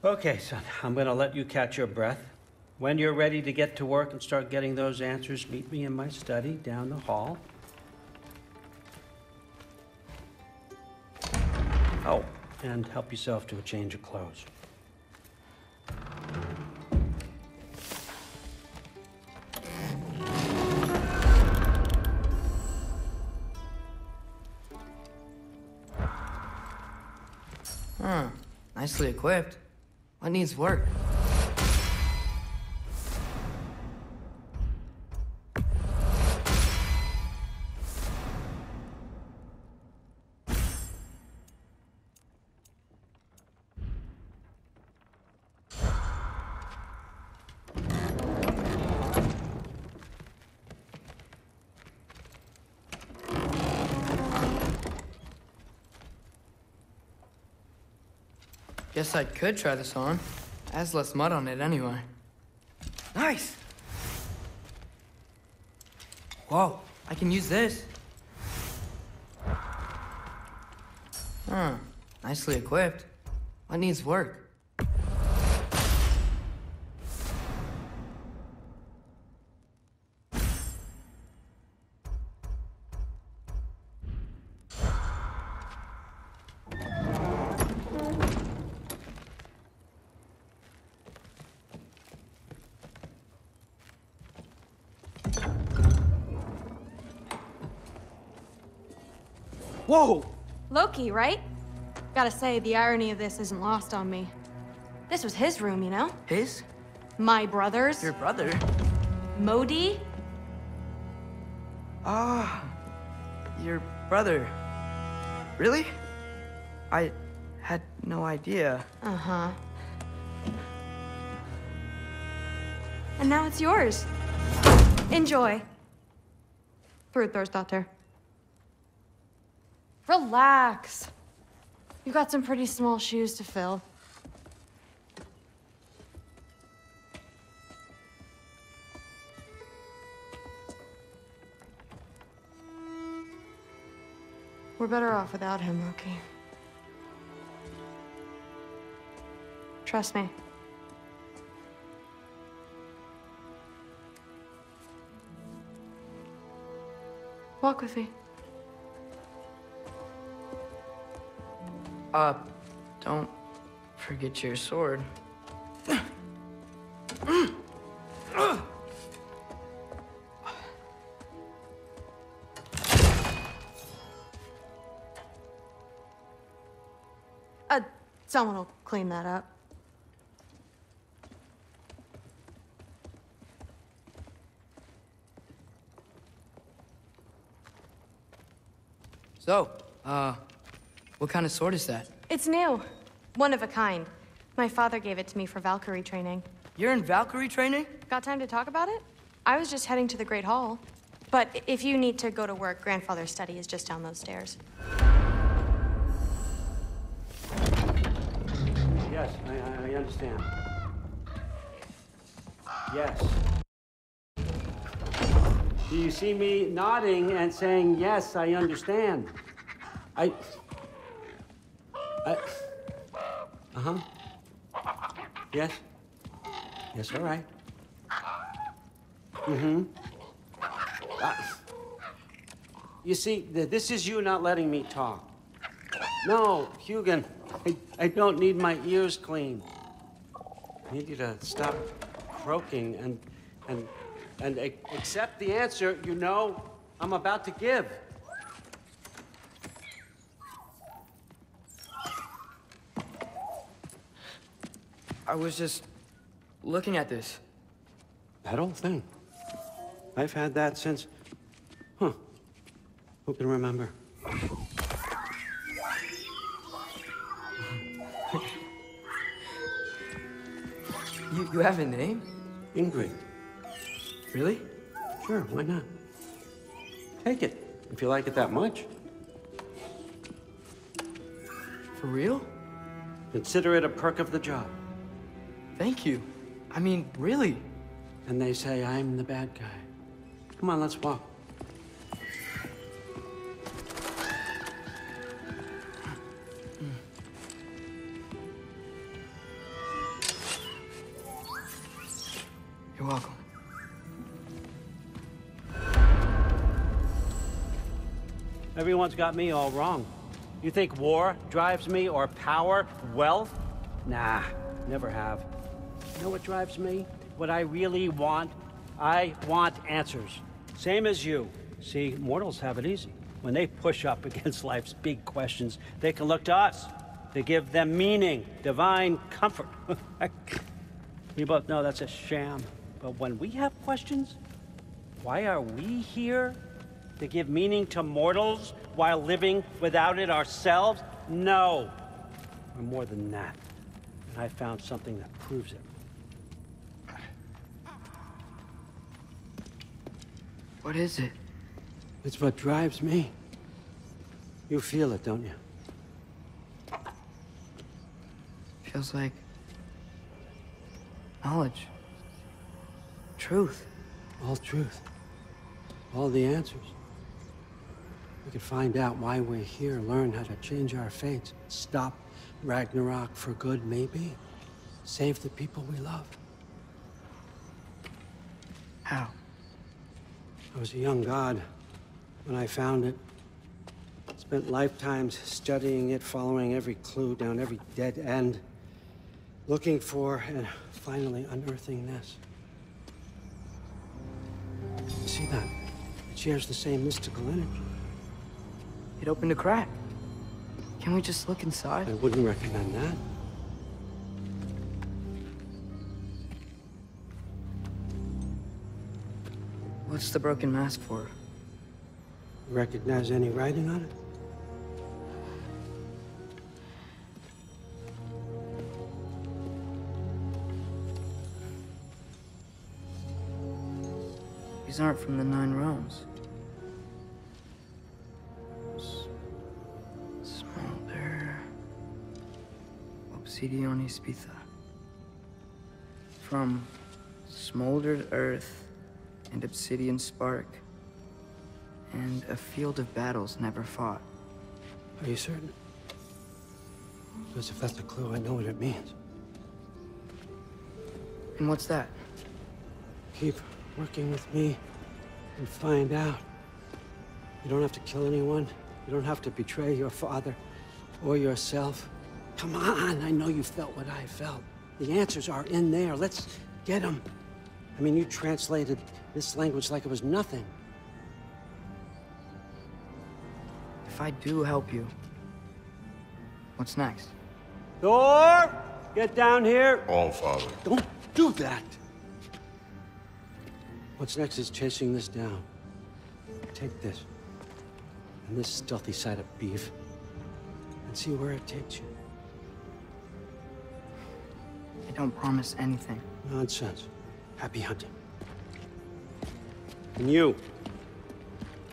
Okay, son, I'm gonna let you catch your breath. When you're ready to get to work and start getting those answers, meet me in my study down the hall. Oh, and help yourself to a change of clothes. Nicely equipped. What needs work? Guess I could try this on. Has less mud on it anyway. Nice! Whoa, I can use this. Nicely equipped. What needs work? Whoa! Loki, right? Gotta say, the irony of this isn't lost on me. This was his room, you know? His? My brother's. Your brother? Modi? Ah, your brother. Really? I had no idea. Uh-huh. And now it's yours. Enjoy. Fruit thirst out there. Relax. You've got some pretty small shoes to fill. We're better off without him, Loki. Trust me. Walk with me. Don't forget your sword. Someone will clean that up. So, what kind of sword is that? It's new. One of a kind. My father gave it to me for Valkyrie training. You're in Valkyrie training? Got time to talk about it? I was just heading to the Great Hall. But if you need to go to work, Grandfather's study is just down those stairs. Yes, I understand. Yes. Do you see me nodding and saying, yes, I understand? Uh-huh. Yes? Yes, all right. Mm-hmm. You see, this is you not letting me talk. No, Hugin, I don't need my ears cleaned. I need you to stop croaking and accept the answer you know I'm about to give. I was just looking at this. That old thing. I've had that since... Huh. Who can remember? You have a name? Ingrid. Really? Sure, why not? Take it, if you like it that much. For real? Consider it a perk of the job. Thank you. I mean, really. And they say I'm the bad guy. Come on, let's walk. welcome. Everyone's got me all wrong. You think war drives me, or power, wealth? Nah, never have. You know what drives me? What I really want? I want answers. Same as you. See, mortals have it easy. When they push up against life's big questions, they can look to us to give them meaning, divine comfort. We both know that's a sham. But when we have questions, why are we here? To give meaning to mortals while living without it ourselves? No. We're more than that. And I found something that proves it. What is it? It's what drives me. You feel it, don't you? Feels like knowledge. Truth. All truth. All the answers. We could find out why we're here, learn how to change our fates, stop Ragnarok for good, maybe. Save the people we love. How? I was a young god when I found it. Spent lifetimes studying it, following every clue down every dead end, looking for and finally unearthing this. You see that? It shares the same mystical energy. It opened a crack. Can we just look inside? I wouldn't recommend that. What's the broken mask for? Recognize any writing on it? These aren't from the Nine Realms. Smolder. Obsidion Spitha. From smoldered earth and obsidian spark. And a field of battles never fought. Are you certain? Because if that's a clue, I know what it means. And what's that? Keep working with me and find out. You don't have to kill anyone. You don't have to betray your father or yourself. Come on, I know you felt what I felt. The answers are in there. Let's get them. I mean, you translated this language like it was nothing. If I do help you, what's next? Thor! Get down here! All father. Don't do that! What's next is chasing this down. Take this, and this stealthy side of beef, and see where it takes you. I don't promise anything. Nonsense. Happy hunting. And you,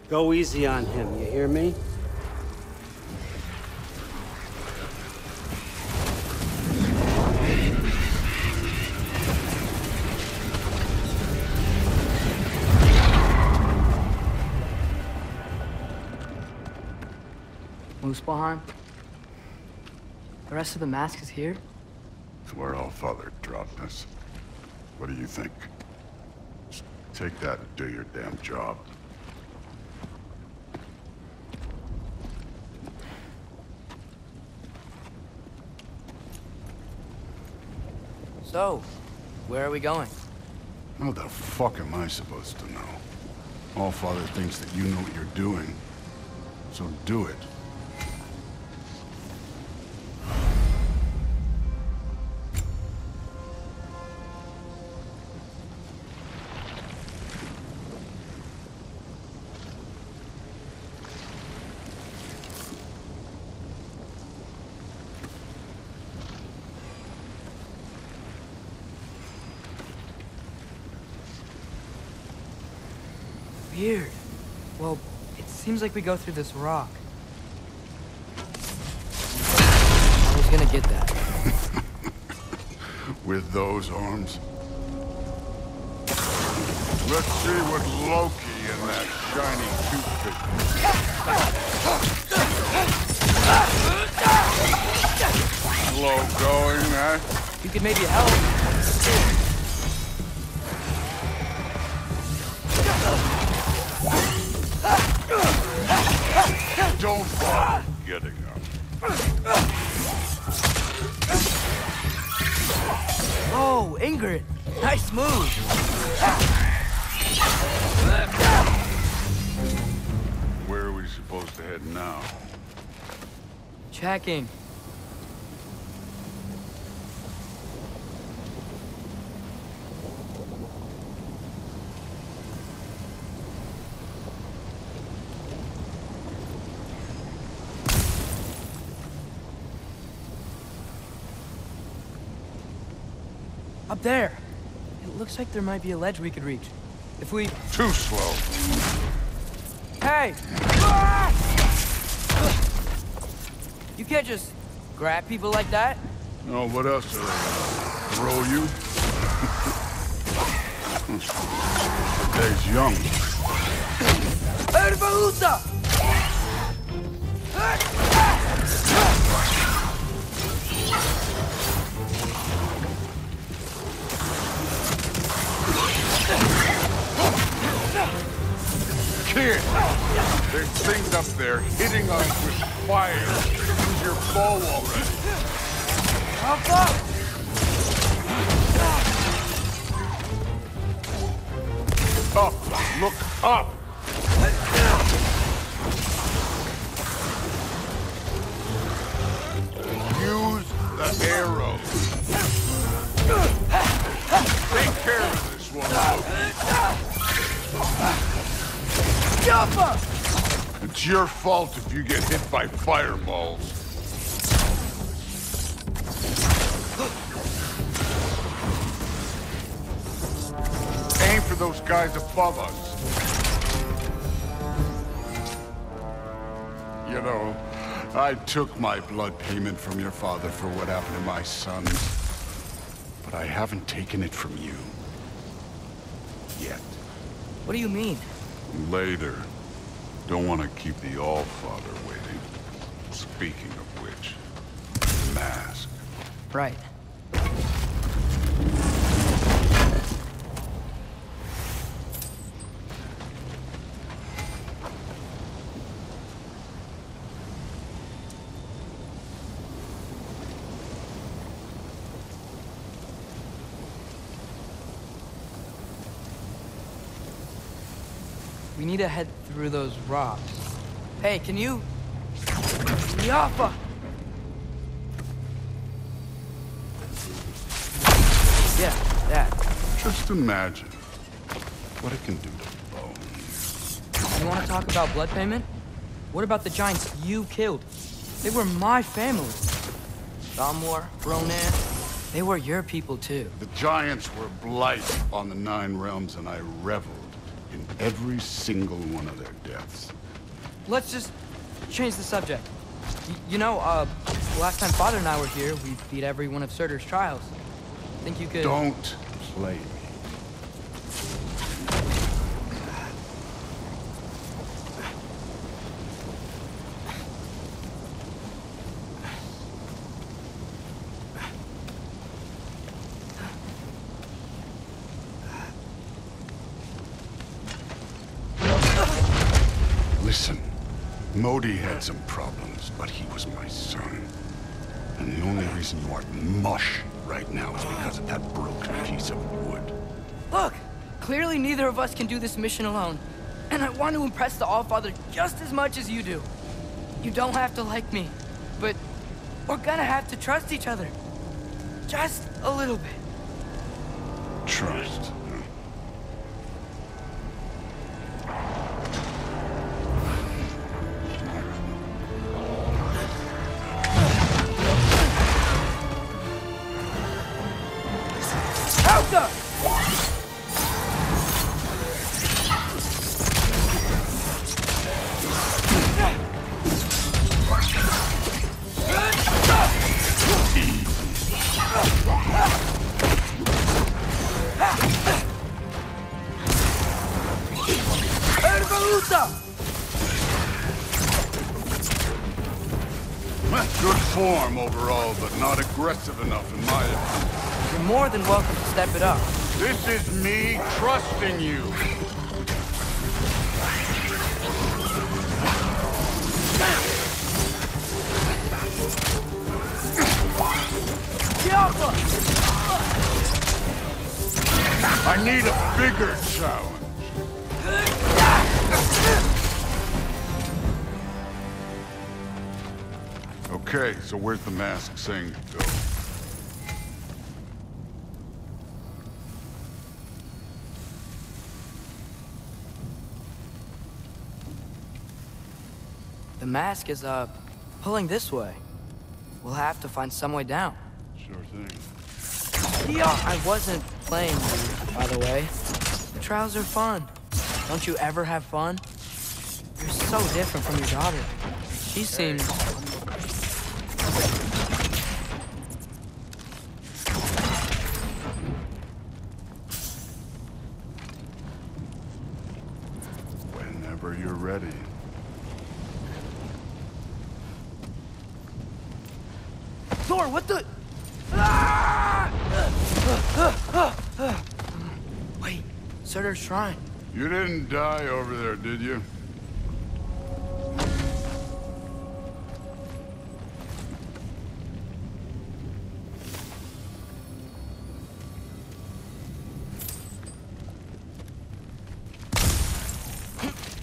go easy on him, you hear me? Muspelheim? The rest of the mask is here? It's where all father dropped us. What do you think? Just take that and do your damn job. So, where are we going? How the fuck am I supposed to know? All father thinks that you know what you're doing. So do it. Weird. Well, it seems like we go through this rock. I was gonna get that. With those arms? Let's see what Loki and that shiny toothpick. Slow going, huh? You could maybe help. Don't bother getting up. Oh, Ingrid. Nice move. Where are we supposed to head now? Checking. Up there. It looks like there might be a ledge we could reach. If we... Too slow. Hey! Ah! You can't just grab people like that. Oh, what else are they gonna throw you? The day's young. Kid, there's things up there hitting us with fire. Use your bow already. Up! Look up! Use the arrow. Take care of this one. It's your fault if you get hit by fireballs. Aim for those guys above us. You know, I took my blood payment from your father for what happened to my sons. But I haven't taken it from you. Yet. What do you mean? Later. Don't want to keep the All-Father waiting. Speaking of which, mask. Right. We need to head through those rocks. Hey, can you... Yappa! Yeah, that. Just imagine what it can do to bone. You want to talk about blood payment? What about the giants you killed? They were my family. Thamor, Ronan, they were your people too. The giants were blight on the Nine Realms, and I reveled in every single one of their deaths. Let's just change the subject. You know, last time Father and I were here, we beat every one of Surtur's trials. Think you could... Don't play me. Listen, Modi had some problems, but he was my son. And the only reason you aren't mush right now is because of that broken piece of wood. Look! Clearly neither of us can do this mission alone. And I want to impress the All-Father just as much as you do. You don't have to like me, but we're gonna have to trust each other. Just a little bit. Trust. Good form overall, but not aggressive enough in my opinion. You're more than welcome to step it up. This is me trusting you. I need a bigger challenge. Okay, so where's the mask saying to go? The mask is, pulling this way. We'll have to find some way down. Sure thing. I wasn't playing, by the way. The trials are fun. Don't you ever have fun? You're so different from your daughter. She seems... Whenever you're ready. Thor, what the... Wait, Surtur's shrine. You didn't die over there, did you?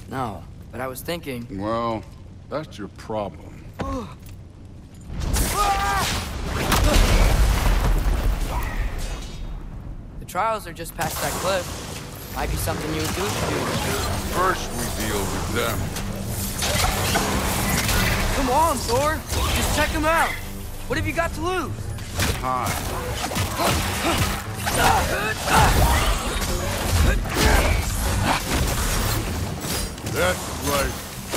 No, but I was thinking... Well, that's your problem. The trials are just past that cliff. Might be something you and Goose should do. First, we deal with them. Come on, Thor. Just check them out. What have you got to lose? Time. That's right.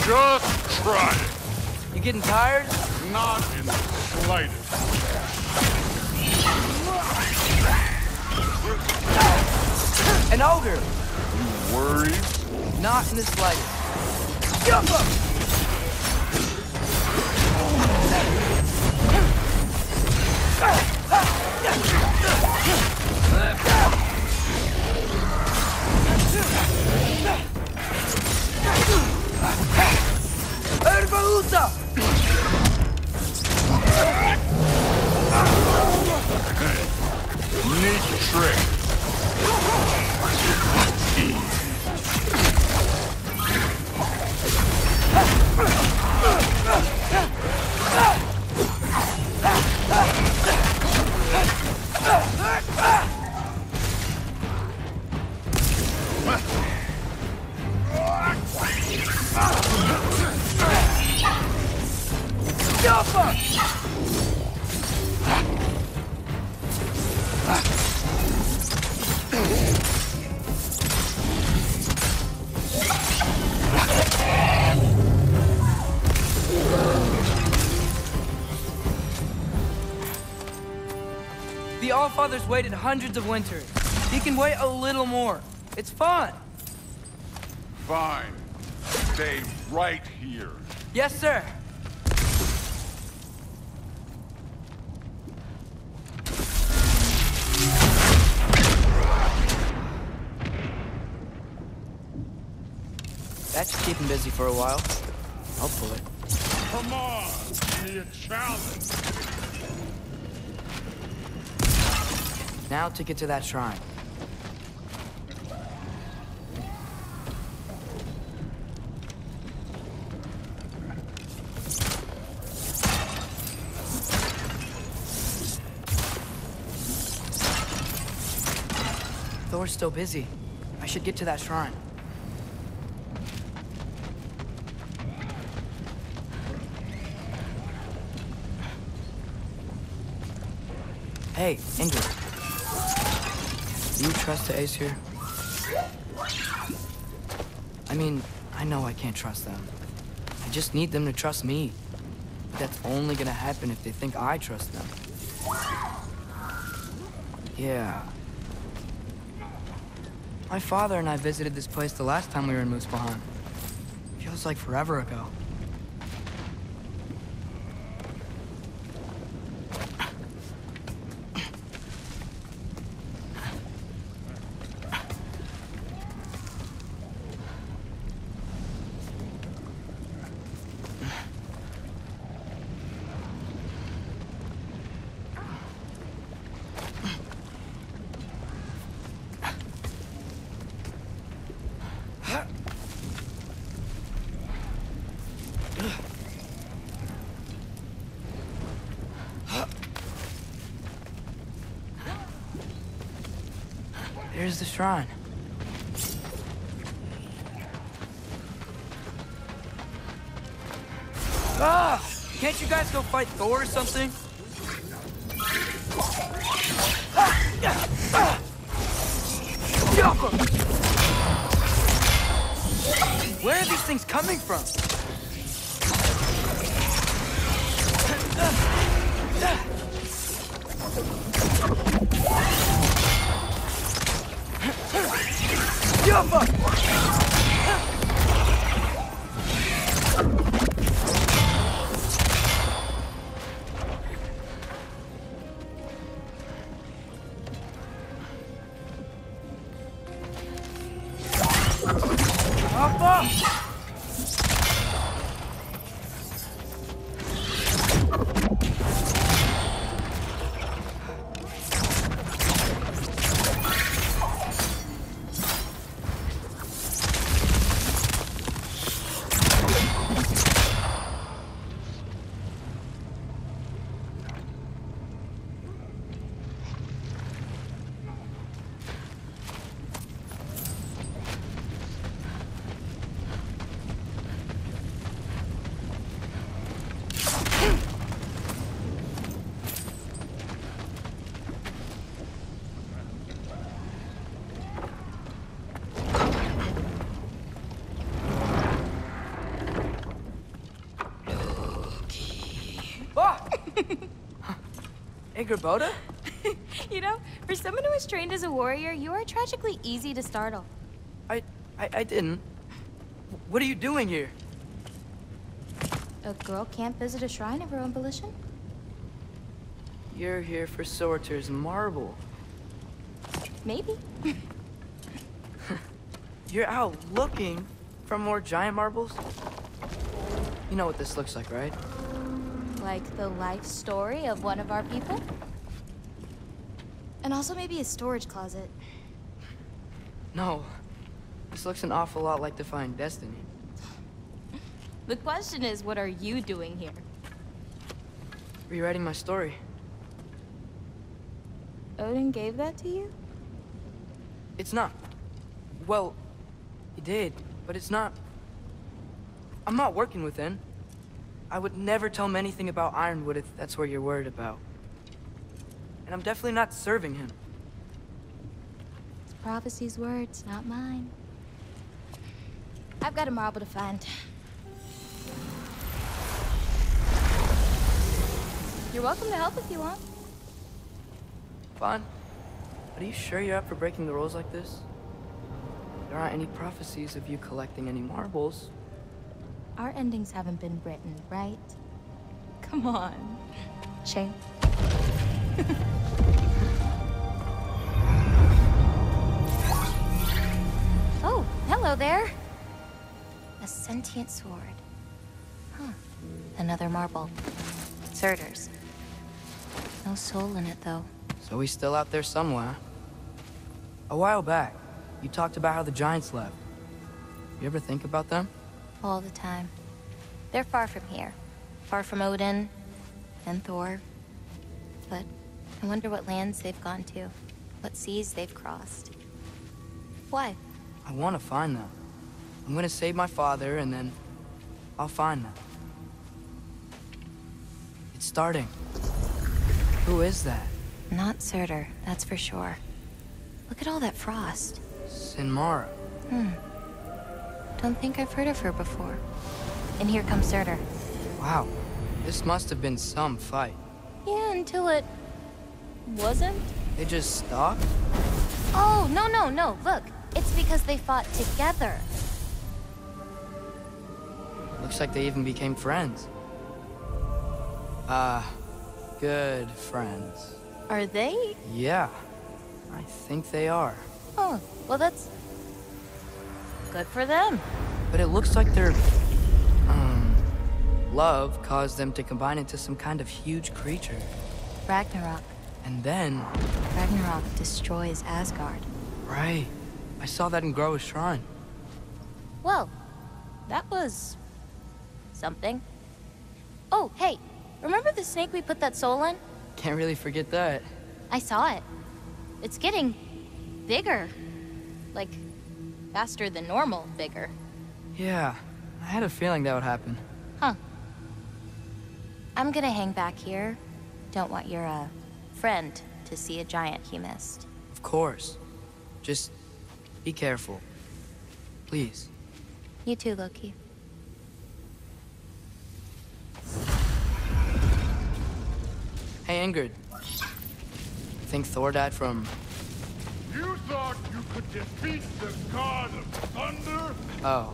Just try it. You getting tired? Not in the slightest. An ogre. You worried? Not in the slightest. Neat trick. The Allfather's waited hundreds of winters. He can wait a little more. It's fun. Fine. Stay right here. Yes, sir. That should keep him busy for a while. I'll pull it. Come on, give me a challenge. Now to get to that shrine. Thor's still busy. I should get to that shrine. Hey, Ingrid. Do you trust the Ace here? I mean, I know I can't trust them. I just need them to trust me. But that's only gonna happen if they think I trust them. Yeah. My father and I visited this place the last time we were in Muspelheim. Feels like forever ago. There's the shrine. Ah! Can't you guys go fight Thor or something? Where are these things coming from? Hey, Gerboda? You know, for someone who was trained as a warrior, you are tragically easy to startle. I didn't. What are you doing here? A girl can't visit a shrine of her own volition? You're here for Sorter's marble. Maybe. You're out looking for more giant marbles? You know what this looks like, right? Like the life story of one of our people? And also maybe a storage closet. No. This looks an awful lot like Defying Destiny. The question is, what are you doing here? Rewriting my story. Odin gave that to you? It's not. Well, he did, but it's not. I'm not working with him. I would never tell him anything about Ironwood if that's what you're worried about. And I'm definitely not serving him. It's prophecy's words, not mine. I've got a marble to find. You're welcome to help if you want. Fine. But are you sure you're up for breaking the rules like this? There aren't any prophecies of you collecting any marbles. Our endings haven't been written, right? Come on. Shame. Oh, hello there. A sentient sword. Huh. Another marble. Surtur's. No soul in it, though. So he's still out there somewhere. A while back, you talked about how the giants left. You ever think about them? All the time. They're far from here. Far from Odin and Thor. But I wonder what lands they've gone to. What seas they've crossed. Why? I want to find them. I'm gonna save my father, and then I'll find them. It's starting. Who is that? Not Surtur, that's for sure. Look at all that frost. Sinmara. Don't think I've heard of her before. And here comes Surtur. Wow. This must have been some fight. Yeah, until it... wasn't? They just stopped? Oh, no. Look, it's because they fought together. Looks like they even became friends. Good friends. Are they? Yeah, I think they are. Oh, well that's... good for them. But it looks like their... love caused them to combine into some kind of huge creature. Ragnarok. And then... Ragnarok destroys Asgard. Right. I saw that in Groa's shrine. Well, that was... something. Oh, hey, remember the snake we put that soul in? Can't really forget that. I saw it. It's getting... bigger. Like, faster than normal bigger. Yeah, I had a feeling that would happen. Huh. I'm gonna hang back here. Don't want your, friend to see a giant he missed. Of course. Just be careful. Please. You too, Loki. Hey, Ingrid. Think Thor died from... You thought you could defeat the god of thunder? Oh.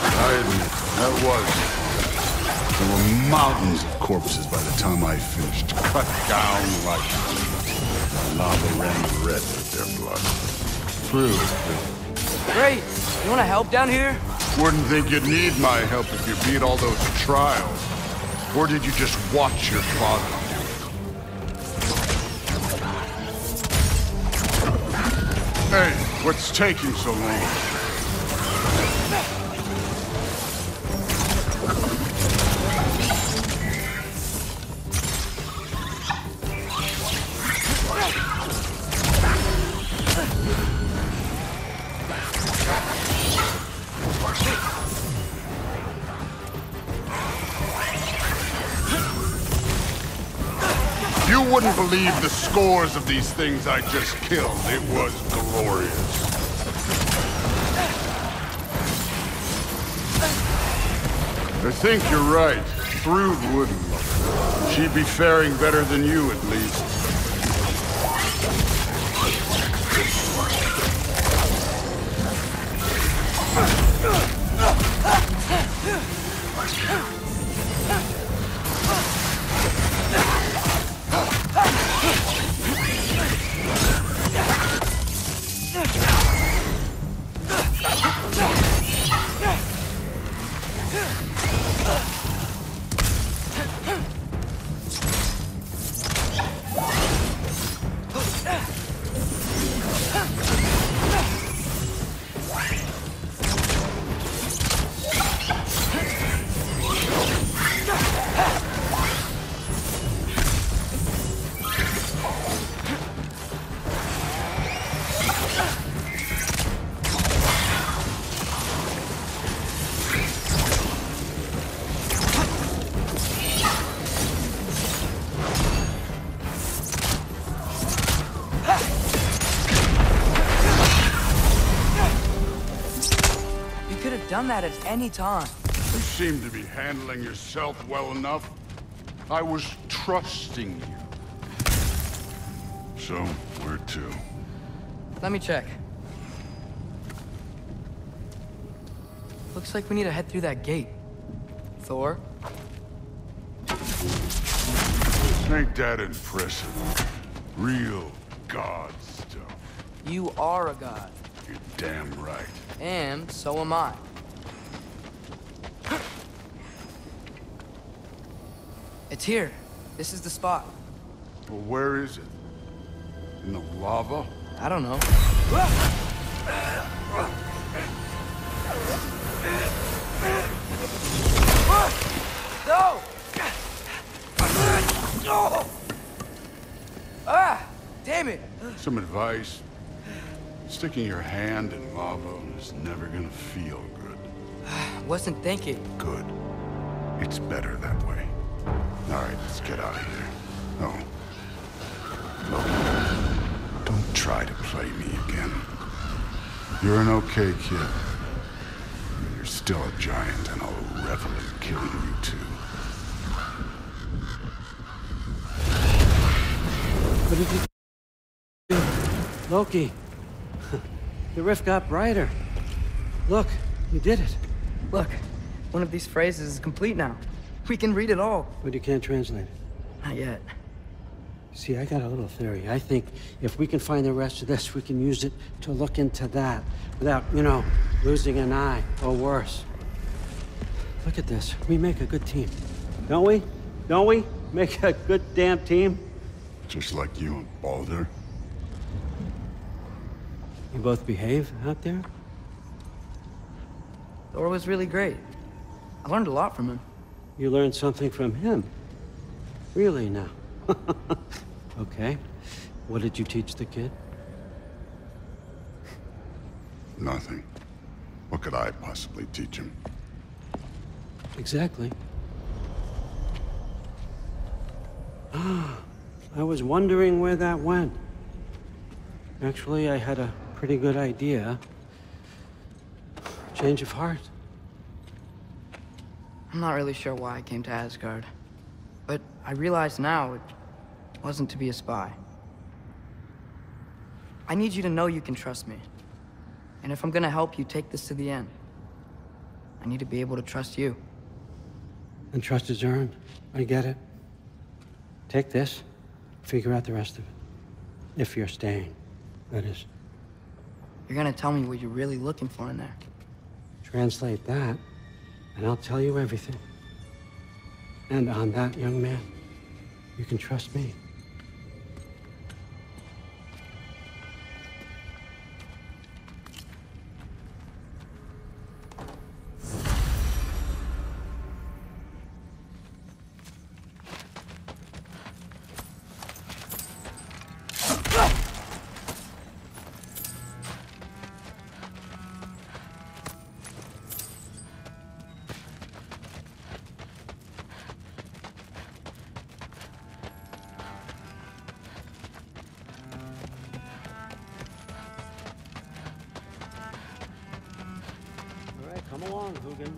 I admit, that was. There were mountains of corpses by the time I finished. Cut down like lava ran red with their blood. True. Great! You wanna help down here? Wouldn't think you'd need my help if you beat all those trials. Or did you just watch your father do it? Hey, what's taking so long? You wouldn't believe the scores of these things I just killed. It was glorious. I think you're right. Thrud wouldn't. She'd be faring better than you, at least. Done that at any time. You seem to be handling yourself well enough. I was trusting you. So, where to? Let me check. Looks like we need to head through that gate. Thor? Ain't that impressive? Real god stuff. You are a god. You're damn right. And so am I. It's here. This is the spot. Well, where is it? In the lava? I don't know. No! Ah! Damn it! Some advice. Sticking your hand in lava is never gonna feel good. Wasn't thinking. Good. It's better that way. All right, let's get out of here. Oh. Look, don't try to play me again. You're an okay kid. But you're still a giant, and I'll revel in killing you too. What did you do? Loki. The rift got brighter. Look, you did it. Look, one of these phrases is complete now. We can read it all. But you can't translate it. Not yet. See, I got a little theory. I think if we can find the rest of this, we can use it to look into that without, losing an eye or worse. Look at this. We make a good team. Don't we? Don't we? Make a good damn team? Just like you and Baldur. You both behave out there? Thor was really great. I learned a lot from him. You learned something from him? Really now? Okay. What did you teach the kid? Nothing. What could I possibly teach him? Exactly. I was wondering where that went. Actually, I had a pretty good idea. Change of heart. I'm not really sure why I came to Asgard. But I realize now it wasn't to be a spy. I need you to know you can trust me. And if I'm gonna help you take this to the end, I need to be able to trust you. And trust is earned. I get it. Take this, figure out the rest of it. If you're staying, that is. You're gonna tell me what you're really looking for in there. Translate that, and I'll tell you everything. And on that, young man, you can trust me. Come along, Hugin.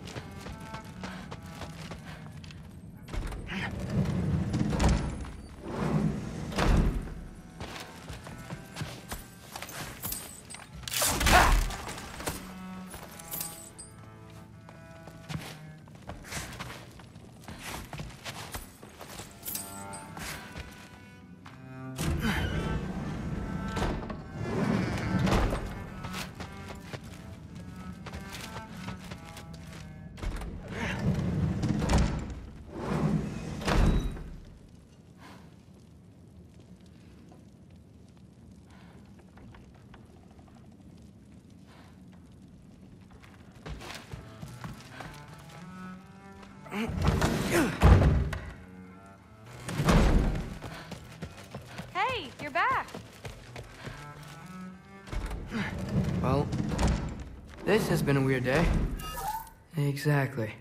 Hey, you're back. Well, this has been a weird day. Exactly.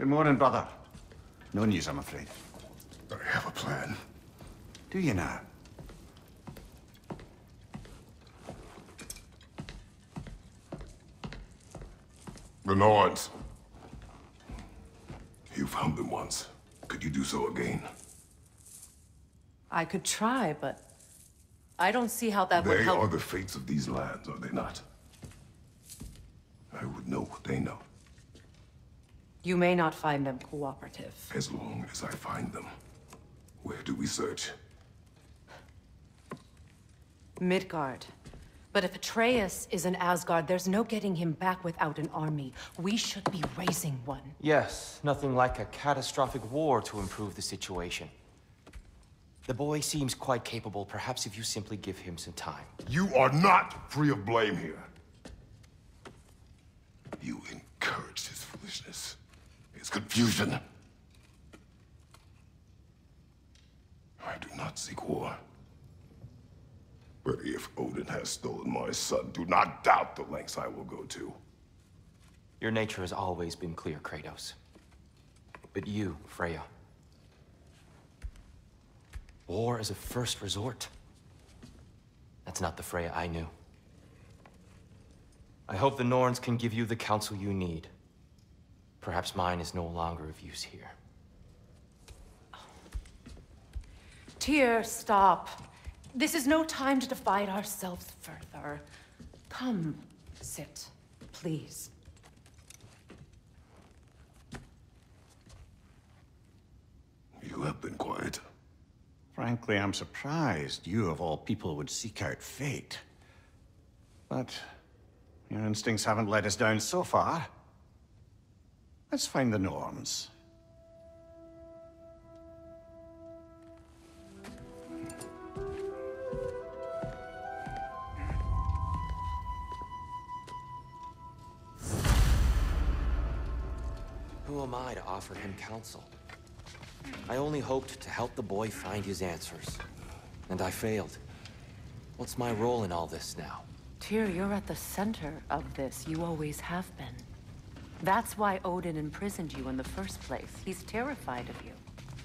Good morning, brother. No news, I'm afraid. I have a plan. Do you now? The Norns. You found them once. Could you do so again? I could try, but I don't see how that would They help. are the fates of these lands, are they not? I would know what they know, You may not find them cooperative. as long as I find them. Where do we search? Midgard. But if Atreus is in Asgard, there's no getting him back without an army. We should be raising one. Yes, nothing like a catastrophic war to improve the situation. The boy seems quite capable. Perhaps if you simply give him some time. You are not free of blame here. You encouraged his foolishness, his confusion. I do not seek war. But if Odin has stolen my son, do not doubt the lengths I will go to. Your nature has always been clear, Kratos. But you, Freya. War as a first resort. That's not the Freya I knew. I hope the Norns can give you the counsel you need. Perhaps mine is no longer of use here. Tyr, stop. This is no time to divide ourselves further. Come, sit, please. You have been quiet. Frankly, I'm surprised you, of all people, would seek out fate. But your instincts haven't let us down so far. Let's find the Norns. Who am I to offer him counsel? I only hoped to help the boy find his answers. And I failed. What's my role in all this now? Tyr, you're at the center of this. You always have been. That's why Odin imprisoned you in the first place. He's terrified of you.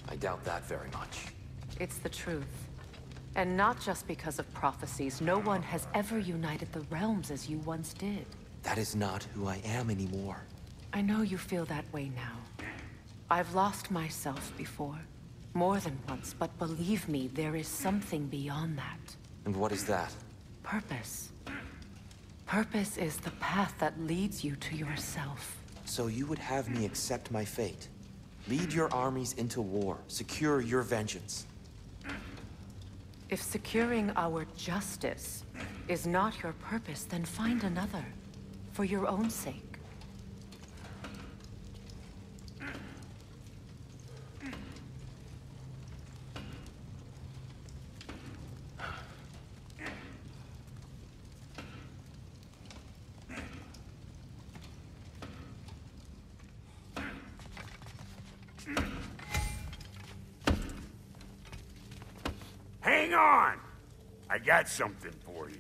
I doubt that very much. It's the truth. And not just because of prophecies. No one has ever united the realms as you once did. That is not who I am anymore. I know you feel that way now. I've lost myself before. More than once, but believe me, there is something beyond that. And what is that? Purpose. Purpose is the path that leads you to yourself. So you would have me accept my fate? Lead your armies into war, secure your vengeance. If securing our justice is not your purpose, then find another. For your own sake. Hang on! I got something for you.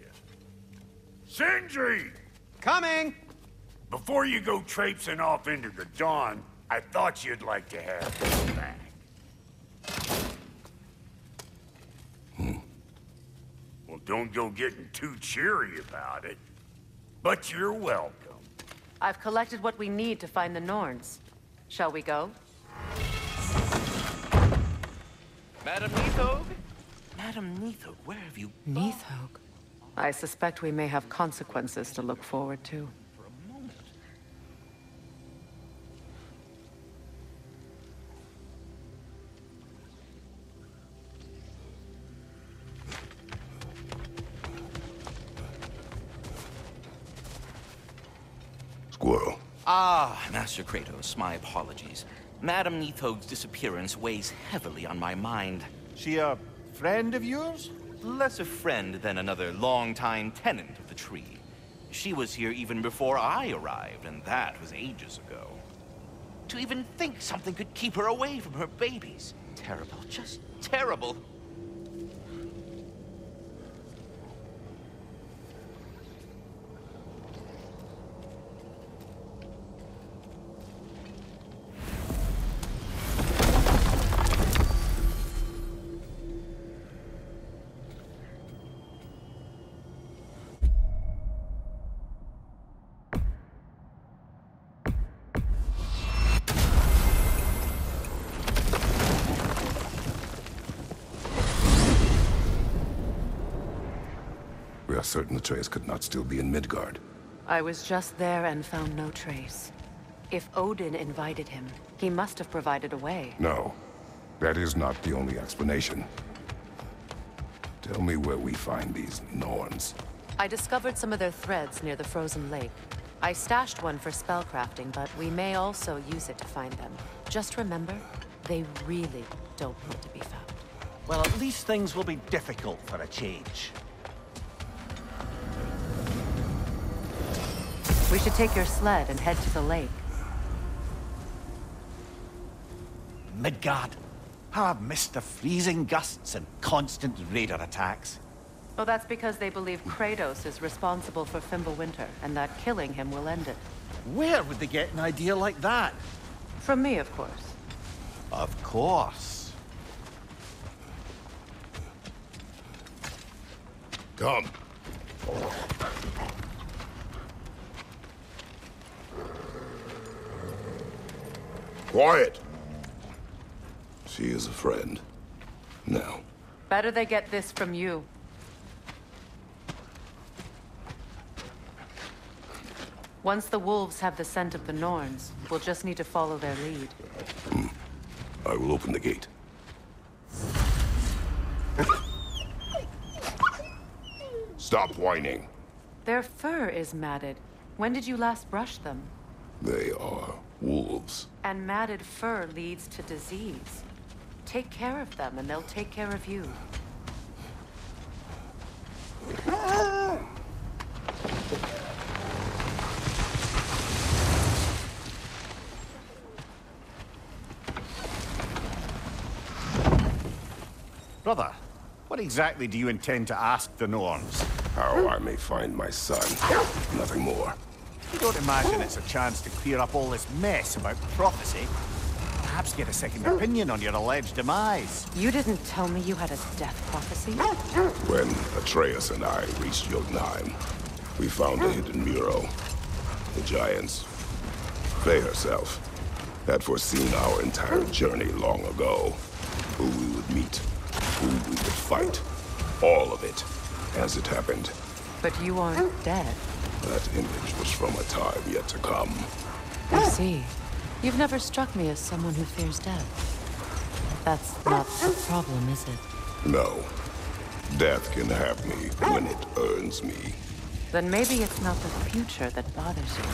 Sindri! Coming! Before you go traipsing off into the dawn, I thought you'd like to have this back. Well, don't go getting too cheery about it. But you're welcome. I've collected what we need to find the Norns. Shall we go? Madam Neathog? Madam Neathog, where have you... Neathog? I suspect we may have consequences to look forward to. For a moment. Squirrel. Ah, Master Kratos, my apologies. Madam Neathog's disappearance weighs heavily on my mind. She a friend of yours? Less a friend than another longtime tenant of the tree. She was here even before I arrived, and that was ages ago. To even think something could keep her away from her babies. Terrible, just terrible. are certain Atreus could not still be in Midgard. I was just there and found no trace. If Odin invited him, he must have provided a way. No, that is not the only explanation. Tell me where we find these Norns. I discovered some of their threads near the frozen lake. I stashed one for spellcrafting, but we may also use it to find them. Just remember, they really don't want to be found. Well, at least things will be difficult for a change. We should take your sled and head to the lake. Midgard. How I've missed the freezing gusts and constant raider attacks. Well, that's because they believe Kratos is responsible for Fimbulwinter, and that killing him will end it. Where would they get an idea like that? From me, of course. Of course. Come. Quiet. She is a friend. Now. Better they get this from you. Once the wolves have the scent of the Norns, we'll just need to follow their lead. I will open the gate. Stop whining. Their fur is matted. When did you last brush them? They are wolves. And matted fur leads to disease. Take care of them, and they'll take care of you. Brother, what exactly do you intend to ask the Norns? How I may find my son. Nothing more. You don't imagine it's a chance to clear up all this mess about prophecy? Perhaps get a second opinion on your alleged demise. You didn't tell me you had a death prophecy? When Atreus and I reached Jotunheim, we found a hidden mural. The giants, Faye herself, had foreseen our entire journey long ago. Who we would meet, who we would fight. All of it, as it happened. But you aren't dead. That image was from a time yet to come. I see. You've never struck me as someone who fears death. That's not the problem, is it? No. Death can have me when it earns me. Then maybe it's not the future that bothers you.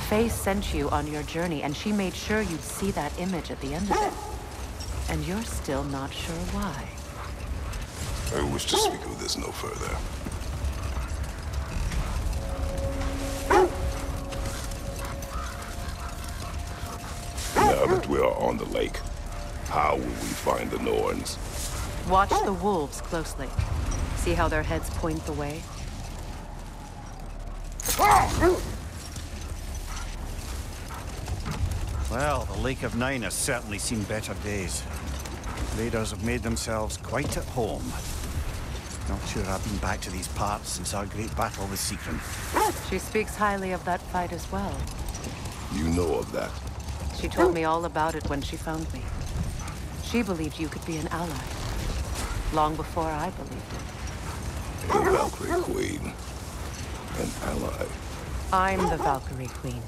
Faye sent you on your journey, and she made sure you'd see that image at the end of it. And you're still not sure why. I wish to speak of this no further. Now that we are on the lake, how will we find the Norns? Watch the wolves closely. See how their heads point the way? Well, the Lake of Nine has certainly seen better days. Raiders have made themselves quite at home. Not sure I've been back to these parts since our great battle with Sigrun. She speaks highly of that fight as well. You know of that? She told me all about it when she found me. She believed you could be an ally. Long before I believed it. The Valkyrie Queen. An ally. I'm the Valkyrie Queen,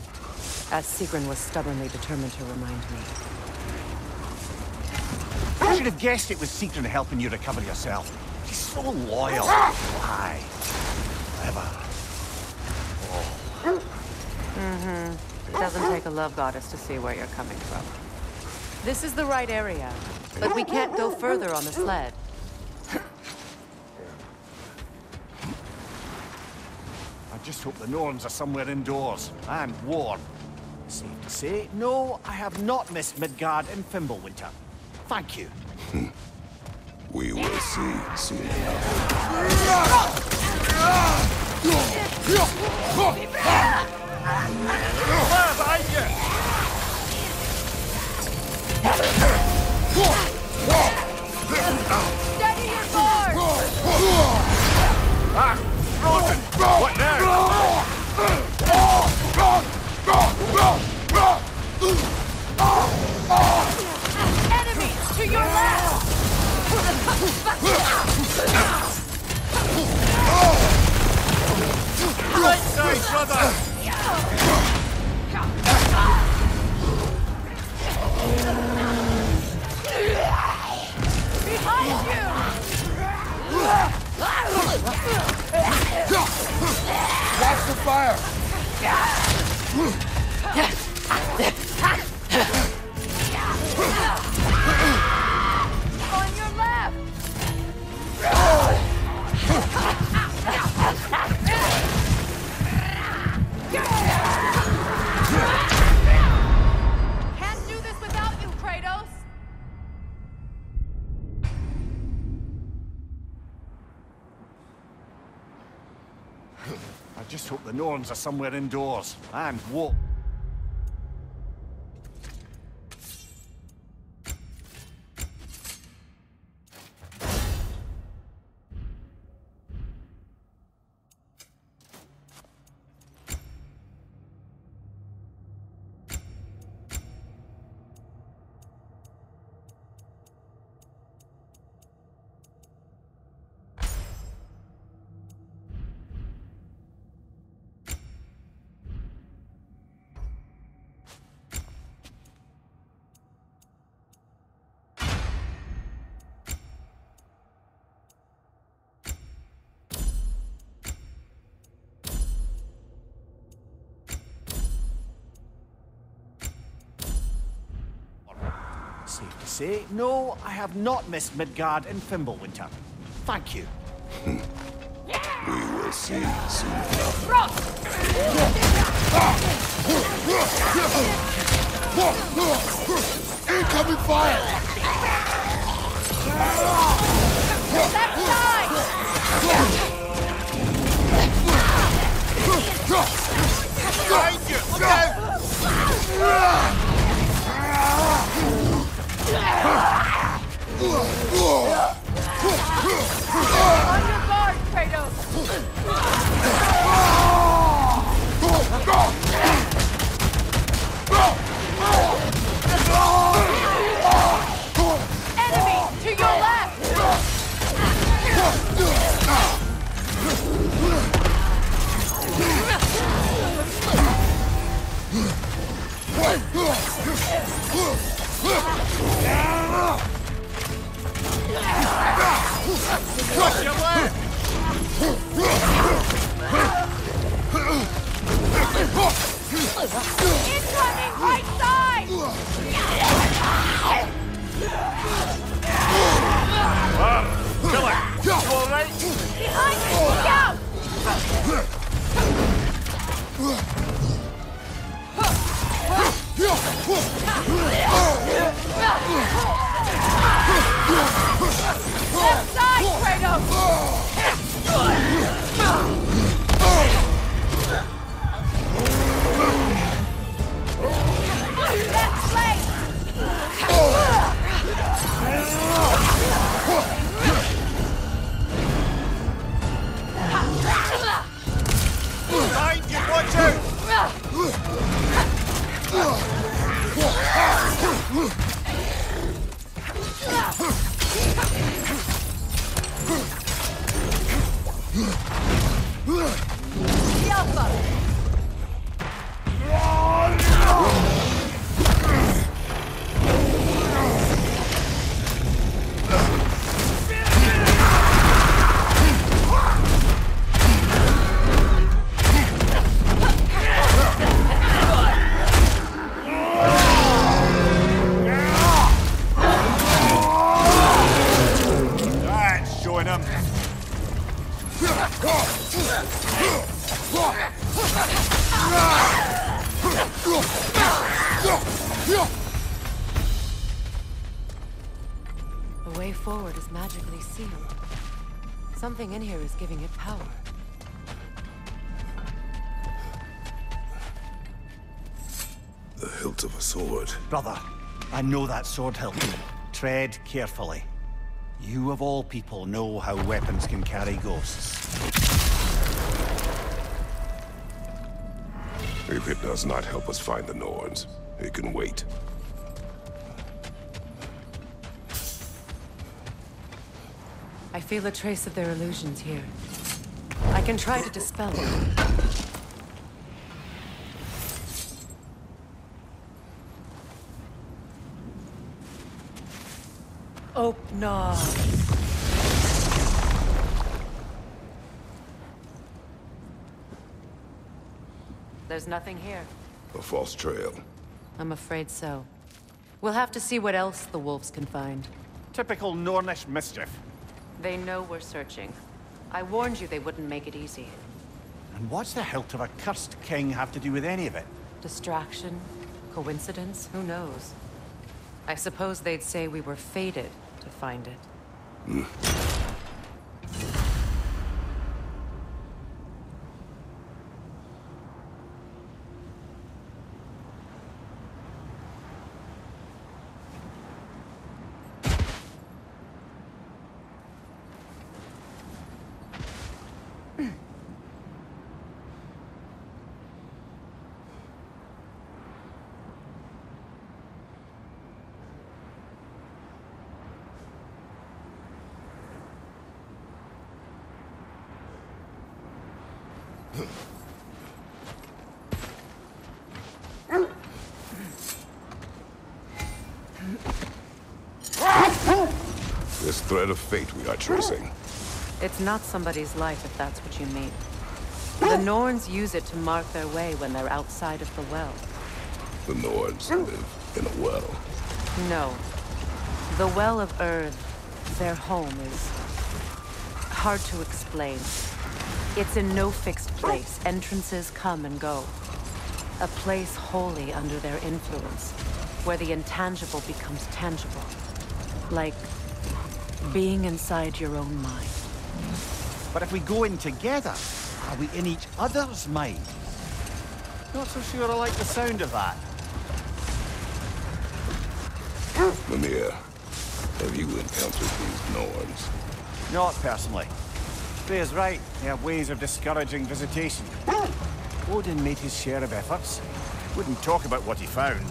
as Sigrun was stubbornly determined to remind me. I should have guessed it was Sigrun helping you recover yourself. She's so loyal. Why? Clever. It doesn't take a love goddess to see where you're coming from. This is the right area, but we can't go further on the sled. I just hope the Norns are somewhere indoors and warm. Safe to say, no, I have not missed Midgard in Fimbulwinter. Thank you. We will see soon enough. Behind you! Steady your board! Ah! Frozen! What now? Enemies to your left! brother! Behind you! Watch the fire! On your left! Can't do this without you, Kratos! I just hope the Norns are somewhere indoors. And what? Safe to say, no, I have not missed Midgard and Fimbulwinter. Thank you. We will see soon enough. Incoming fire! Left side! Behind you! Look out! On your guard, Kratos! Enemy to your left! Watch your left! Incoming right side! Kill it! You all right? Behind you! Scout! Left side, Kratos! Left flank! Behind you! Watch out! The Alpha! That's showing him. The way forward is magically sealed. Something in here is giving it power. The hilt of a sword. Brother, I know that sword hilt. Tread carefully. You of all people know how weapons can carry ghosts. If it does not help us find the Norns, it can wait. I feel a trace of their illusions here. I can try to dispel them. No. There's nothing here. A false trail. I'm afraid so. We'll have to see what else the wolves can find. Typical Nornish mischief. They know we're searching. I warned you they wouldn't make it easy. And what's the hilt of a cursed king have to do with any of it? Distraction? Coincidence? Who knows? I suppose they'd say we were fated to find it. This thread of fate we are tracing. It's not somebody's life, if that's what you mean. The Norns use it to mark their way when they're outside of the well. The Nords live in a well. No. The Well of Earth, their home, is hard to explain. It's in no fixed place. Entrances come and go. A place wholly under their influence, where the intangible becomes tangible. Like being inside your own mind. But if we go in together, are we in each other's minds? Not so sure I like the sound of that. Mimir, have you encountered these Norns? Not personally. Freya's right. They have ways of discouraging visitation. Odin made his share of efforts. Wouldn't talk about what he found.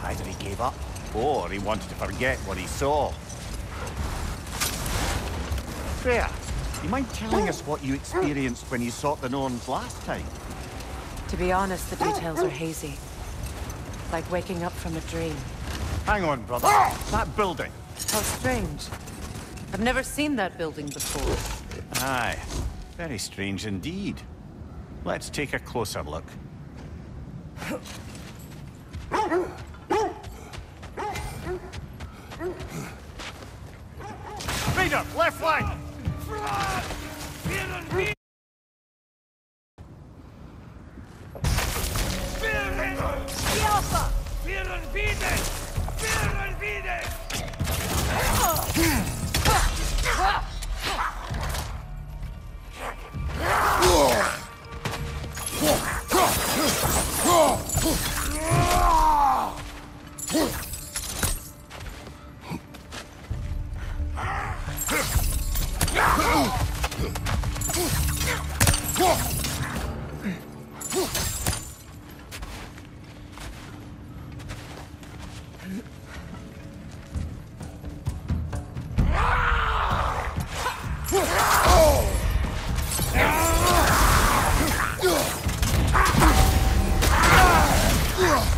Either he gave up, or he wanted to forget what he saw. Freya, you mind telling us what you experienced when you sought the Norns last time? To be honest, the details are hazy. Like waking up from a dream. Hang on, brother. That building. How strange. I've never seen that building before. Aye. Very strange indeed. Let's take a closer look. Vader, left flank!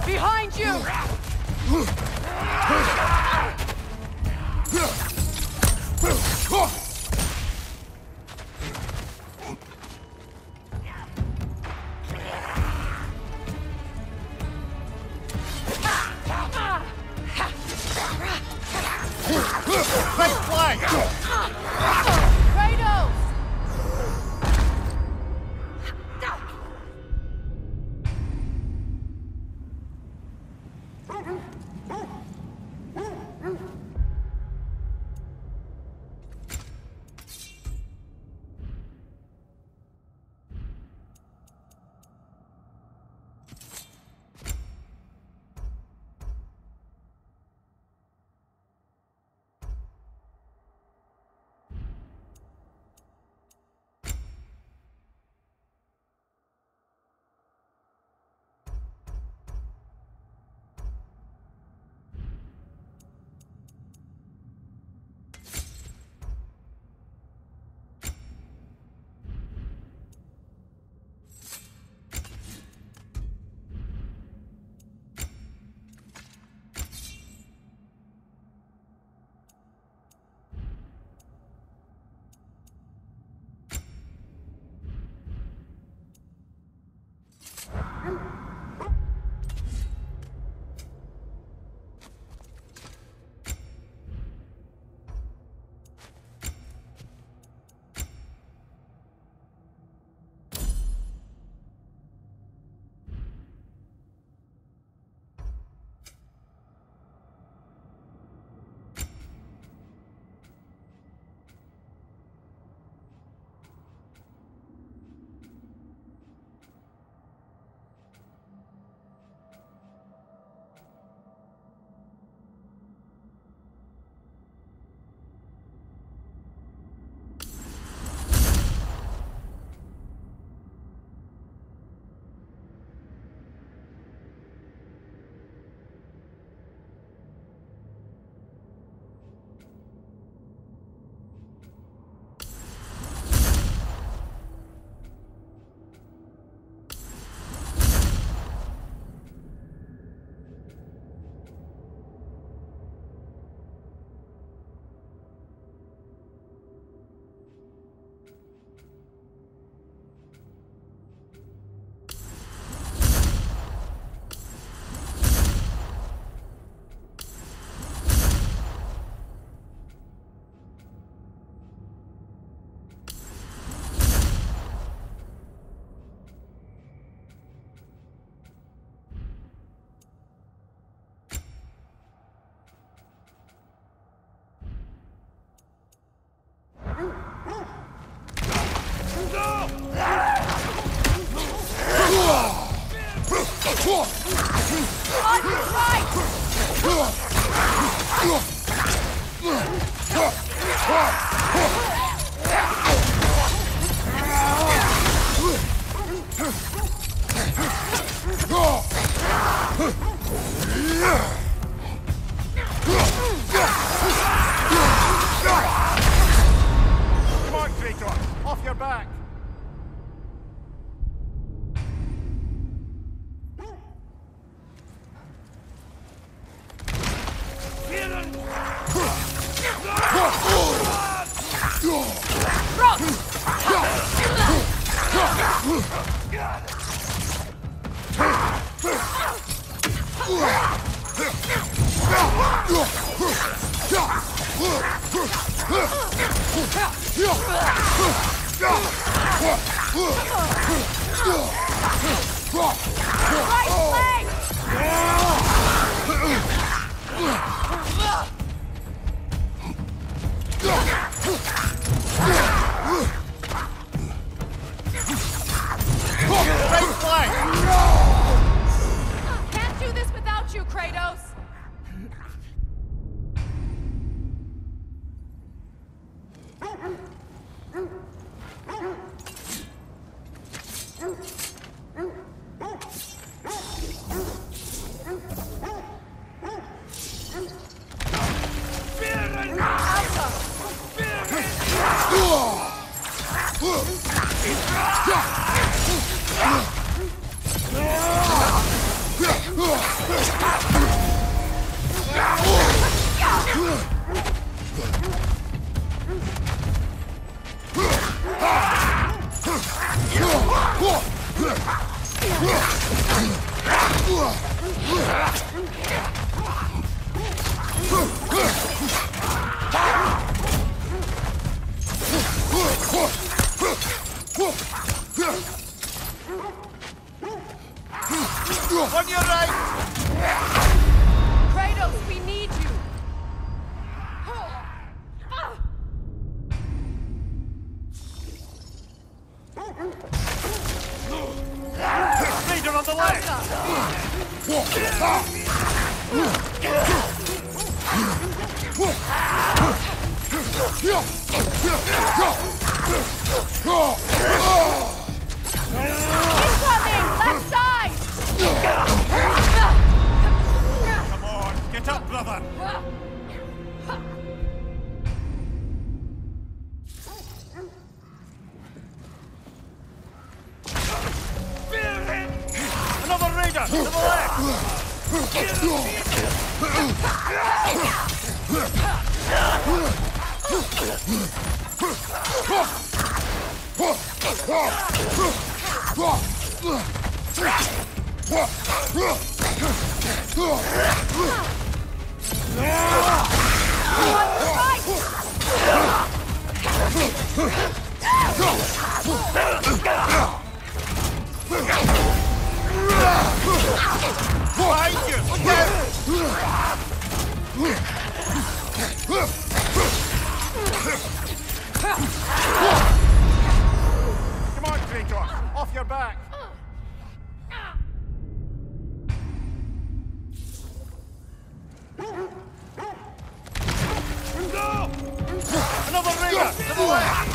Behind you! Right flank! Kratos! On your right! Come on, Kratos! Off your back! Can't do this without you, Kratos! On your right! Kratos, we need you! Leader on the left! Incoming! Left side! Come on, get up, brother! Another raider to the behind you! Look Come on, Kratos! Off your back! Another raider to the left!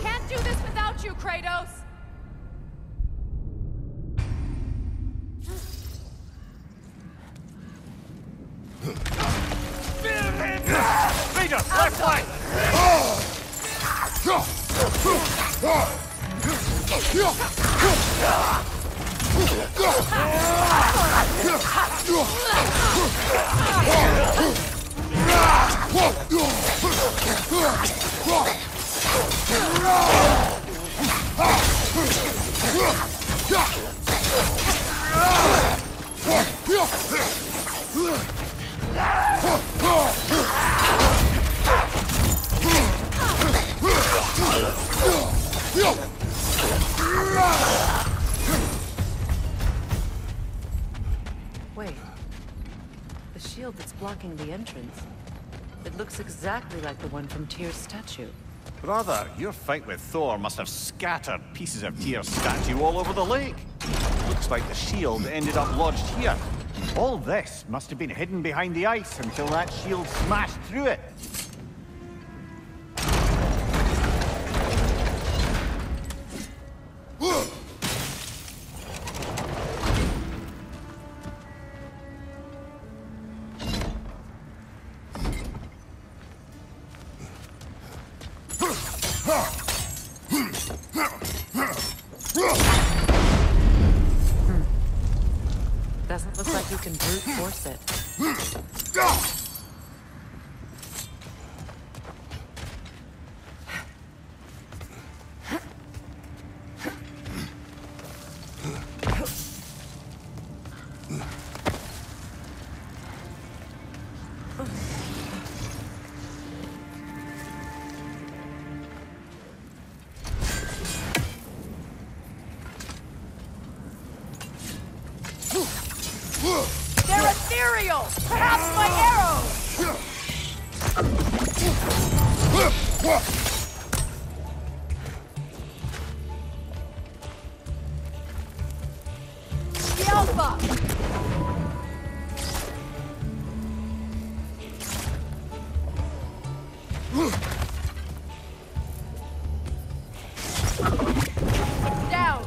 Can't do this without you, Kratos! Raider, left flank! Wait. The shield that's blocking the entrance. It looks exactly like the one from Tyr's statue. Brother, your fight with Thor must have scattered pieces of Tyr's statue all over the lake. Looks like the shield ended up lodged here. All this must have been hidden behind the ice until that shield smashed through it. Doesn't look like you can brute force it. They're ethereal! Perhaps my arrows! The Alpha! Down!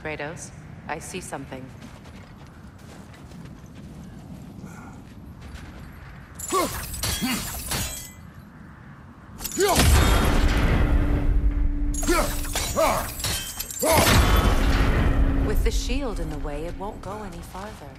Kratos, I see something. With the shield in the way, it won't go any farther.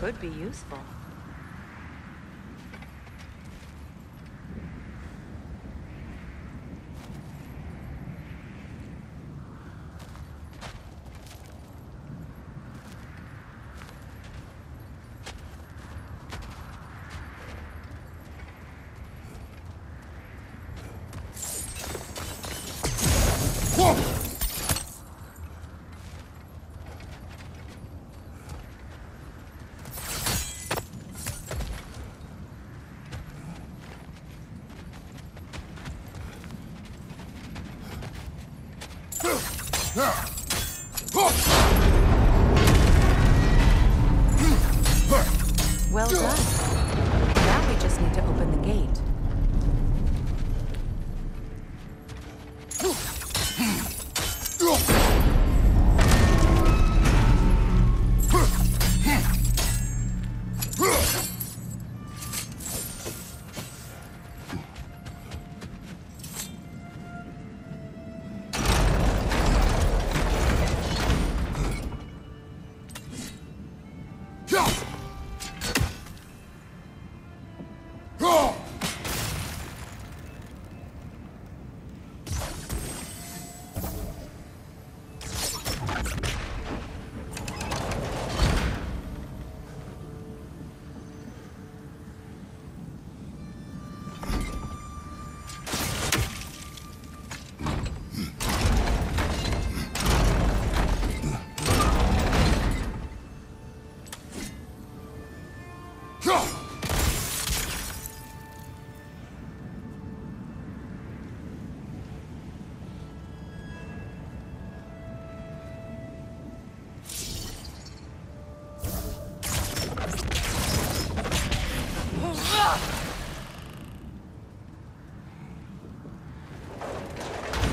Could be useful. Well done. Now we just need to open the gate.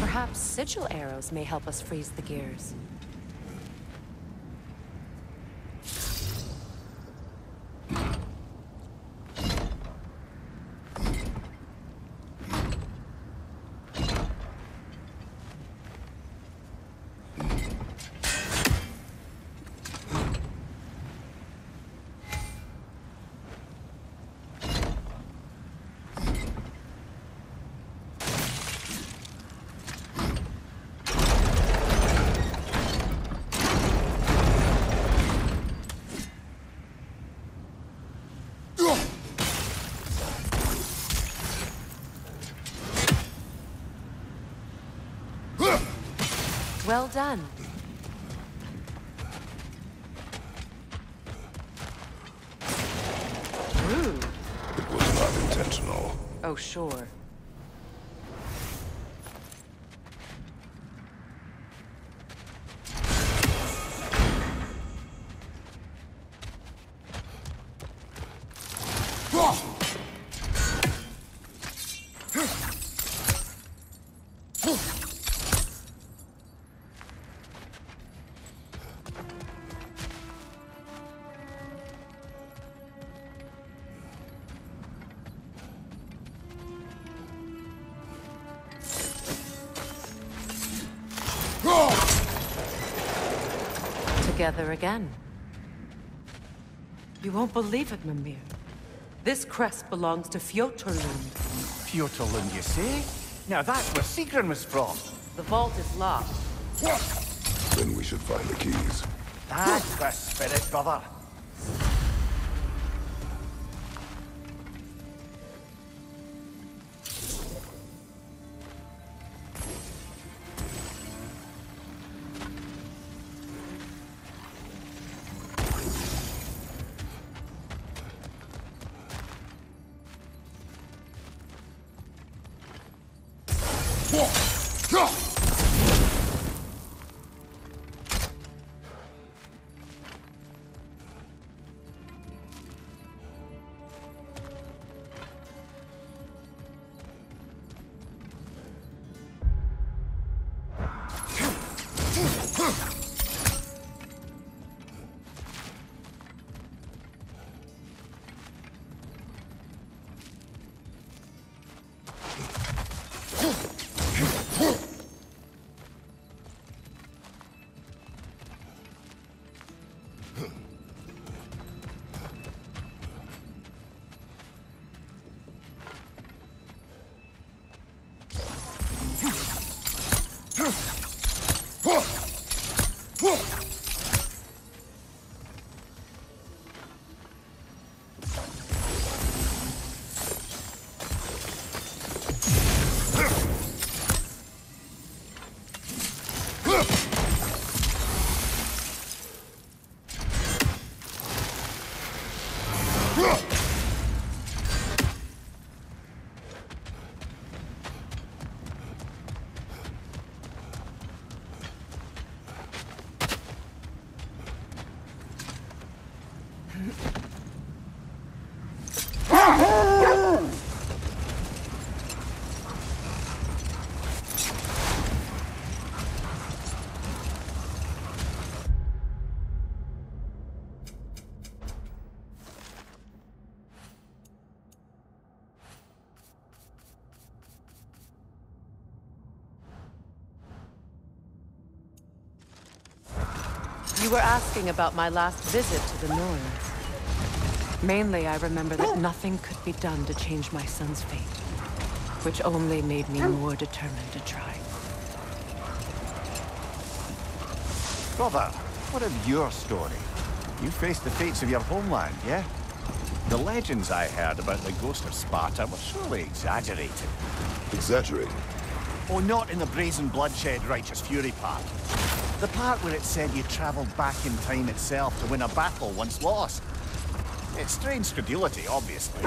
Perhaps sigil arrows may help us freeze the gears. Well done. Rude. It was not intentional. Oh, sure. Together again. You won't believe it, Mimir. This crest belongs to Fjoturlund. Fjoturlund, you say? Now that's where Sigrun was from. The vault is locked. Then we should find the keys. That's the spirit, brother. You were asking about my last visit to the Norns. Mainly, I remember that nothing could be done to change my son's fate, which only made me more determined to try. Brother, what of your story? You faced the fates of your homeland, yeah? The legends I heard about the ghost of Sparta were surely exaggerated. Exaggerated? Oh, not in the brazen bloodshed righteous fury part. The part where it said you traveled back in time itself to win a battle once lost. It's strange credulity, obviously.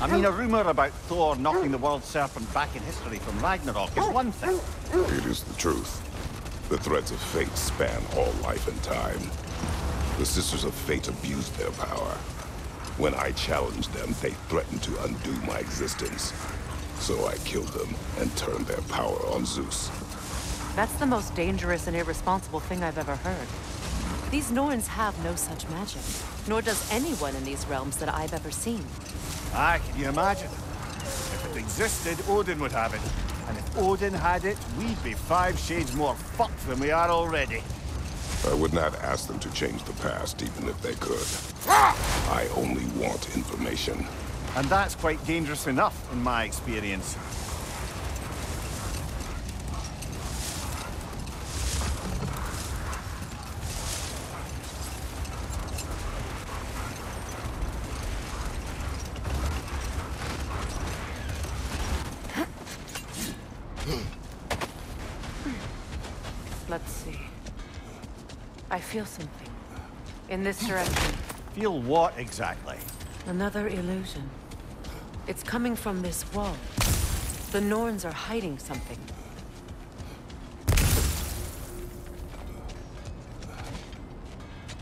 I mean, a rumor about Thor knocking the world serpent back in history from Ragnarok is one thing. It is the truth. The threads of fate span all life and time. The Sisters of Fate abused their power. When I challenged them, they threatened to undo my existence. So I killed them and turned their power on Zeus. That's the most dangerous and irresponsible thing I've ever heard. These Norns have no such magic, nor does anyone in these realms that I've ever seen. Ah, can you imagine? If it existed, Odin would have it. And if Odin had it, we'd be 5 shades more fucked than we are already. I would not ask them to change the past, even if they could. I only want information. And that's quite dangerous enough, in my experience. Let's see. I feel something. In this direction. Feel what exactly? Another illusion. It's coming from this wall. The Norns are hiding something.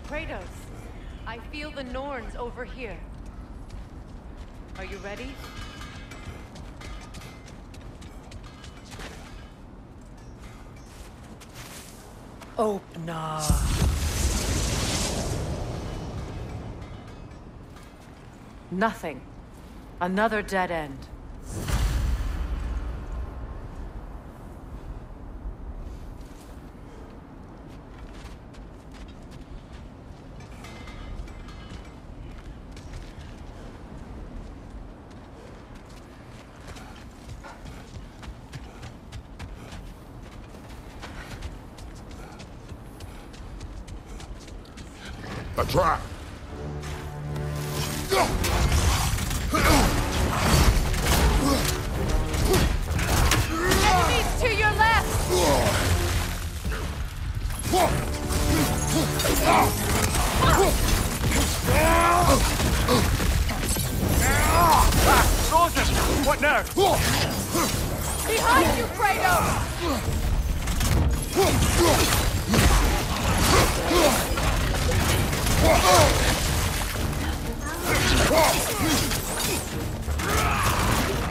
Kratos, I feel the Norns over here. Are you ready? Open up. Nothing. Another dead end. A trap! Enemies to your left! Frozen! What now? Behind you, Kratos!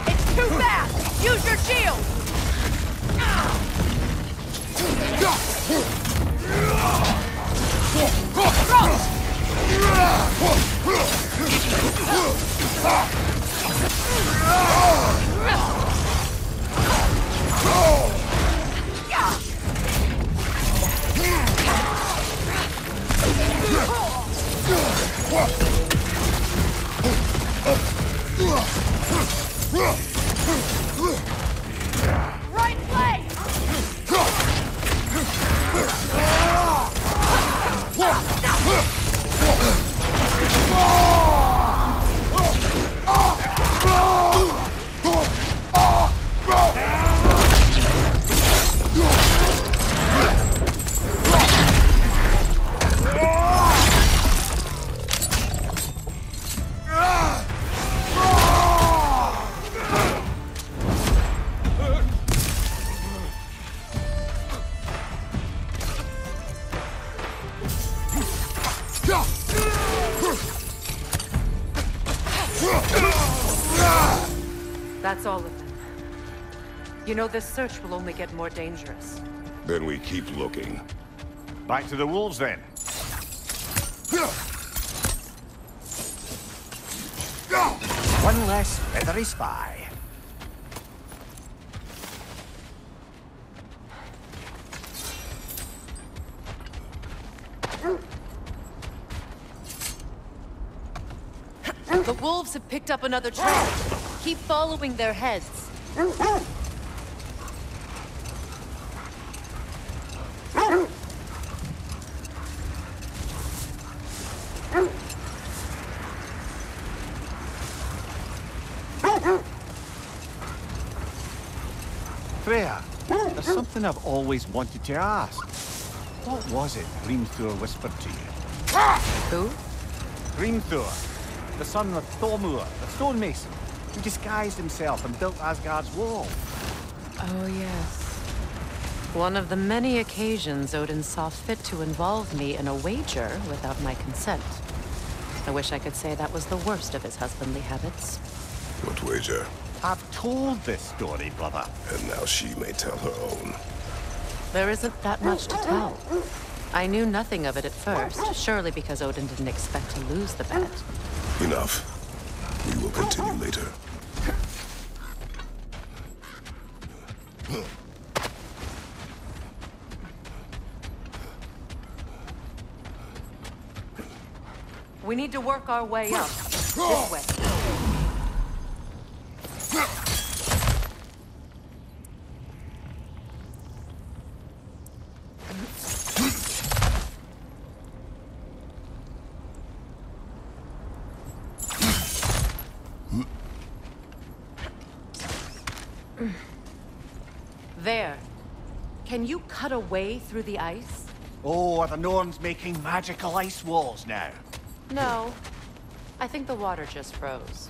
It's too fast! Use your shield! Right leg! That's all of them. You know, this search will only get more dangerous. Then we keep looking. Back to the wolves, then. One less feathery spy. The wolves have picked up another trail. Keep following their heads. Freya, there's something I've always wanted to ask. What was it Grimthor whispered to you? Who? Grimthor, the son of Thormur, the stonemason, who disguised himself and built Asgard's wall. Oh, yes. One of the many occasions Odin saw fit to involve me in a wager without my consent. I wish I could say that was the worst of his husbandly habits. What wager? I've told this story, brother. And now she may tell her own. There isn't that much to tell. I knew nothing of it at first, surely because Odin didn't expect to lose the bet. Enough. We will continue later. We need to work our way up. This way. There. Can you cut a way through the ice? Oh, are the Norns making magical ice walls now? No. I think the water just froze.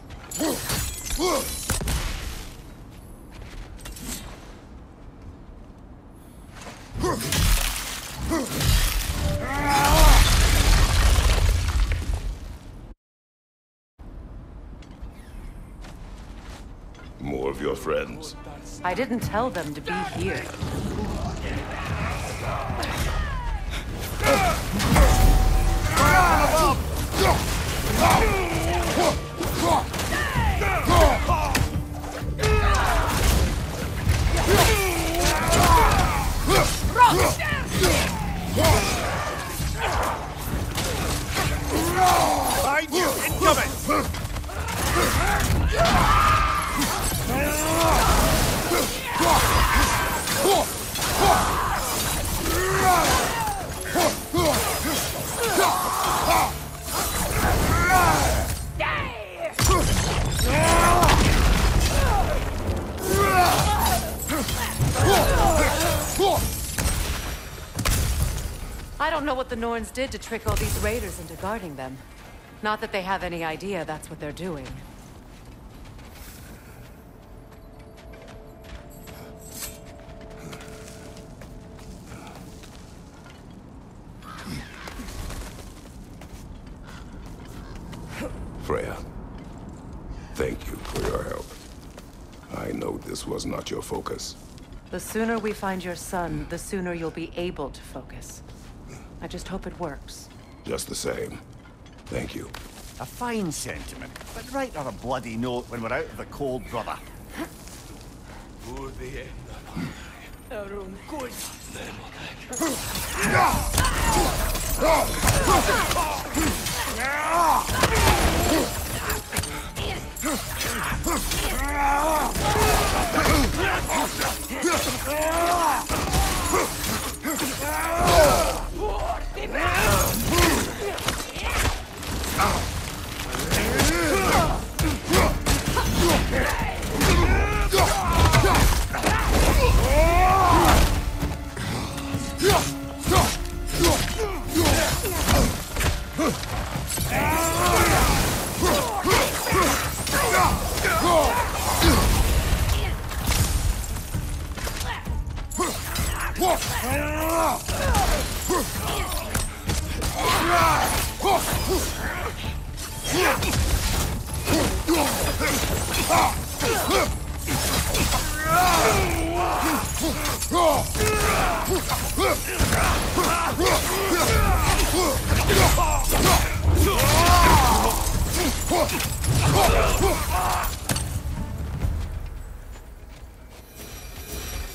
More of your friends. I didn't tell them to be here. Behind you! Incoming! I don't know what the Norns did to trick all these raiders into guarding them. Not that they have any idea that's what they're doing. Freya, thank you for your help. I know this was not your focus. The sooner we find your son, the sooner you'll be able to focus. I just hope it works. Just the same. Thank you. A fine sentiment, but write her a bloody note when we're out of the cold, brother.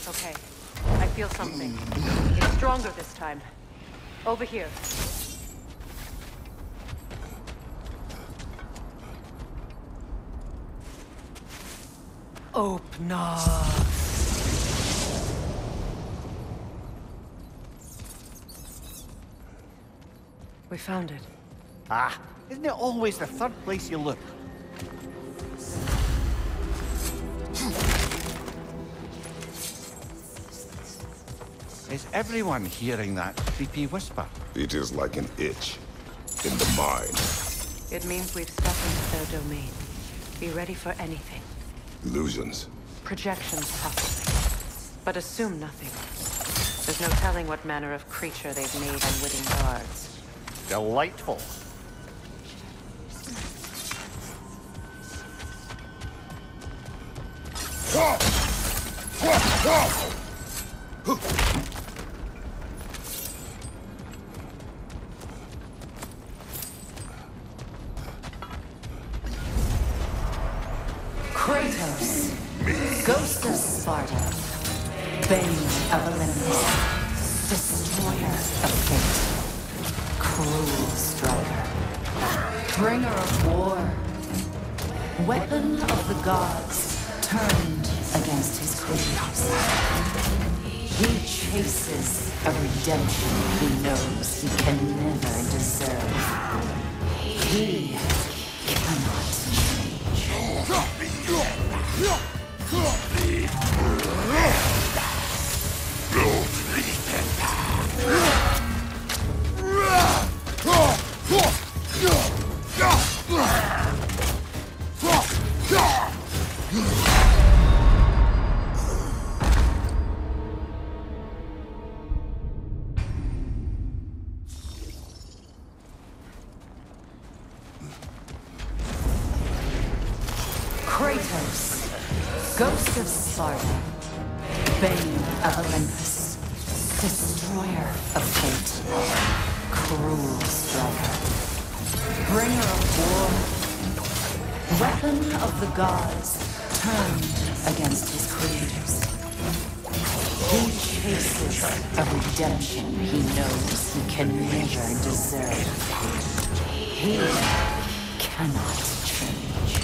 Okay. I feel something. It's stronger this time. Over here. Opener. We found it. Ah, isn't it always the third place you look? Is everyone hearing that creepy whisper? It is like an itch in the mind. It means we've stepped into their domain. Be ready for anything. Illusions. Projections, possibly. But assume nothing. There's no telling what manner of creature they've made unwitting guards. Delightful. Kratos, Ghost of Sparta, Bane of Olympus, Destroyer of Fate, Cruel Striker, Bringer of War, Weapon of the Gods, turned against his creators. He chases a redemption he knows he can never deserve. He cannot Kratos, Ghost of Sparta, Bane of Olympus, Destroyer of Fate, Cruel Striker, Bringer of War, Weapon of the Gods, turned against his creators. He chases a redemption he knows he can never deserve. He cannot change.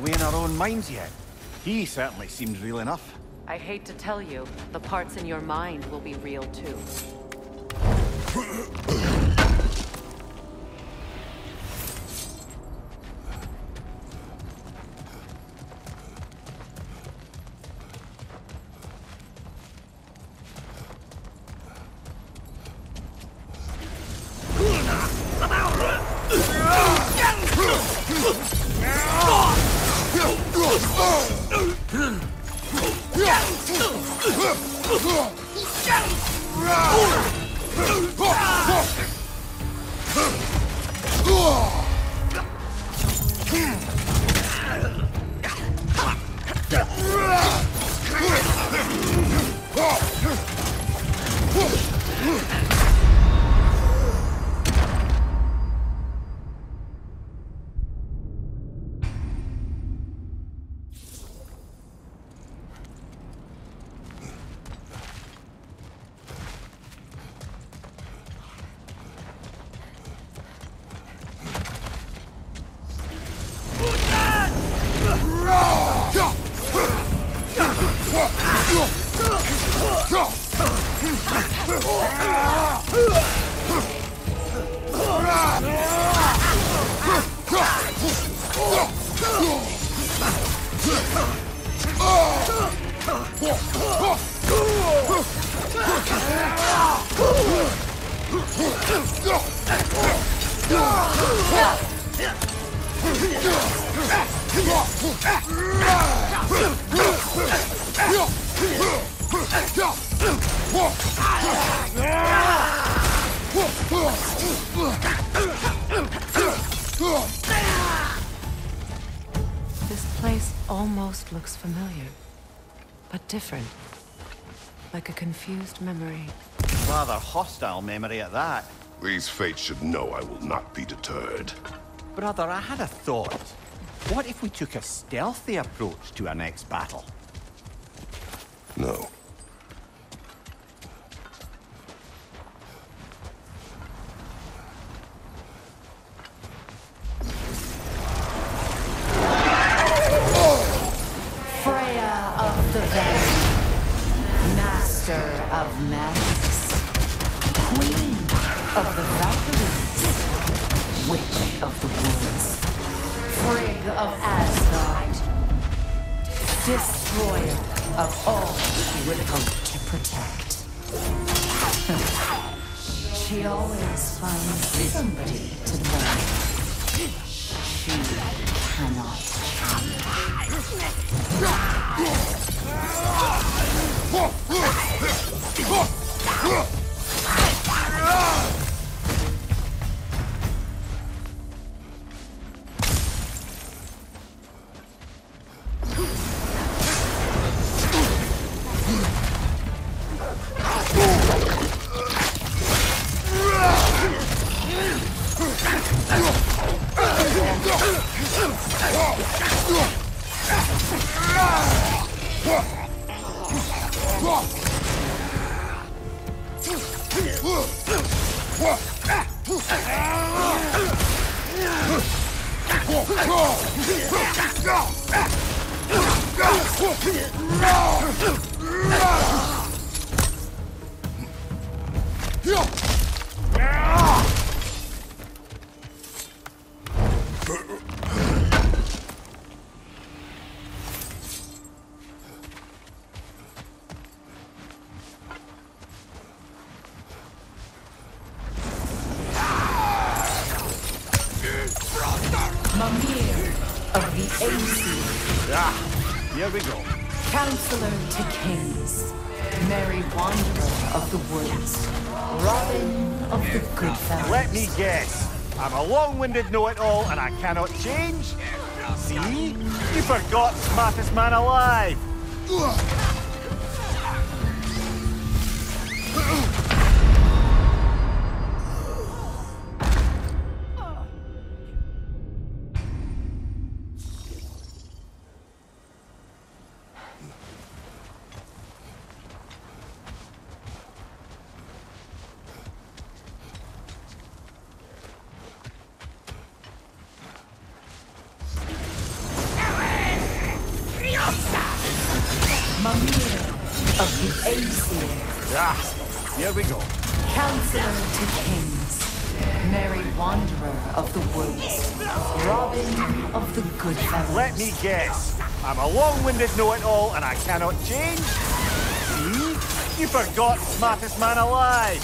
Are we in our own minds yet? He certainly seems real enough. I hate to tell you, the parts in your mind will be real too. This place almost looks familiar, but different. Like a confused memory. Rather hostile memory at that. These fates should know I will not be deterred. Brother, I had a thought. What if we took a stealthy approach to our next battle? No. Freya of the Valley, Master of Magics, Queen of the Valkyries, Witch of the Woods, Frigg of Asgard, Destroyer of all she would hope to protect. She always finds somebody to blame. She cannot Here we go. Counselor to Kings, Merry Wanderer of the Woods, Robin of the Goodfellas. Let me guess. I'm a long-winded know-it-all and I cannot change? See? You forgot smartest man alive. Here we go. Counselor to Kings, Merry Wanderer of the Woods, Robin of the Goodfellas. Let me guess. I'm a long-winded know-it-all and I cannot change? See? You forgot smartest man alive.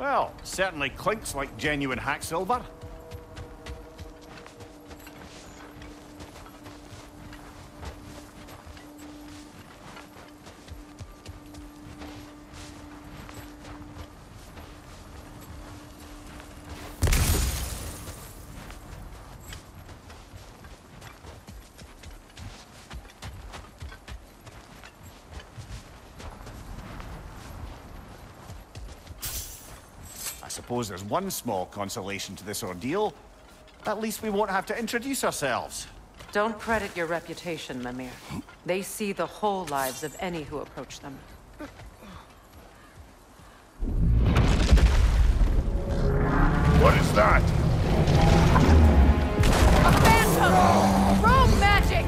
Well, certainly clinks like genuine hack silver. I suppose there's one small consolation to this ordeal. At least we won't have to introduce ourselves. Don't credit your reputation, Mimir. They see the whole lives of any who approach them. What is that? A phantom! Rogue magic!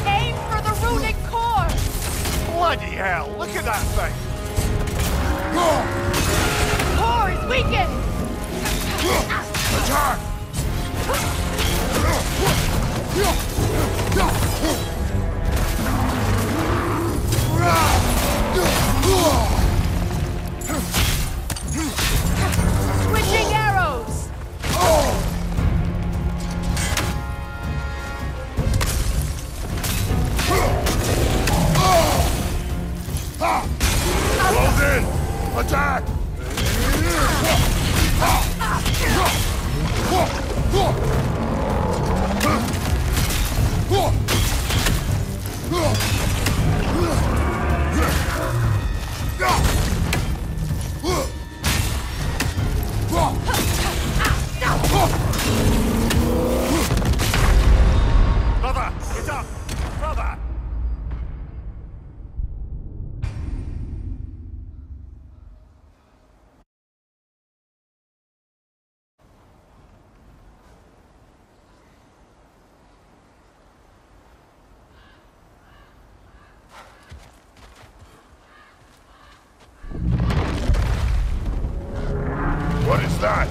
Aim for the runic core! Bloody hell, look at that thing! Core is weakened! Attack! Switching arrows! Close in! Attack! Brother, get up! Brother! What is that?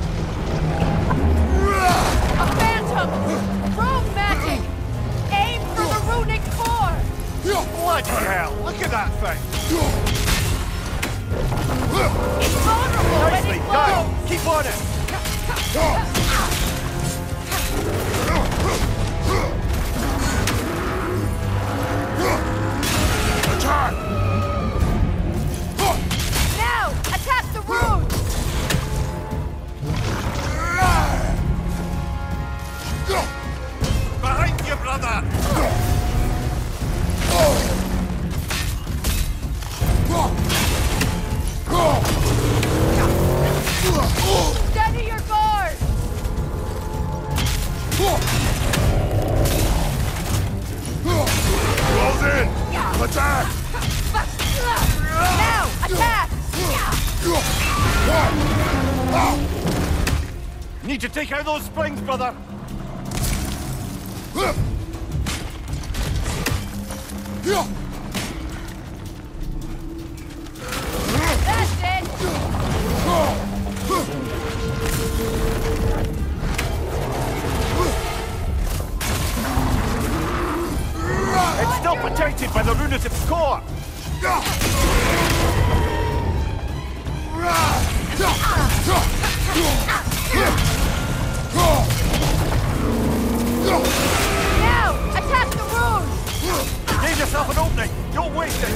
A phantom! Rogue magic! Aim for the runic core! Bloody hell, look at that thing! It's vulnerable when Nicely it done! moves! Keep on it! Attack! Now! Attack the rune! Behind you, brother! Steady your guard! Close in! Attack! Now! Attack! Need to take out those springs, brother! That's it! It's still protected by the runative core! Now! Attack the rune! Give yourself an opening! Don't waste it!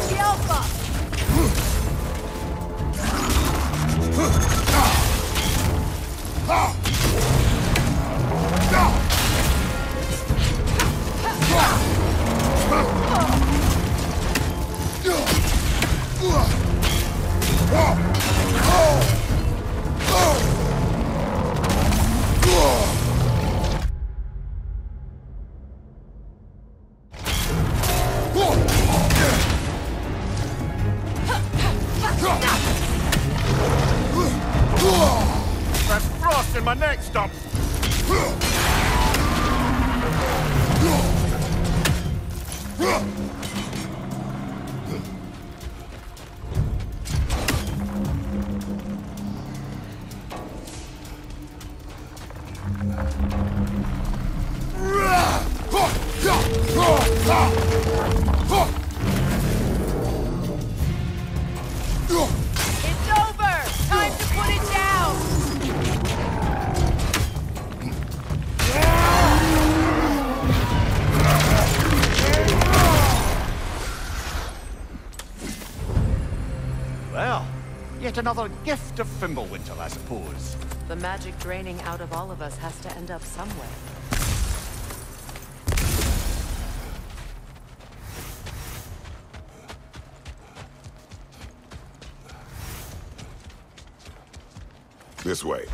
The alpha! Just another gift of Fimbulwinter, I suppose. The magic draining out of all of us has to end up somewhere. This way.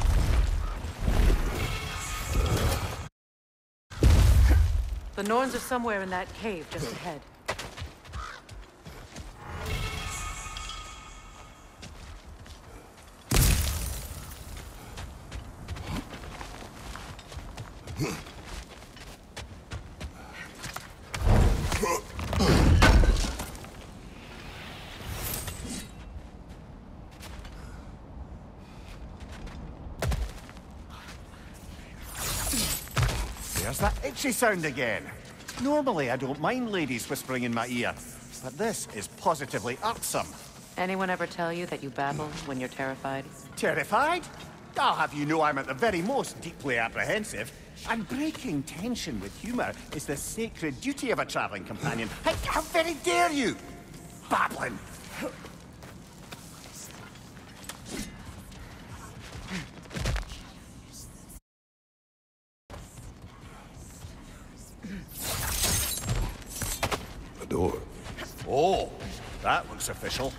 The Norns are somewhere in that cave just ahead. There's that itchy sound again. Normally I don't mind ladies whispering in my ear, but this is positively irksome. Anyone ever tell you that you babble when you're terrified? Terrified? I'll have you know I'm at the very most deeply apprehensive. And breaking tension with humor is the sacred duty of a traveling companion. How very dare you! Babbling! A door. Oh, that looks official.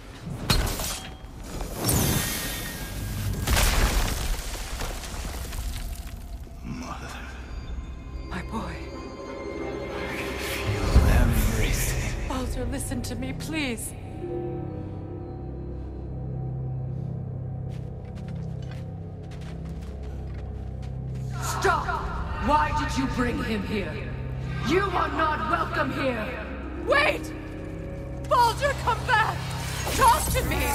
My boy. I can feel everything. Baldur, listen to me, please. Stop! Why did you bring him here? You are not welcome here! Wait! Baldur, come back! Talk to me!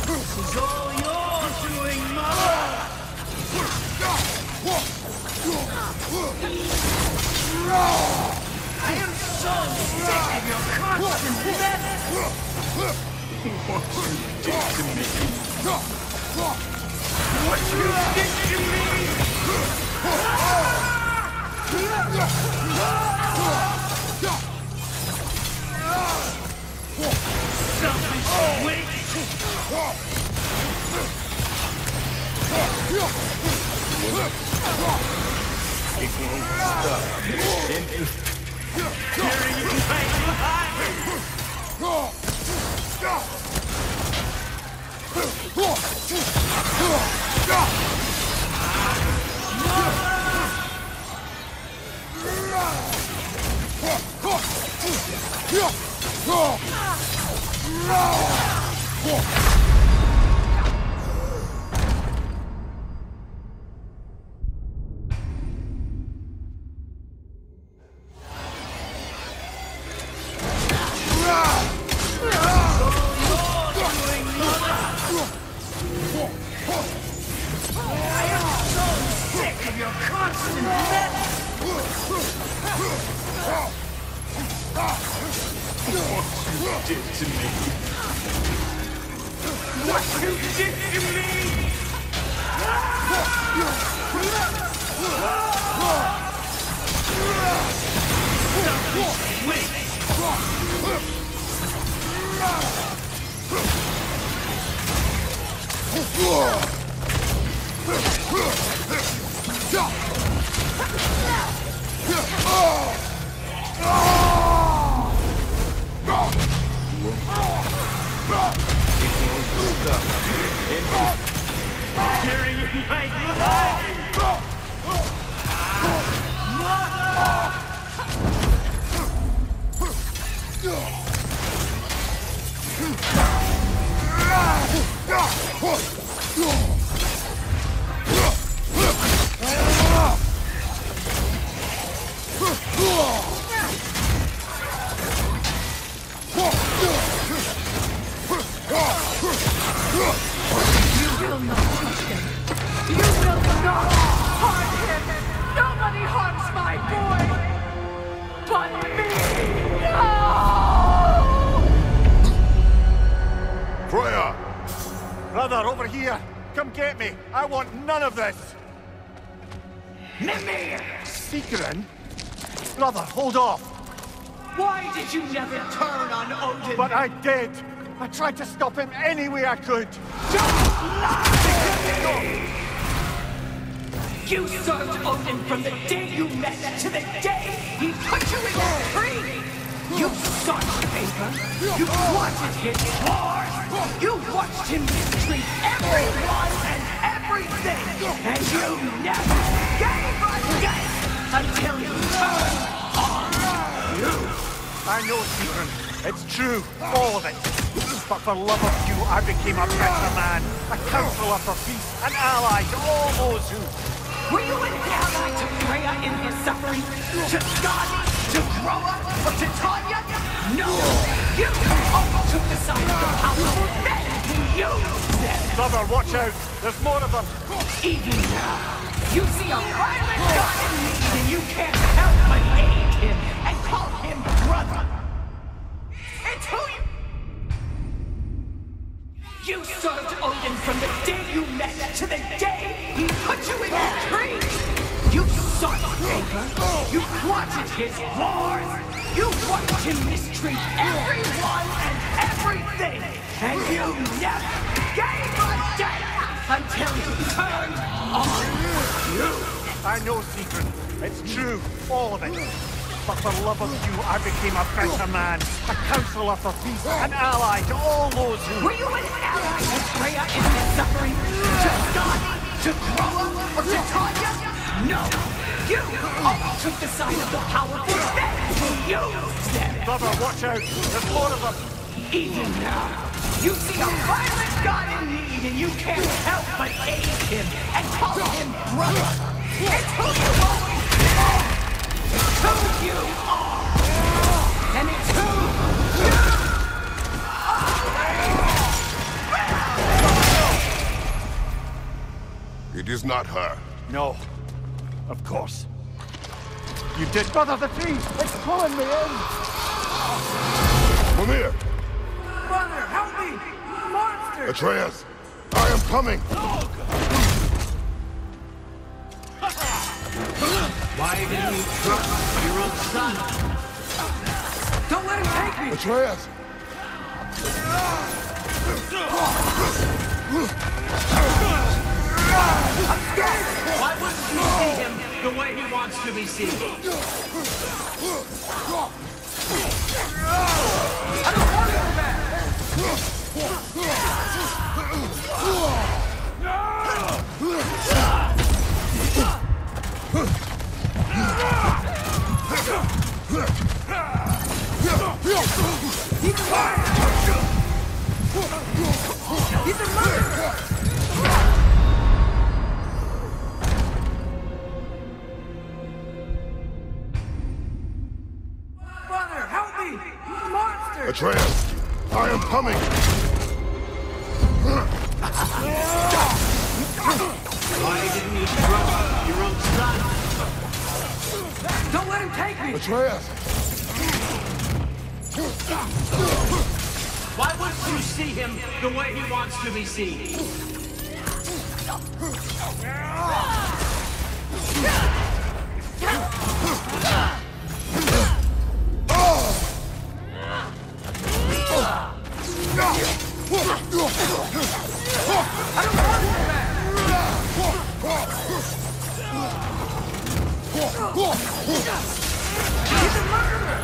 This is all your doing, Mother! I am so sick of your constant mess! What you did to me! What you did to me! Selfish witch! It won't stop. Tearing you Brother, over here! Come get me! I want none of this! Mimir! Seekerin? Brother, hold off! Why did you never turn on Odin? But I did! I tried to stop him any way I could. You served Odin from the day you met to the day he put you in that tree! You sought favor, you wanted his wars, you watched him mistreat everyone and everything, and you never gave a damn until you turned on you! I know, Stephen. It's true, all of it. But for love of you, I became a better man, a counselor for peace, an ally to all those who... Were you an ally to Freya in her suffering? To Skadi? To Groa? Or to Tanya? No! You all took the side of the powerful, then you said... Brother, watch out! There's more of them! Even now, you see a violent god in me, and you can't help but aid him and call him brother! It's who you... You served Odin from the day you met to the day he put you in that tree! You sought favor, you wanted his wars, you watched him mistreat everyone and everything, and you never gave a damn until you turned on you! I know, Secret. It's true, all of it. But for love of you, I became a better man, a counselor for peace, an ally to all those who... Were you an ally to Freya in her suffering? To Skadi? To Groa? Or to Tanya? No! You all took the side of the powerful, then you said... Brother, watch out! There's more of them! Even now, you see a violent god in need, and you can't help but aid him and call him brother! It's who you always been! It's who you are! And it's who you are! It is not her. No. Of course. You did... Brother, the tree! It's pulling me in! Come here! Brother, help me! Monster! Atreus! I am coming! Why didn't you trust your own son? Don't let him take me! Atreus! I'm scared! Why wouldn't you see him the way he wants to be seen? I don't want to go back! He's alive! He's a murderer! Brother, help me! Monster! Atreus! I am coming! Why didn't you trust your own son? Don't let him take me! Atreus! Why wouldn't you see him the way he wants to be seen? He's a murderer!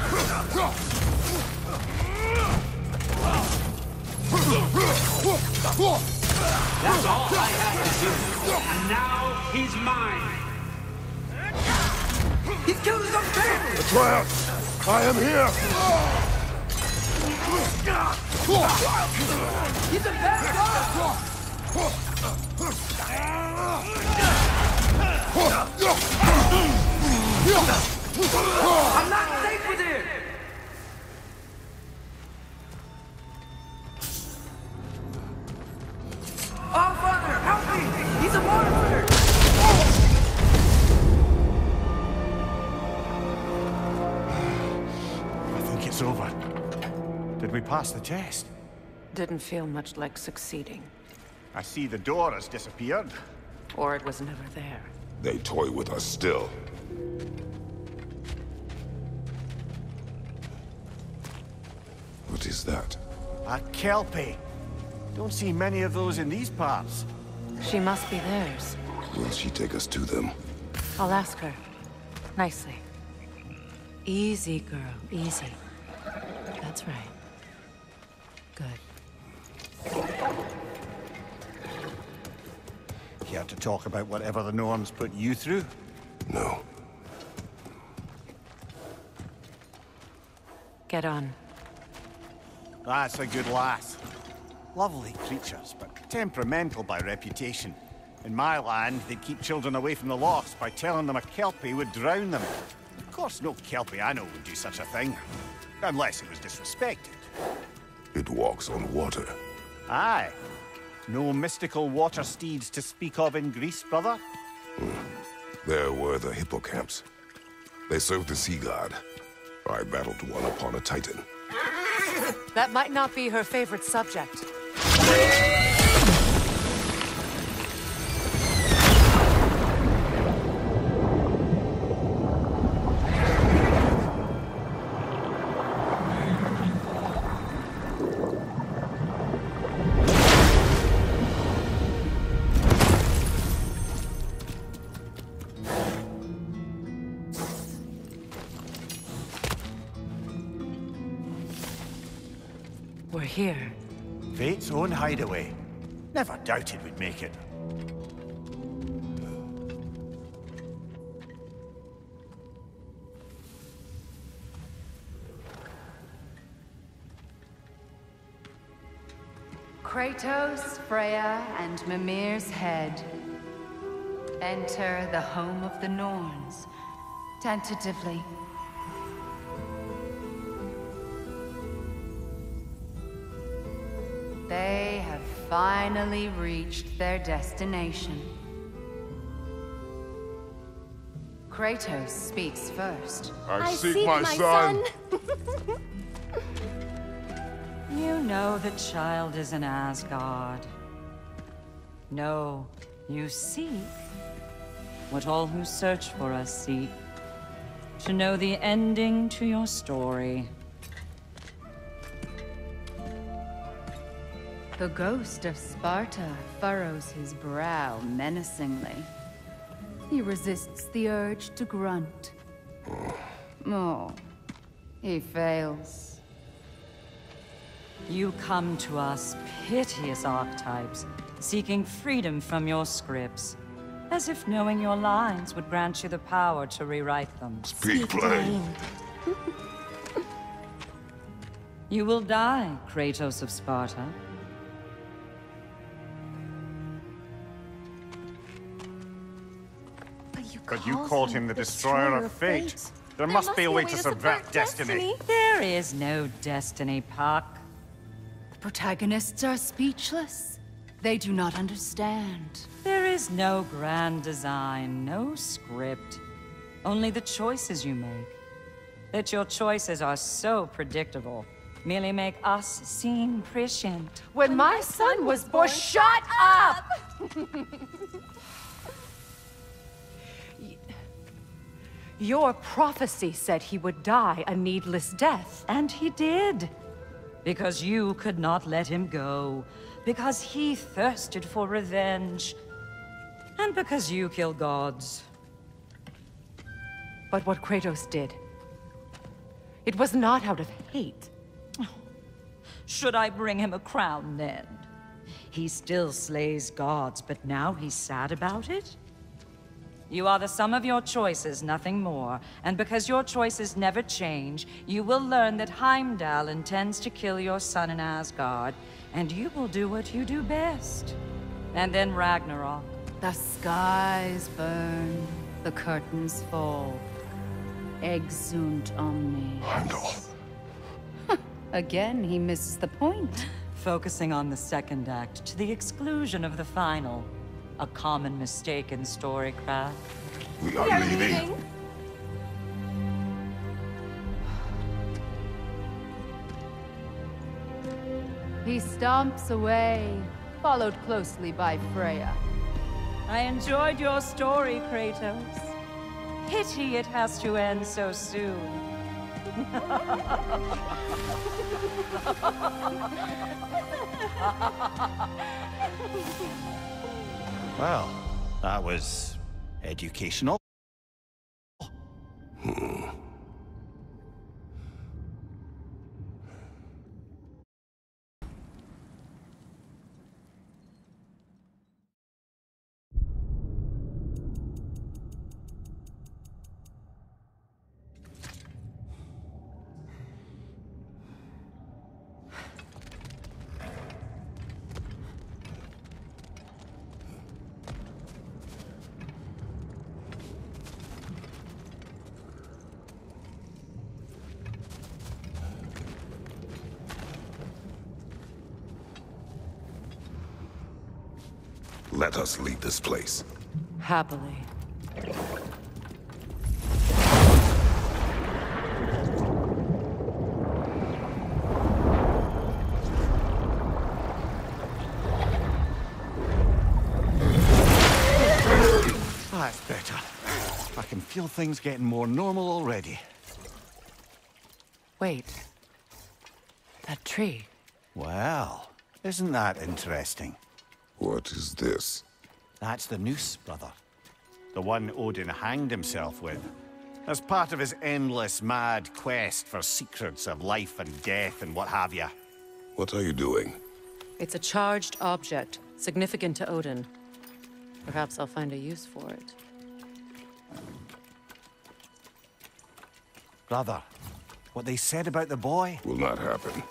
That's all I had to do. And now he's mine. He's killed his own family! Atreus! I am here! He's a bad dog! I'm not safe with him! Oh, Father, help me! He's a monster! I think it's over. Did we pass the test? Didn't feel much like succeeding. I see the door has disappeared. Or it was never there. They toy with us still. What is that? A kelpie. Don't see many of those in these parts. She must be theirs. Will she take us to them? I'll ask her. Nicely. Easy, girl. Easy. That's right. Good. Care to talk about whatever the Norns put you through? No. Get on. That's a good lass. Lovely creatures, but temperamental by reputation. In my land, they'd keep children away from the lost by telling them a kelpie would drown them. Of course, no kelpie I know would do such a thing. Unless it was disrespected. It walks on water. Aye. No mystical water steeds to speak of in Greece, brother? There were the hippocamps. They served the sea god. I battled one upon a titan. That might not be her favorite subject. We're here. Fate's own hideaway. Never doubted we'd make it. Kratos, Freya, and Mimir's head. Enter the home of the Norns, tentatively. They have finally reached their destination. Kratos speaks first. I seek my son. You know the child is in Asgard. No, you seek what all who search for us seek. To know the ending to your story. The ghost of Sparta furrows his brow menacingly. He resists the urge to grunt. Oh, he fails. You come to us, piteous archetypes, seeking freedom from your scripts. As if knowing your lines would grant you the power to rewrite them. Speak plain. You will die, Kratos of Sparta. But you called him the Destroyer of Fate. There must be a way to subvert destiny. There is no destiny, Puck. The protagonists are speechless. They do not understand. There is no grand design, no script. Only the choices you make. That your choices are so predictable merely make us seem prescient. When my son was born, shut up! Your prophecy said he would die a needless death, and he did. Because you could not let him go. Because he thirsted for revenge. And because you kill gods. But what Kratos did, it was not out of hate. Should I bring him a crown then? He still slays gods, but now he's sad about it? You are the sum of your choices, nothing more. And because your choices never change, you will learn that Heimdall intends to kill your son in Asgard, and you will do what you do best. And then Ragnarok. The skies burn, the curtains fall. Exunt omnes. Heimdall. Again, he misses the point. Focusing on the second act to the exclusion of the final. A common mistake in storycraft. We are leaving. He stomps away, followed closely by Freya. I enjoyed your story, Kratos. Pity it has to end so soon. Well, that was educational. Let us leave this place. Happily. That's better. I can feel things getting more normal already. Wait. That tree. Well, isn't that interesting? What is this? That's the noose, brother. The one Odin hanged himself with, as part of his endless, mad quest for secrets of life and death and what have you. What are you doing? It's a charged object, significant to Odin. Perhaps I'll find a use for it. Brother, what they said about the boy... Will not happen.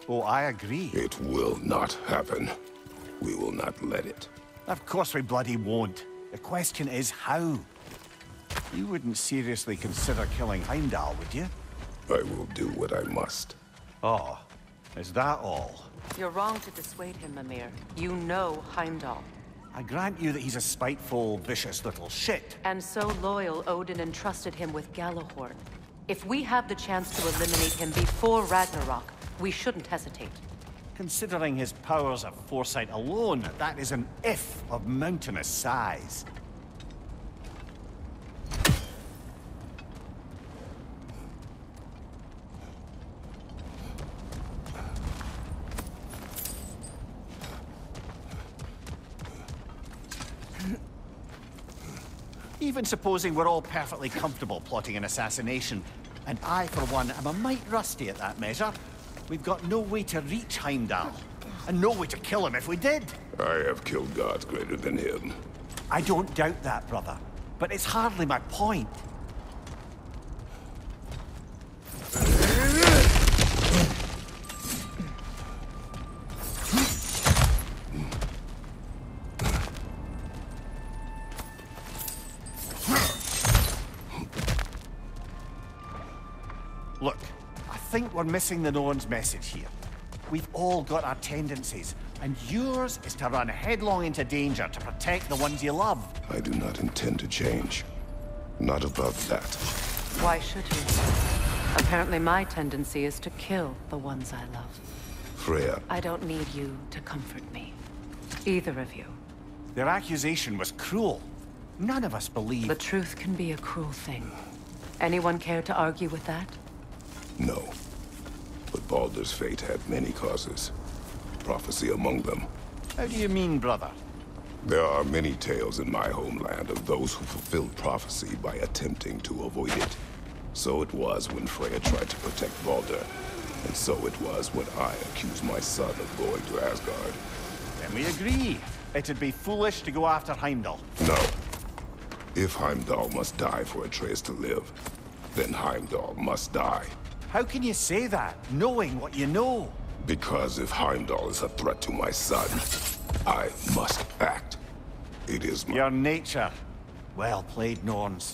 Oh, I agree. It will not happen. We will not let it. Of course we bloody won't. The question is how. You wouldn't seriously consider killing Heimdall, would you? I will do what I must. Oh, is that all? You're wrong to dissuade him, Mimir. You know Heimdall. I grant you that he's a spiteful, vicious little shit. And so loyal, Odin entrusted him with Gjallarhorn. If we have the chance to eliminate him before Ragnarok, we shouldn't hesitate. Considering his powers of foresight alone, that is an if of mountainous size. Even supposing we're all perfectly comfortable plotting an assassination, and I, for one, am a mite rusty at that measure, we've got no way to reach Heimdall, and no way to kill him if we did. I have killed gods greater than him. I don't doubt that, brother, but it's hardly my point. Look, I think we're missing the Norns' message here. We've all got our tendencies, and yours is to run headlong into danger to protect the ones you love. I do not intend to change. Not about that. Why should you? Apparently my tendency is to kill the ones I love. Freya. I don't need you to comfort me. Either of you. Their accusation was cruel. None of us believe... The truth can be a cruel thing. Anyone care to argue with that? No. But Baldur's fate had many causes. Prophecy among them. How do you mean, brother? There are many tales in my homeland of those who fulfilled prophecy by attempting to avoid it. So it was when Freya tried to protect Baldur. And so it was when I accused my son of going to Asgard. Then we agree. It'd be foolish to go after Heimdall. No. If Heimdall must die for Atreus to live, then Heimdall must die. How can you say that, knowing what you know? Because if Heimdall is a threat to my son, I must act. It is my... Your nature. Well played, Norns.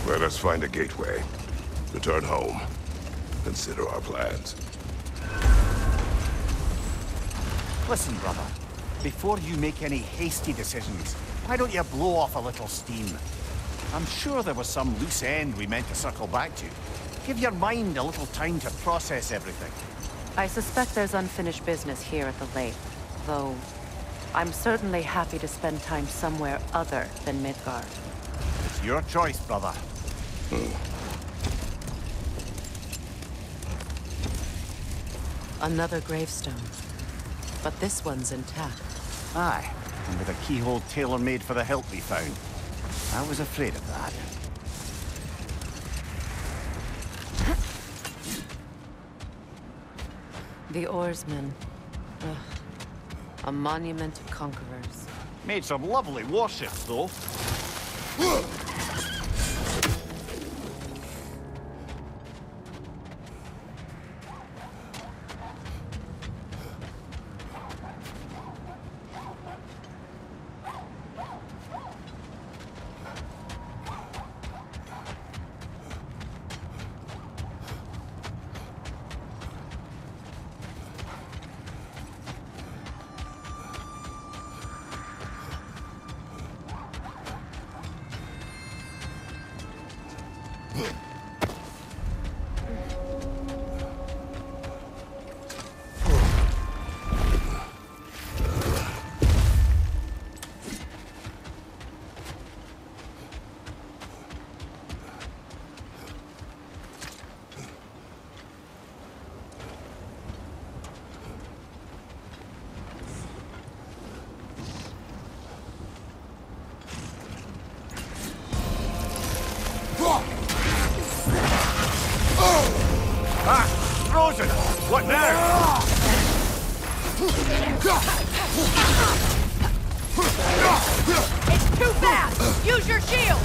Let us find a gateway. Return home. Consider our plans. Listen, brother. Before you make any hasty decisions, why don't you blow off a little steam? I'm sure there was some loose end we meant to circle back to. Give your mind a little time to process everything. I suspect there's unfinished business here at the lake, though I'm certainly happy to spend time somewhere other than Midgard. It's your choice, brother. Another gravestone, but this one's intact. Aye, and with a keyhole tailor-made for the hilt we found. I was afraid of that. The oarsmen. Ugh. A monument to conquerors. Made some lovely warships, though. Frozen! What now? It's too fast! Use your shield!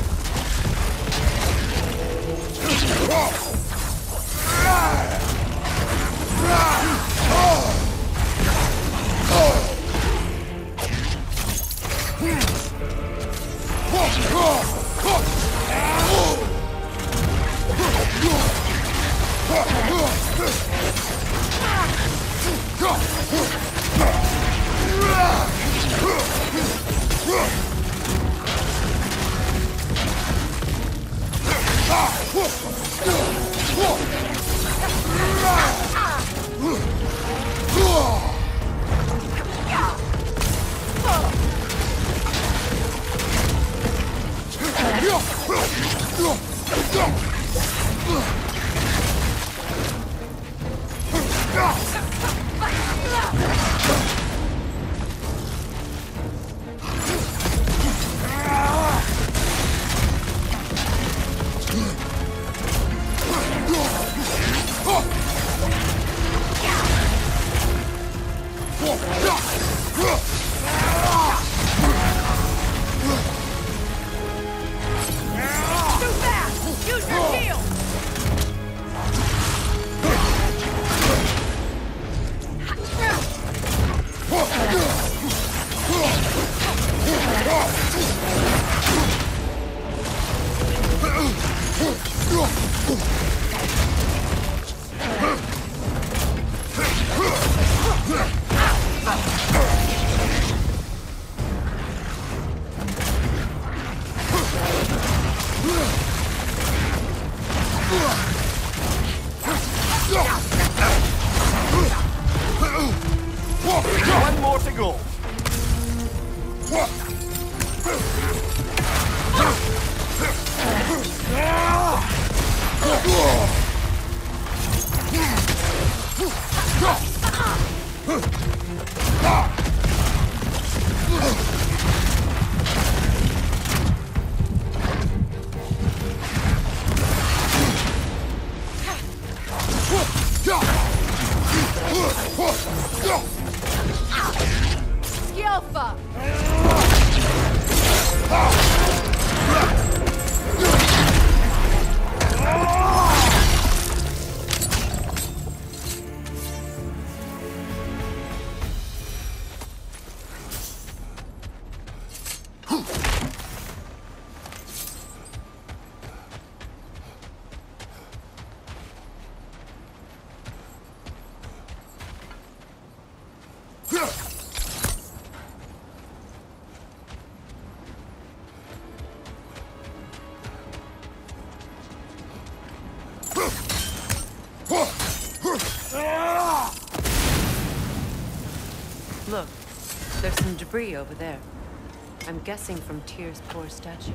Skilfa! Look, there's some debris over there. I'm guessing from Tyr's poor statue.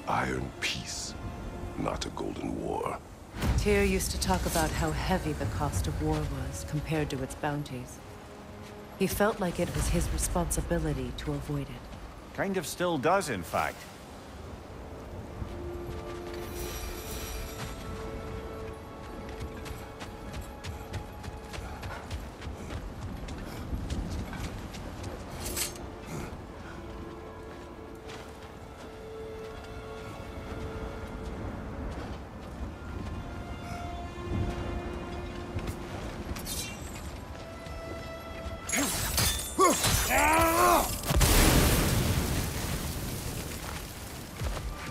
Iron peace, not a golden war. Tyr used to talk about how heavy the cost of war was compared to its bounties. He felt like it was his responsibility to avoid it. Kind of still does, in fact.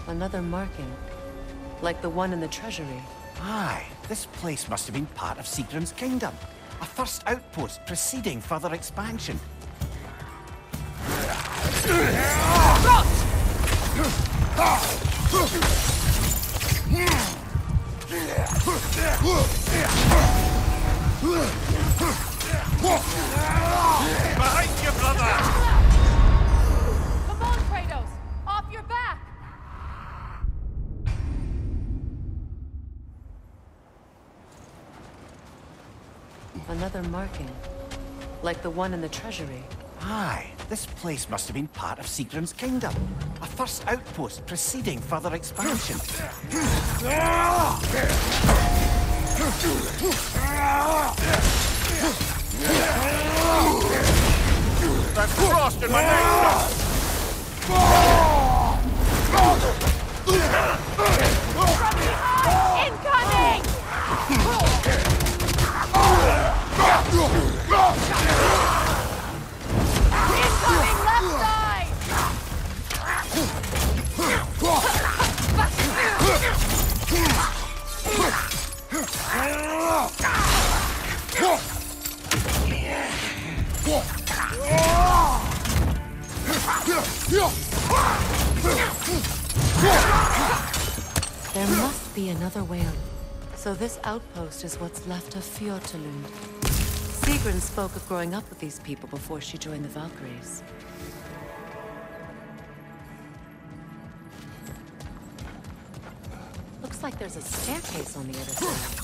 Another marking, like the one in the treasury. Aye, this place must have been part of Sigrun's kingdom. A first outpost preceding further expansion. Behind you, brother! Come on, Kratos! Off your back! Another marking, like the one in the treasury. Aye, this place must have been part of Sigrun's kingdom. A first outpost preceding further expansion. That's frost in my neck! Incoming! Incoming left side! There must be another way on. So this outpost is what's left of Fjortulund. Sigrun spoke of growing up with these people before she joined the Valkyries. Looks like there's a staircase on the other side.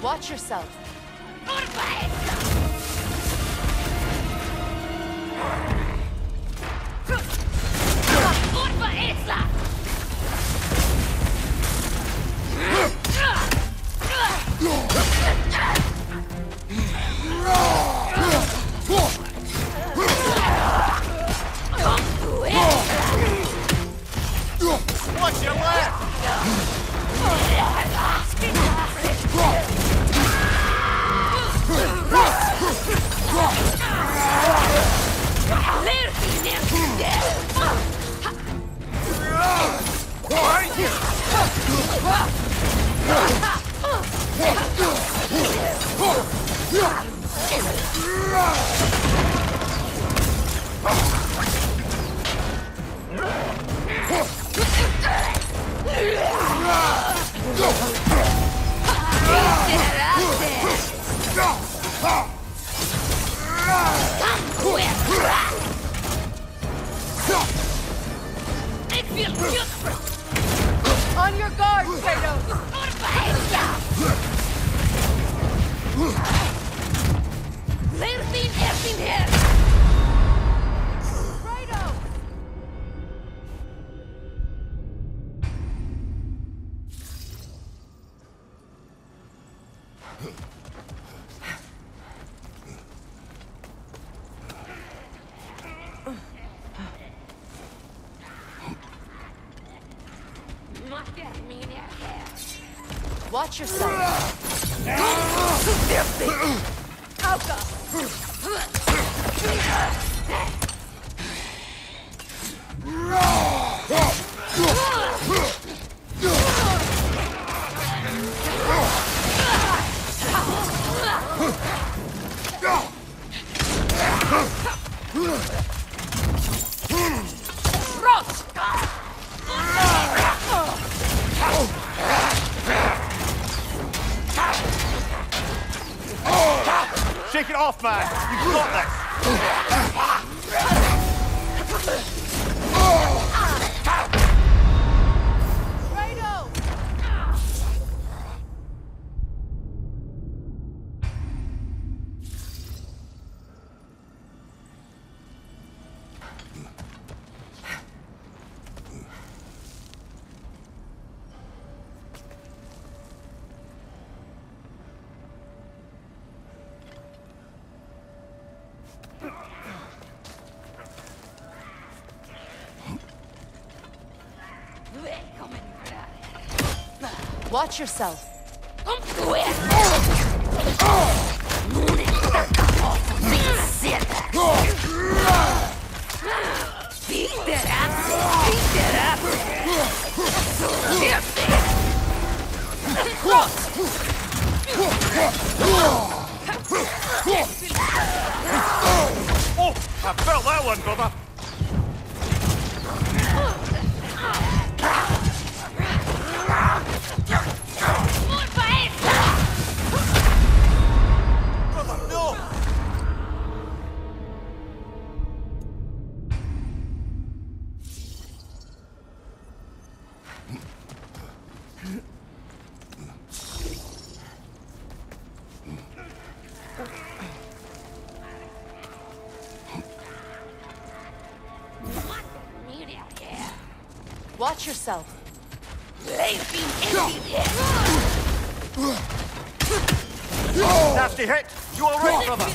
Watch yourself. Stopping him! Kratos! Watch yourself. Shake it off, man! You've got this! Watch yourself. Oh, I felt that one, brother. Brother, no! Watch yourself. Nasty hit! You alright, brother?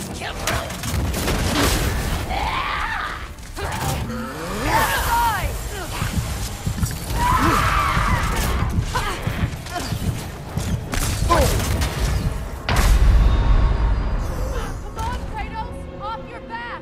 Come on, Kratos! Off your back!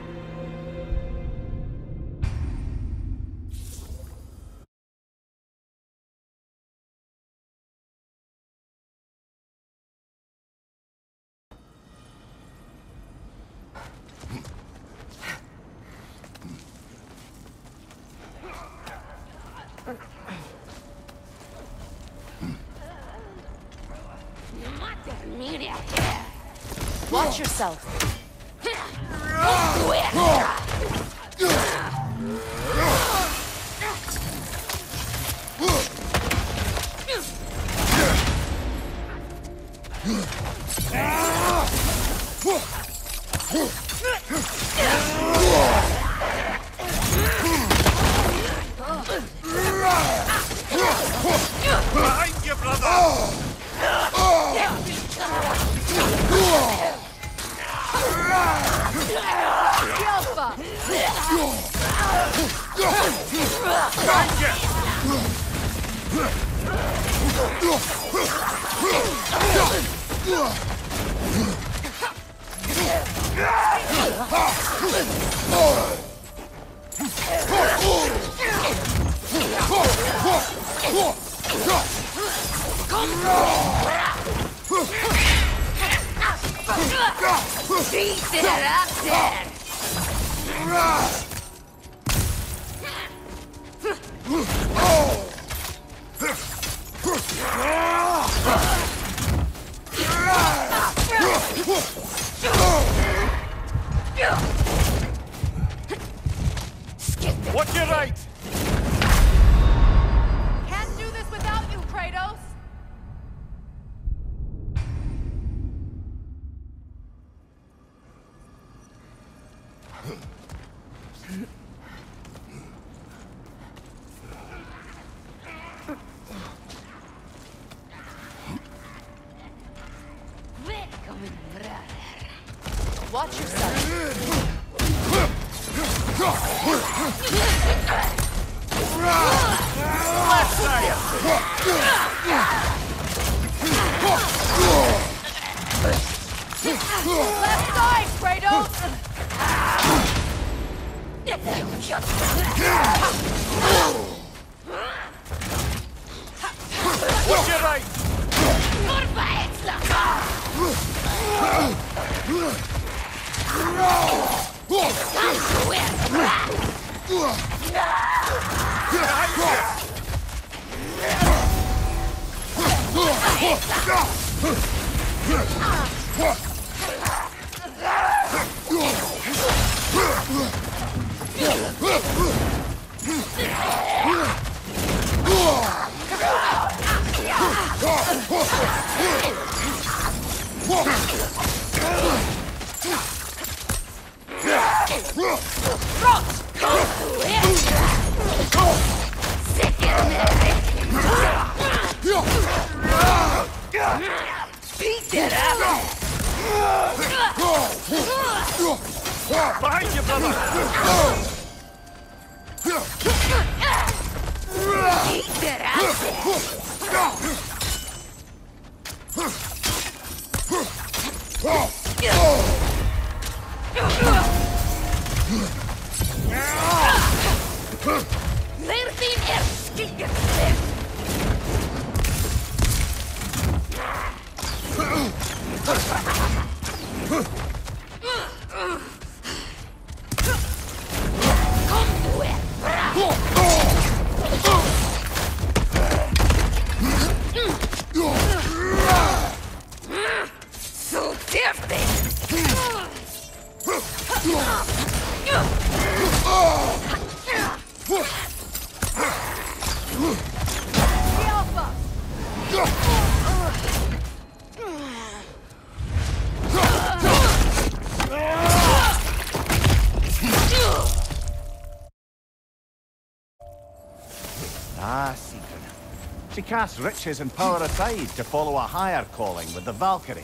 Watch yourself. Behind you, brother! Watch your right! Can't do this without you, Kratos! Watch yourself. Left side, Kratos! What's your right? Behind you, brother! Ah, Sigrun. She casts riches and power aside to follow a higher calling with the Valkyrie.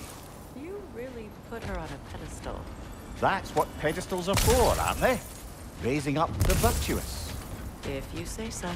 You really put her on a pedestal. That's what pedestals are for, aren't they? Raising up the virtuous. If you say so.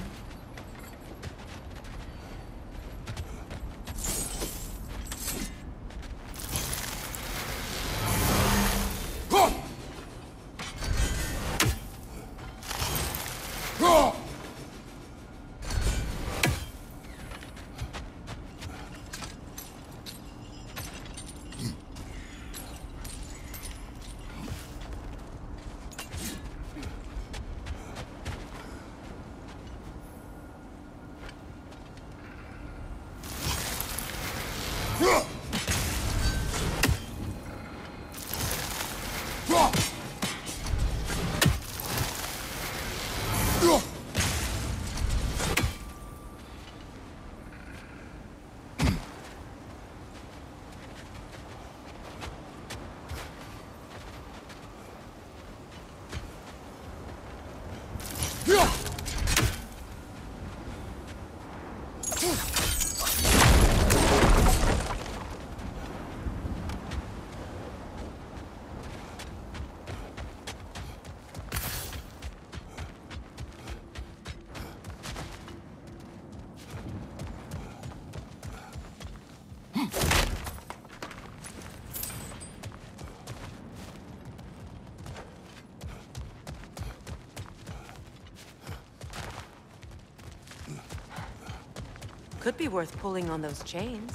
Could be worth pulling on those chains,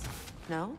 no?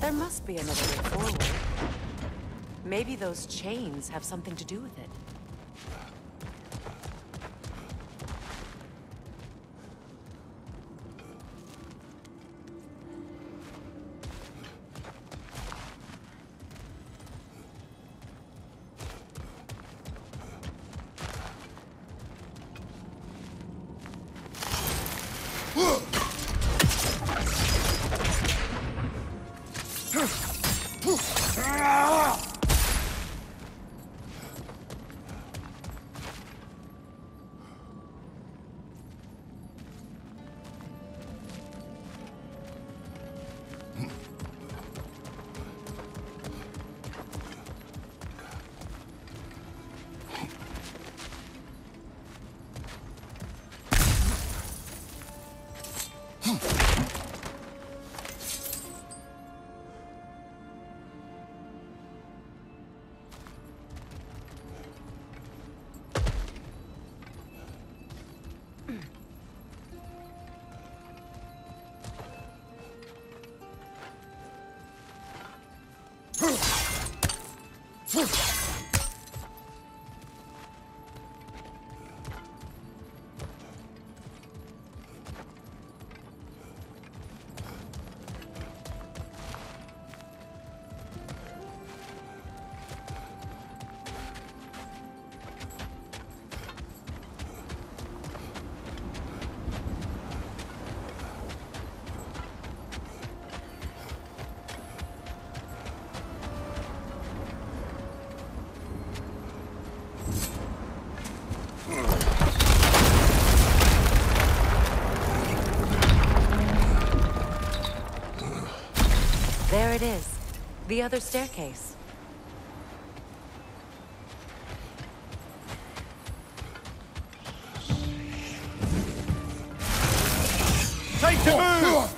There must be another way forward. Maybe those chains have something to do with it. There it is. The other staircase. Time to move!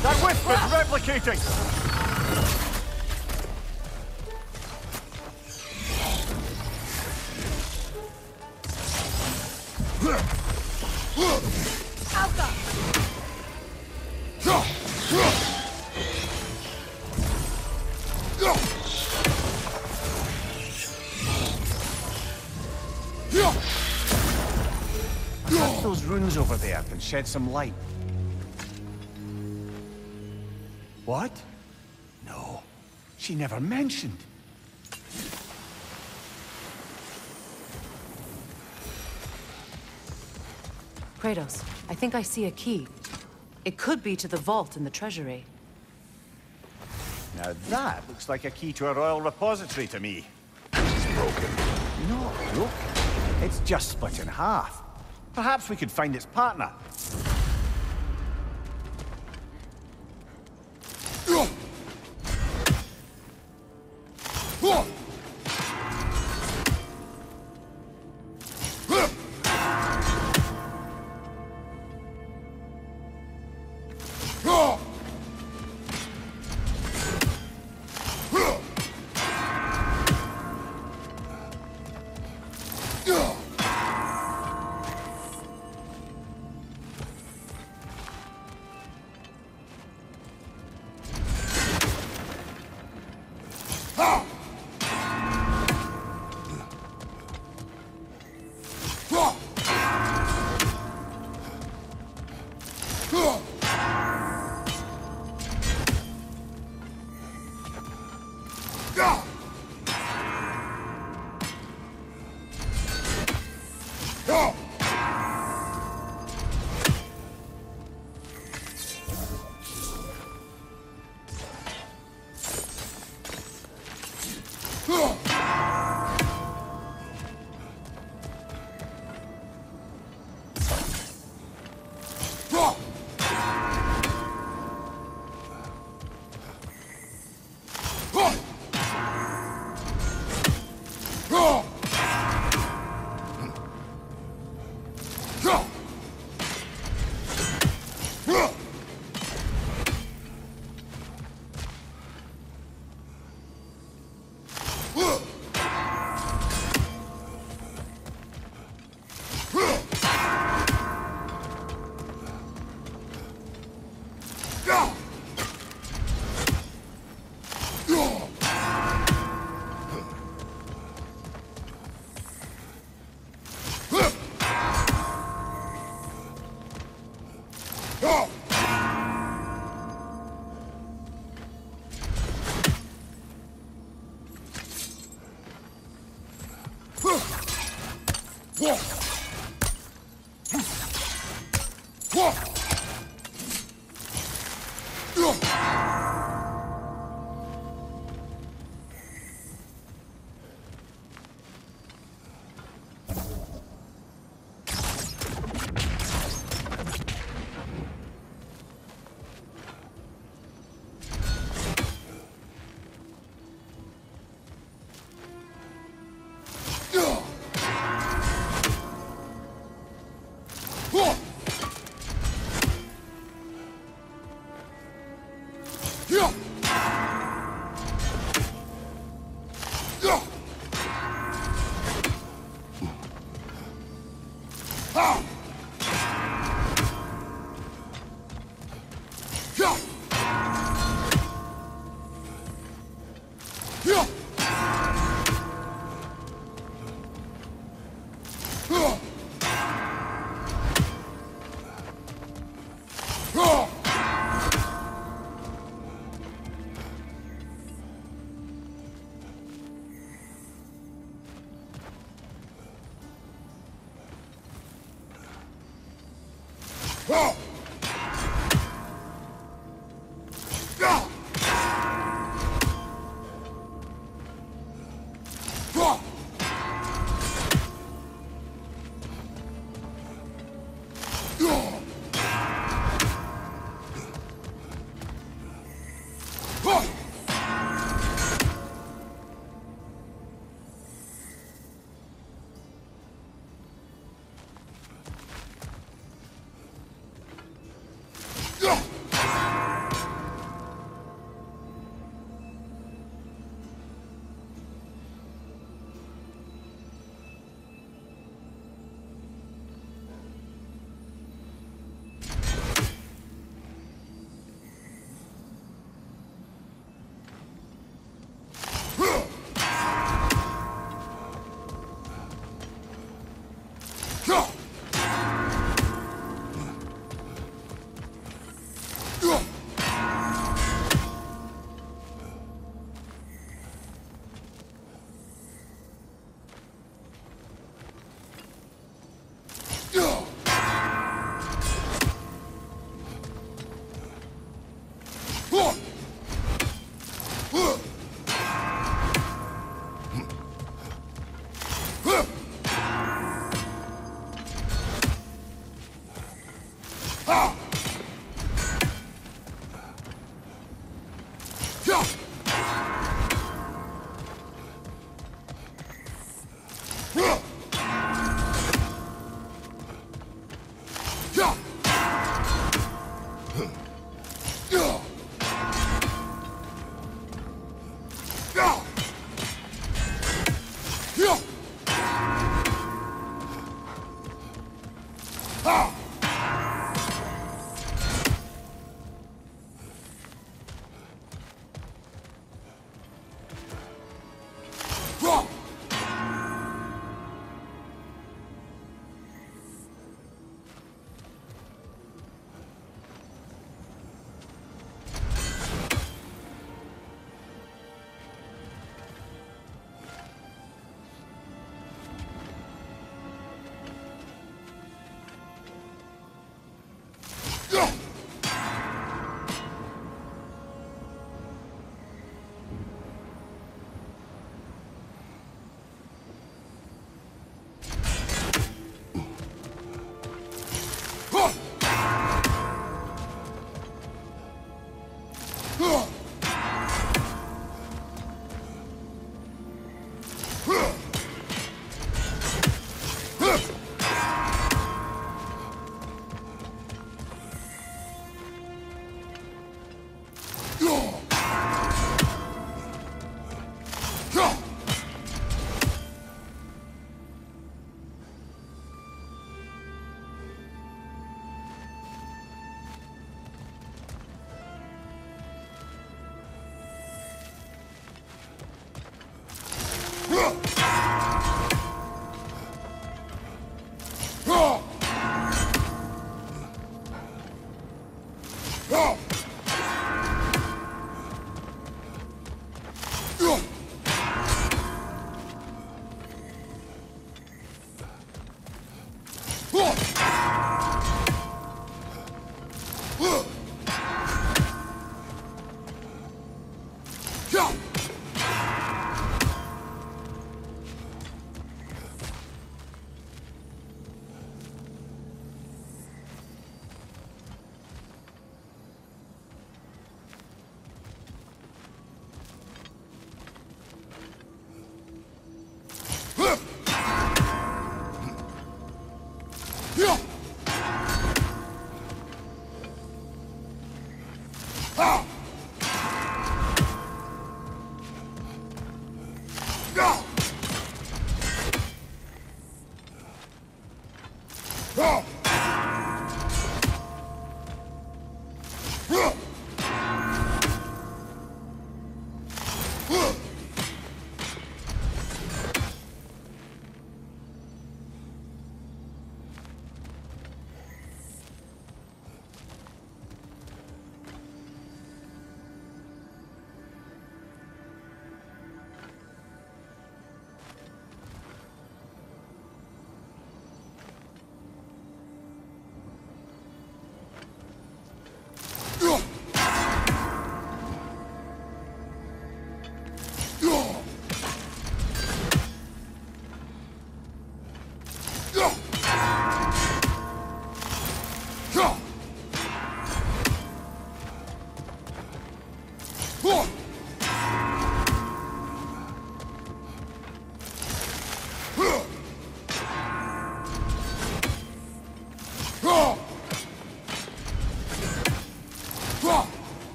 That whisper's replicating! Perhaps those runes over there can shed some light. What? No, she never mentioned. Kratos, I think I see a key. It could be to the vault in the treasury. Now that looks like a key to a royal repository to me. It's broken. Not broken. It's just split in half. Perhaps we could find its partner.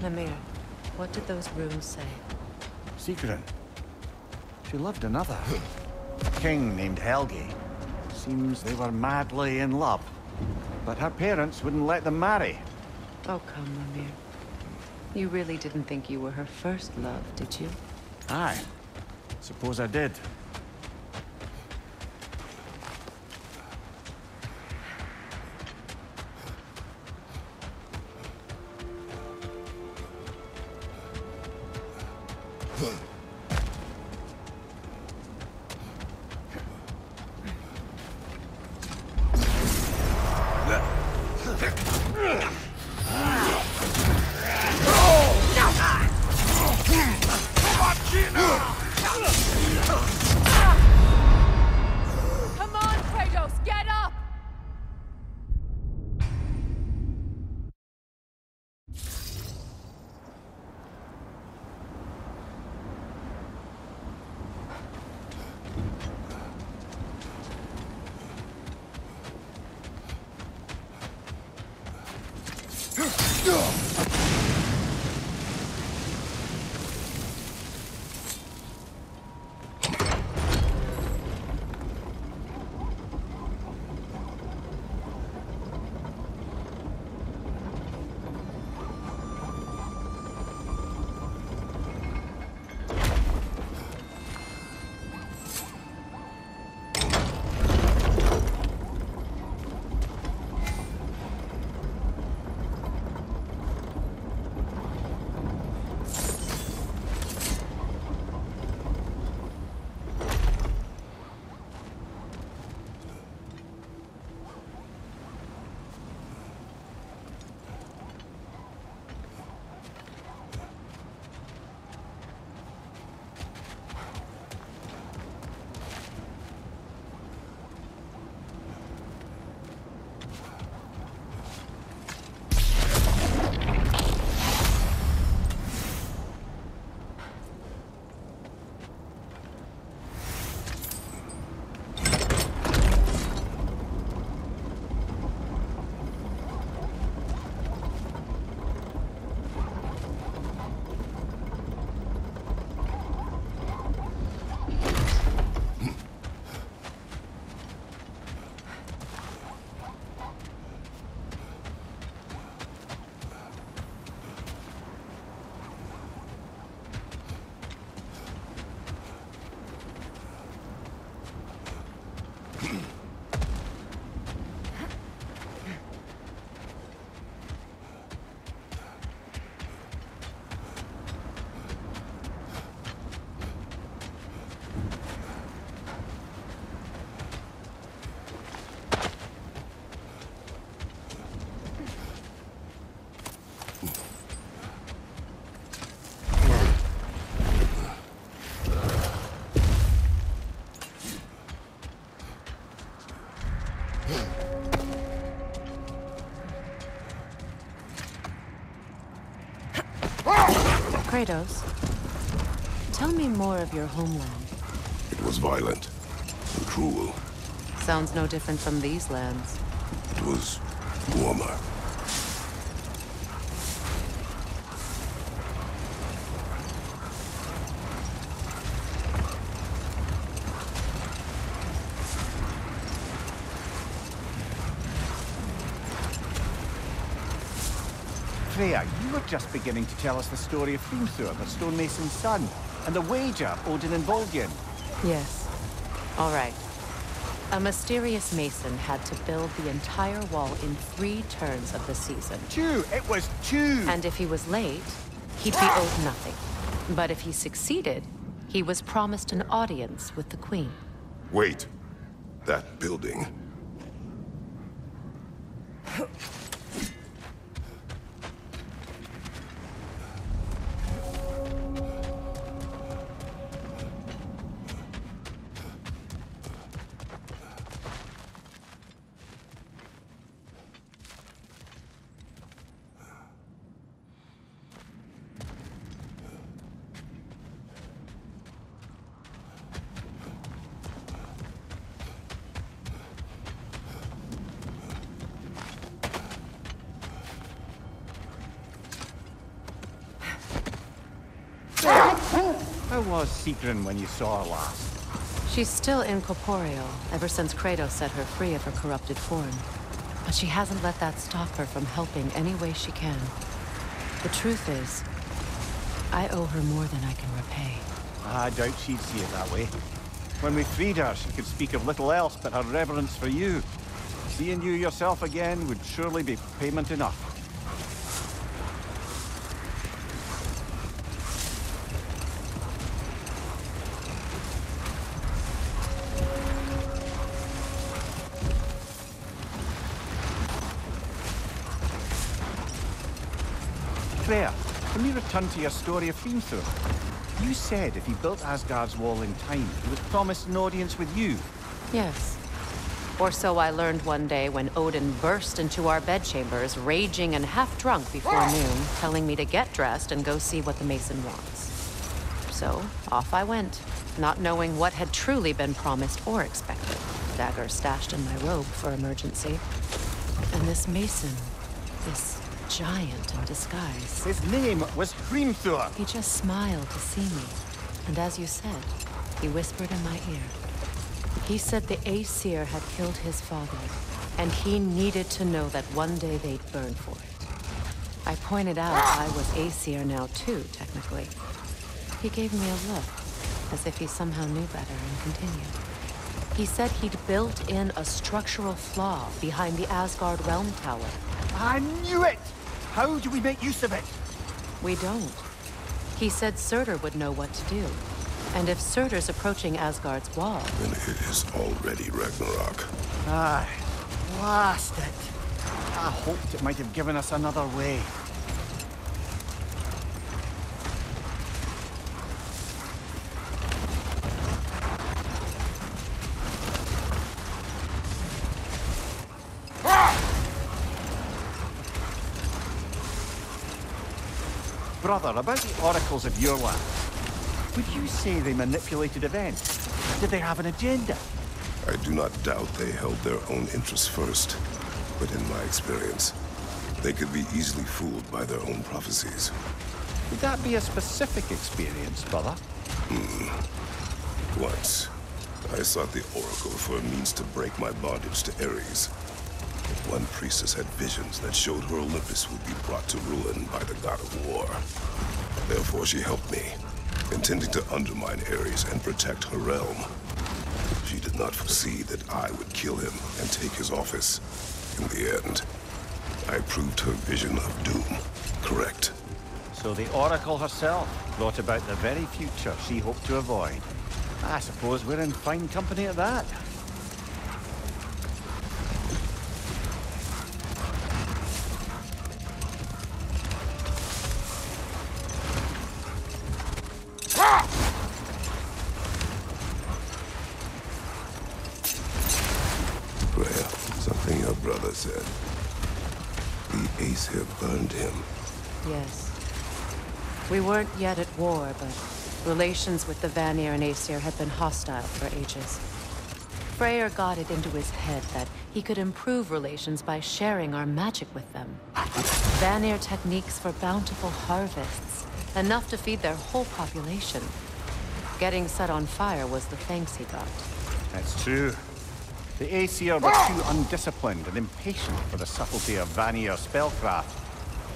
Mimir, what did those runes say? Sigrun. She loved another. A king named Helgi. Seems they were madly in love. But her parents wouldn't let them marry. Oh, come, Mimir. You really didn't think you were her first love, did you? Aye. Suppose I did. Kratos, tell me more of your homeland. It was violent and cruel. Sounds no different from these lands. It was warmer. Freya, you were just beginning to tell us the story of Hrimthur, the stonemason's son, and the wager Odin involved you in. Yes. All right. A mysterious mason had to build the entire wall in 3 turns of the season. It was 2! And if he was late, he'd be owed nothing. But if he succeeded, he was promised an audience with the queen. Wait. That building. How was Sigrun when you saw her last? She's still incorporeal, ever since Kratos set her free of her corrupted form. But she hasn't let that stop her from helping any way she can. The truth is, I owe her more than I can repay. I doubt she'd see it that way. When we freed her, she could speak of little else but her reverence for you. Seeing you yourself again would surely be payment enough. Freya, when we return to your story of Hrimthur, you said if he built Asgard's wall in time, he was promised an audience with you. Yes. Or so I learned one day when Odin burst into our bedchambers, raging and half-drunk before noon, telling me to get dressed and go see what the Mason wants. So, off I went, not knowing what had truly been promised or expected. Dagger stashed in my robe for emergency. And this Mason, this giant in disguise. His name was Hrimthur. He just smiled to see me. And as you said, he whispered in my ear. He said the Aesir had killed his father, and he needed to know that one day they'd burn for it. I pointed out I was Aesir now too, technically. He gave me a look, as if he somehow knew better, and continued. He said he'd built in a structural flaw behind the Asgard Realm Tower. I knew it! How do we make use of it? We don't. He said Surtur would know what to do. And if Surtur's approaching Asgard's wall... Then it is already Ragnarok. Aye. Blast it. I hoped it might have given us another way. Brother, about the oracles of your land, would you say they manipulated events? Did they have an agenda? I do not doubt they held their own interests first, but in my experience, they could be easily fooled by their own prophecies. Would that be a specific experience, brother? Once, I sought the oracle for a means to break my bondage to Ares. One priestess had visions that showed her Olympus would be brought to ruin by the God of War. Therefore, she helped me, intending to undermine Ares and protect her realm. She did not foresee that I would kill him and take his office. In the end, I proved her vision of doom correct. So the Oracle herself brought about the very future she hoped to avoid. I suppose we're in fine company at that. Something your brother said. The Aesir burned him. Yes. We weren't yet at war, but relations with the Vanir and Aesir had been hostile for ages. Freyr got it into his head that he could improve relations by sharing our magic with them. Vanir techniques for bountiful harvests, enough to feed their whole population. Getting set on fire was the thanks he got. That's true. The Aesir were too undisciplined and impatient for the subtlety of Vanir spellcraft.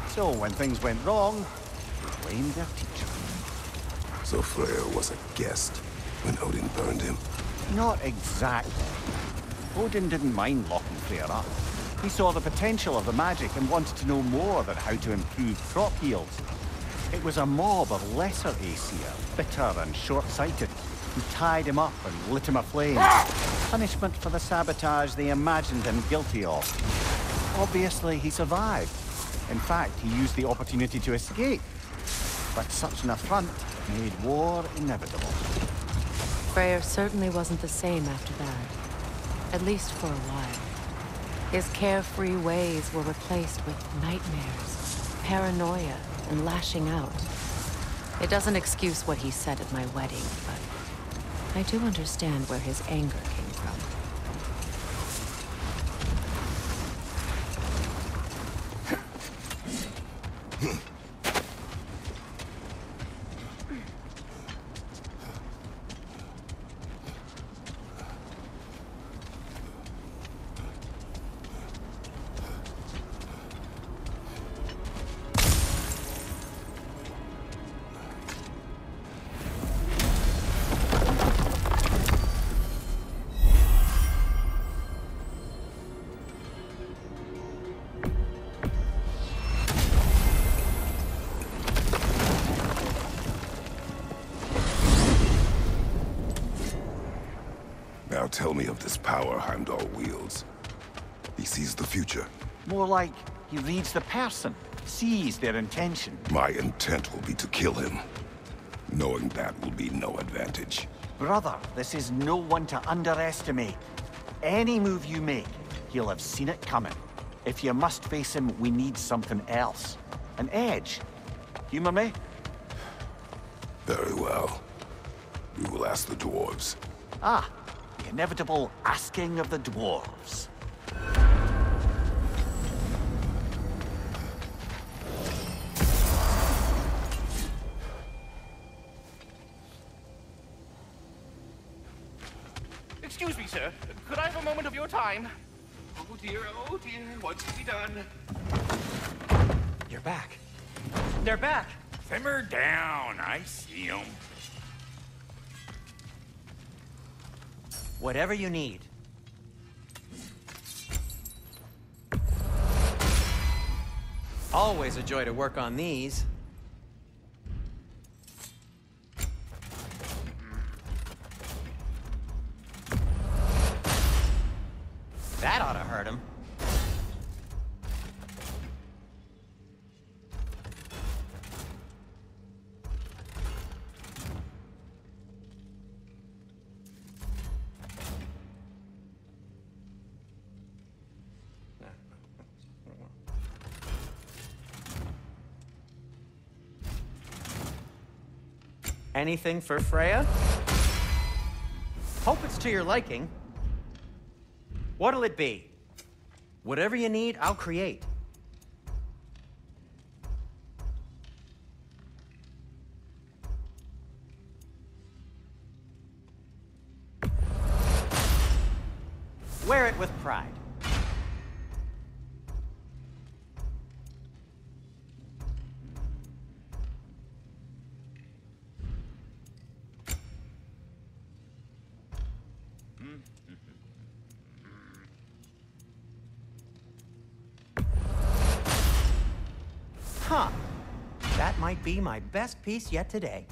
So when things went wrong, they blamed their teacher. So Freyr was a guest when Odin burned him? Not exactly. Odin didn't mind locking Freyr up. He saw the potential of the magic and wanted to know more than how to improve crop yields. It was a mob of lesser Aesir, bitter and short-sighted, who tied him up and lit him aflame. Punishment for the sabotage they imagined him guilty of. Obviously, he survived. In fact, he used the opportunity to escape. But such an affront made war inevitable. Freyr certainly wasn't the same after that. At least for a while. His carefree ways were replaced with nightmares, paranoia, and lashing out. It doesn't excuse what he said at my wedding, but I do understand where his anger came from. Now tell me of this power Heimdall wields. He sees the future. More like he reads the person, sees their intention. My intent will be to kill him. Knowing that will be no advantage. Brother, this is no one to underestimate. Any move you make, he'll have seen it coming. If you must face him, we need something else. An edge. Humor me? Very well. We will ask the dwarves. Ah, the inevitable asking of the dwarves. Excuse me, sir. Could I have a moment of your time? Oh dear, what's to be done? You're back. They're back. Simmer down, I see them. Whatever you need. Always a joy to work on these. That ought to hurt him. Anything for Freya? Hope it's to your liking. What'll it be? Whatever you need, I'll create. Wear it with pride. Huh. That might be my best piece yet today.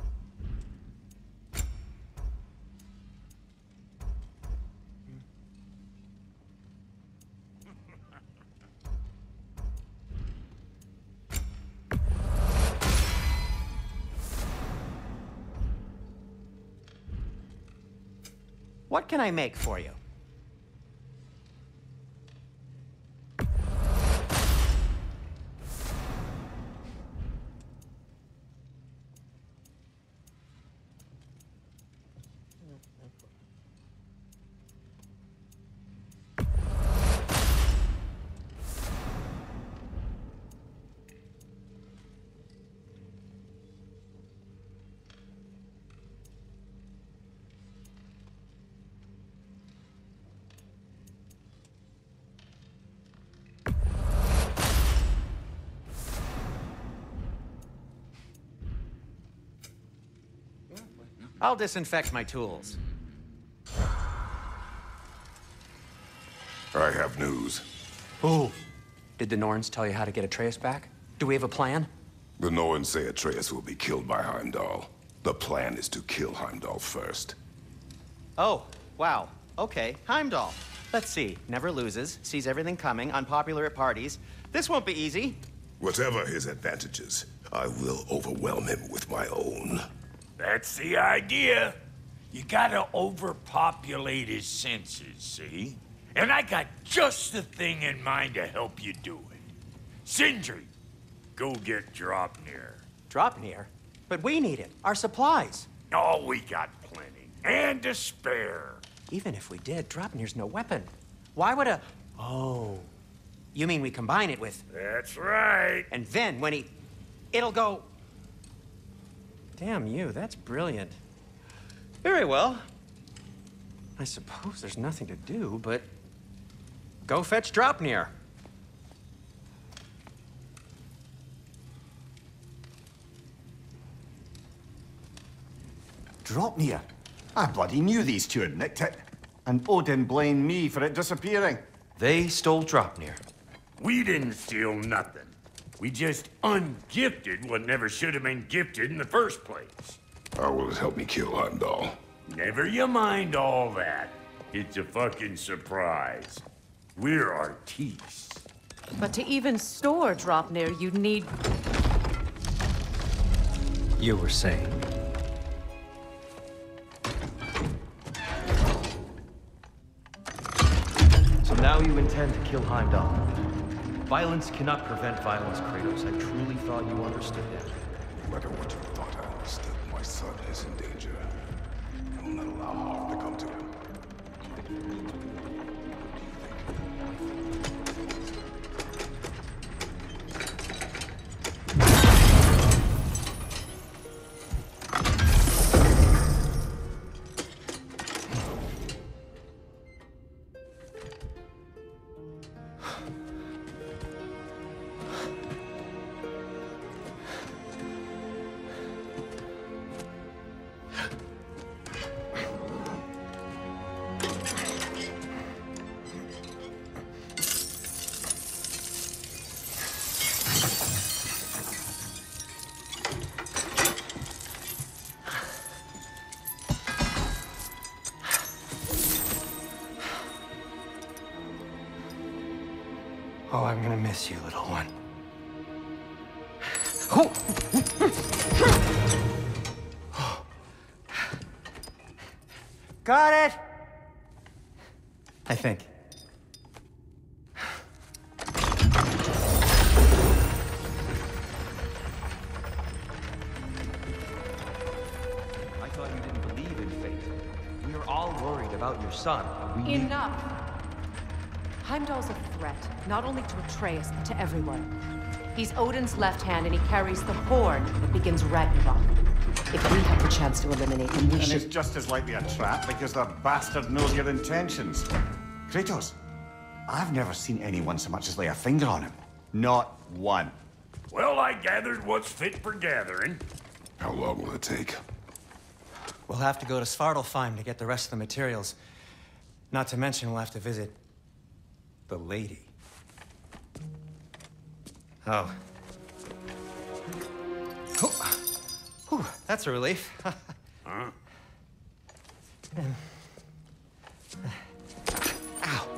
What can I make for you? I'll disinfect my tools. I have news. Ooh. Did the Norns tell you how to get Atreus back? Do we have a plan? The Norns say Atreus will be killed by Heimdall. The plan is to kill Heimdall first. Oh, wow. Okay, Heimdall. Let's see. Never loses, sees everything coming, unpopular at parties. This won't be easy. Whatever his advantages, I will overwhelm him with my own. That's the idea. You gotta overpopulate his senses, see? And I got just the thing in mind to help you do it. Sindri, go get Draupnir. Draupnir? But we need it. Our supplies. Oh, we got plenty. And to spare. Even if we did, Draupnir's no weapon. Why would a... Oh. You mean we combine it with... That's right. And then when he... It'll go... Damn you, that's brilliant. Very well. I suppose there's nothing to do, but... Go fetch Draupnir. Draupnir? I bloody knew these two had nicked it. And Odin blamed me for it disappearing. They stole Draupnir. We didn't steal nothing. We just ungifted what never should have been gifted in the first place. How will it help me kill Heimdall? Never you mind all that. It's a fucking surprise. We're artistes. But to even store Draupnir, you'd need... You were saying? So now you intend to kill Heimdall. Violence cannot prevent violence, Kratos. I truly thought you understood that. No matter what you thought I understood, my son is in danger. I will not allow harm to come to him. Oh, I'm gonna miss you, little one. Got it! I think. I thought you didn't believe in fate. We are all worried about your son. Enough! Heimdall's a threat, not only to Atreus, but to everyone. He's Odin's left hand, and he carries the horn that begins Ragnarok. If we have the chance to eliminate him, we and should... it's just as likely a trap because the bastard knows your intentions. Kratos, I've never seen anyone so much as lay a finger on him. Not one. Well, I gathered what's fit for gathering. How long will it take? We'll have to go to Svartalfheim to get the rest of the materials. Not to mention we'll have to visit the lady. Oh. Whew, that's a relief. Huh? Ow.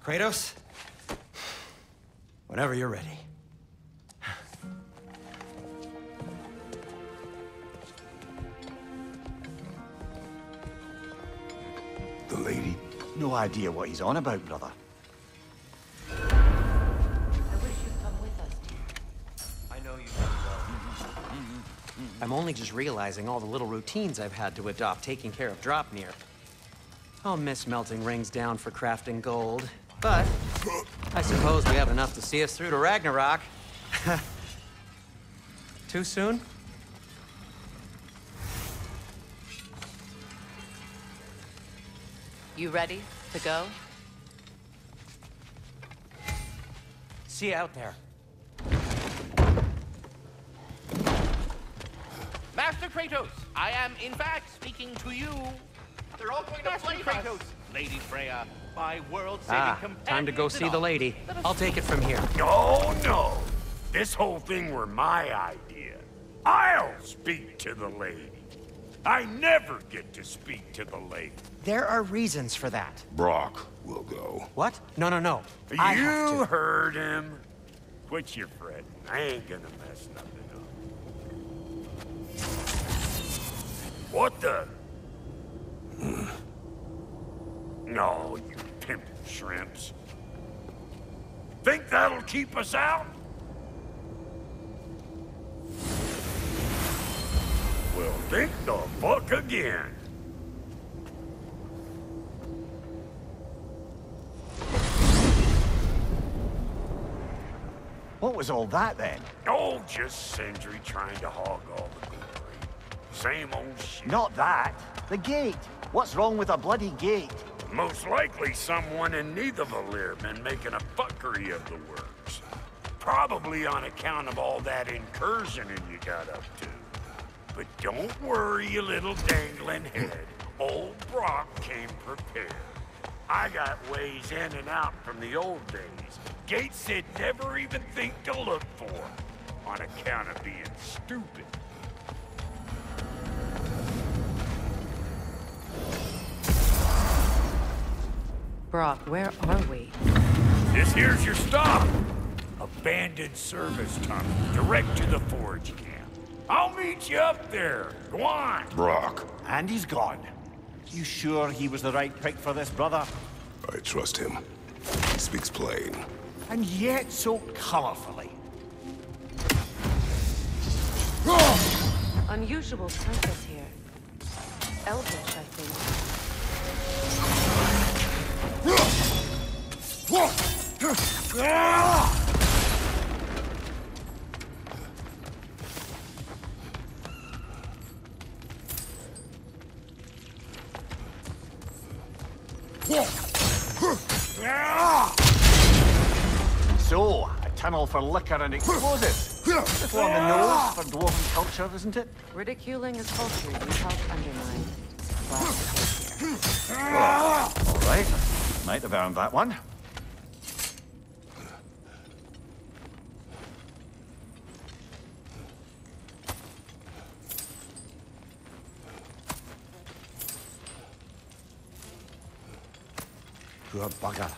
Kratos? Whenever you're ready. The lady? No idea what he's on about, brother. I'm only just realizing all the little routines I've had to adopt taking care of Dropnir. I'll miss melting rings down for crafting gold, but I suppose we have enough to see us through to Ragnarok. Too soon? You ready to go? See you out there. Master Kratos, I am in fact speaking to you. They're all going to play Kratos. Lady Freya, my world-saving companion. Time to go see the lady. I'll take it from here. No, no. This whole thing were my idea. I'll speak to the lady. I never get to speak to the lady. There are reasons for that. Brock will go. What? No, no, no. I have You to. heard him. Quit your fretting. I ain't gonna mess nothing up. What the? No, you pimp shrimps. Think that'll keep us out? Well, think the fuck again. What was all that then? Oh, just Sindri trying to hog all the glory. Same old shit. Not that. The gate. What's wrong with a bloody gate? Most likely someone in Nidavellir been making a fuckery of the works. Probably on account of all that incursioning you got up to. But don't worry, you little dangling head. Old Brock came prepared. I got ways in and out from the old days. Gates they'd never even think to look for, on account of being stupid. Brock, where are we? This here's your stop. Abandoned service tunnel, direct to the forge camp. I'll meet you up there. Go on. Brock. And he's gone. You sure he was the right pick for this, brother? I trust him. He speaks plain. And yet so colorfully. Unusual surface here. Eldritch, I think. So, a tunnel for liquor and explosives. Little on the nose for dwarven culture, isn't it? Ridiculing a culture you helped undermine. Classic here. All right. Might have earned that one. Poor bugger.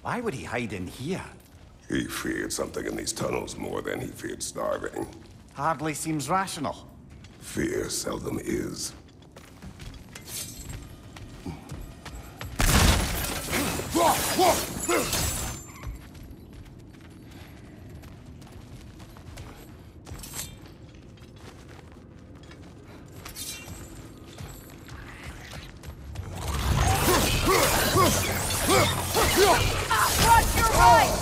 Why would he hide in here? He feared something in these tunnels more than he feared starving. Hardly seems rational. Fear seldom is. Watch your right!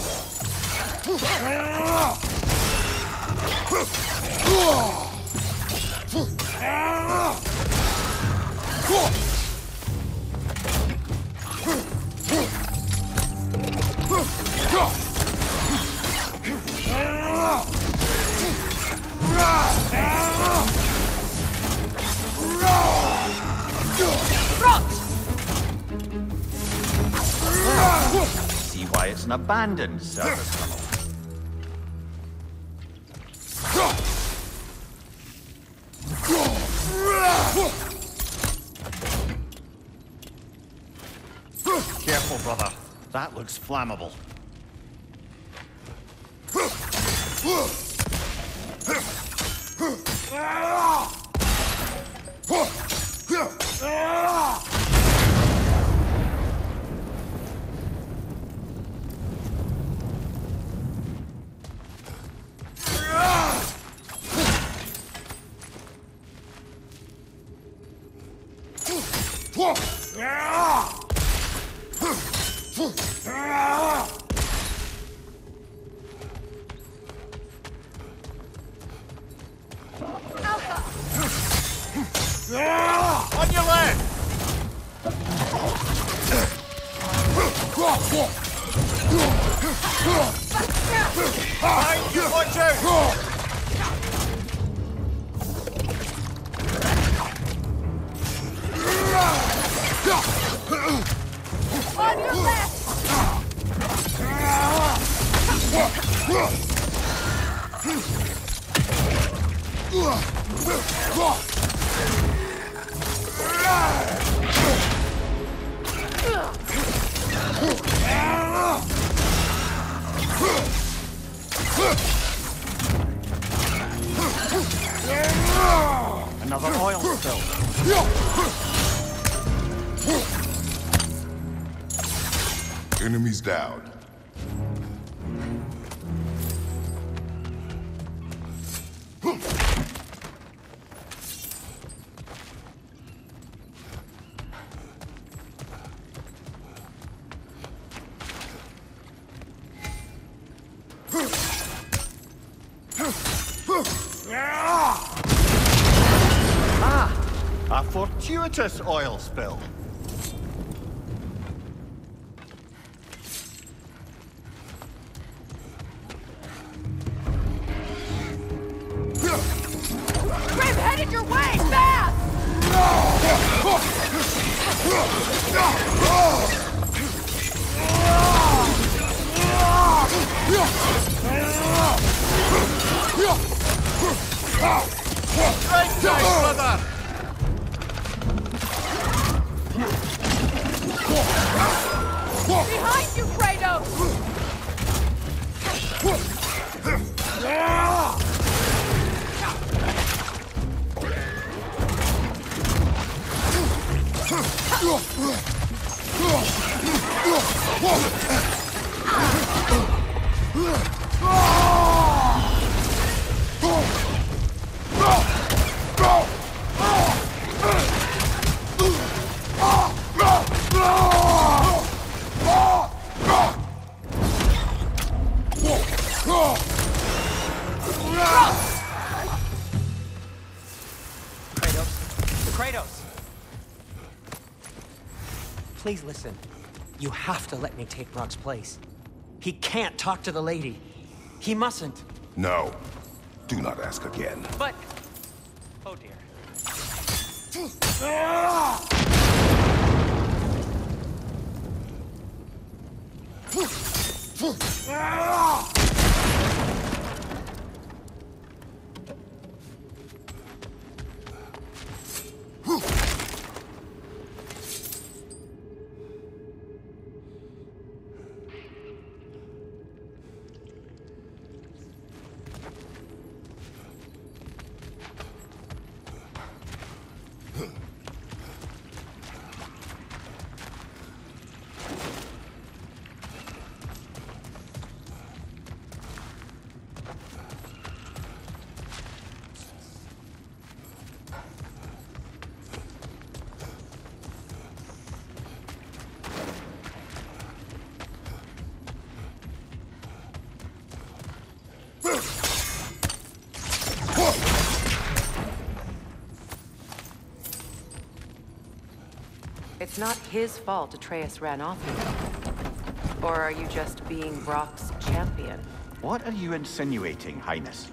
See why it's an abandoned service tunnel. Careful, brother. That looks flammable. On your left! Behind you, watch out! On your left! Another oil spill. Enemies down. A fortuitous oil spill. Grim headed your way! Fast! Right side, brother! Behind you, Kratos! Kratos! Please listen. You have to let me take Brock's place. He can't talk to the lady. He mustn't. No. Do not ask again. But... Oh dear. It's not his fault Atreus ran off here. Or are you just being Brock's champion? What are you insinuating, Highness?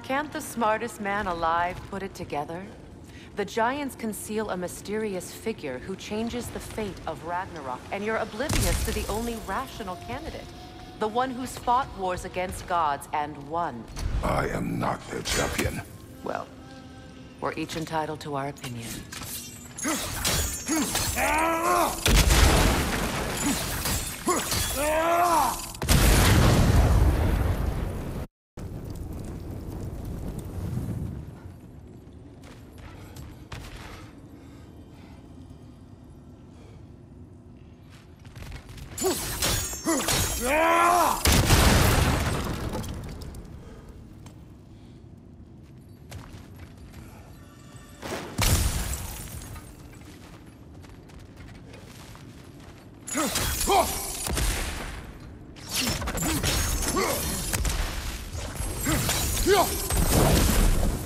Can't the smartest man alive put it together? The Giants conceal a mysterious figure who changes the fate of Ragnarok, and you're oblivious to the only rational candidate. The one who's fought wars against gods and won. I am not their champion. Well, we're each entitled to our opinion.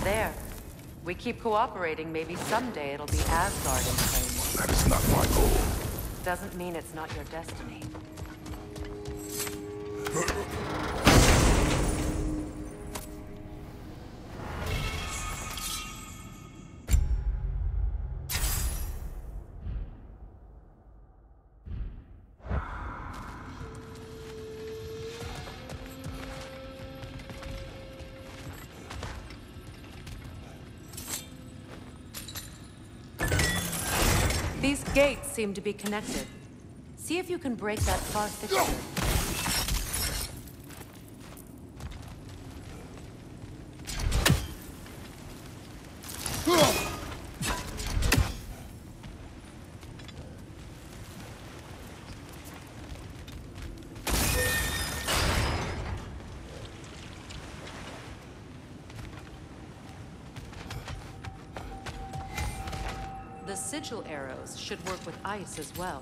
There. We keep cooperating, maybe someday it'll be Asgard in flames. That is not my goal. Doesn't mean it's not your destiny. These gates seem to be connected. See if you can break that far fixture. The sigil arrows should work with ice as well.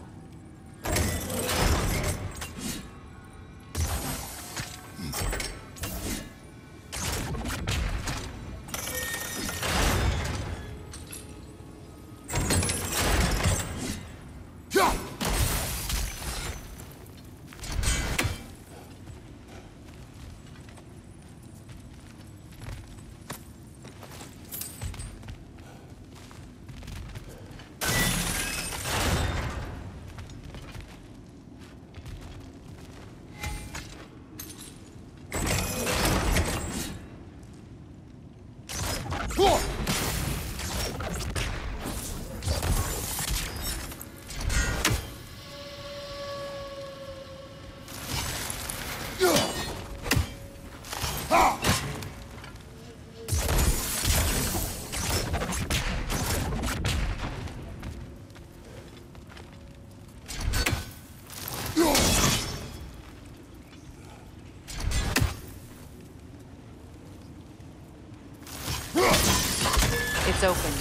It's open.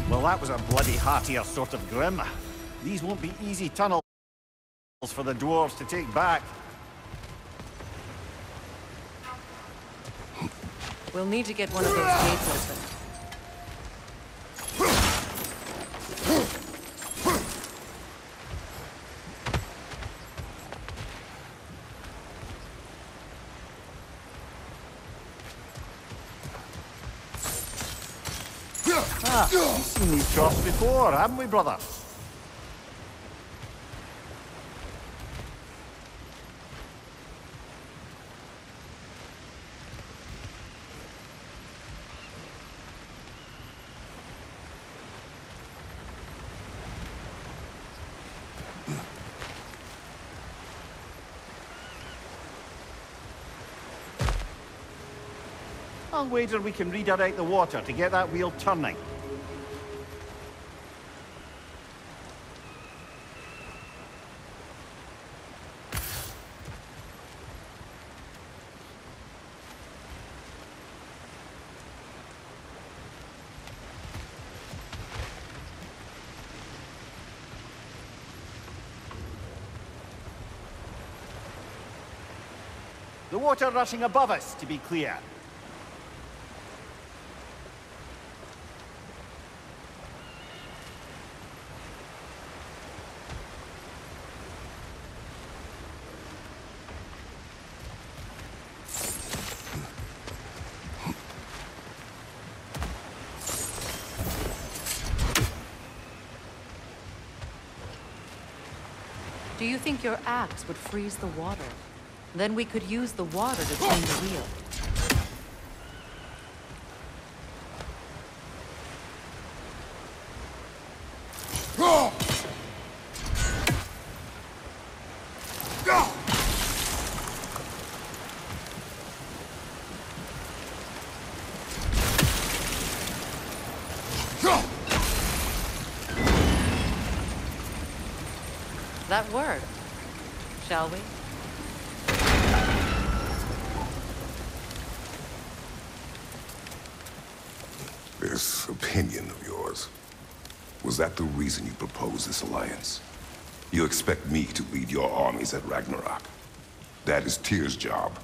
Well, that was a bloody heartier sort of grim. These won't be easy tunnels for the dwarves to take back. We'll need to get one of those gates open. Ah, we've seen these troughs before, haven't we, brother? I'll wager we can redirect the water to get that wheel turning. The water rushing above us, to be clear. Do you think your axe would freeze the water? Then we could use the water to turn the wheel. That worked. Shall we? This opinion of yours, was that the reason you proposed this alliance? You expect me to lead your armies at Ragnarok? That is Tyr's job,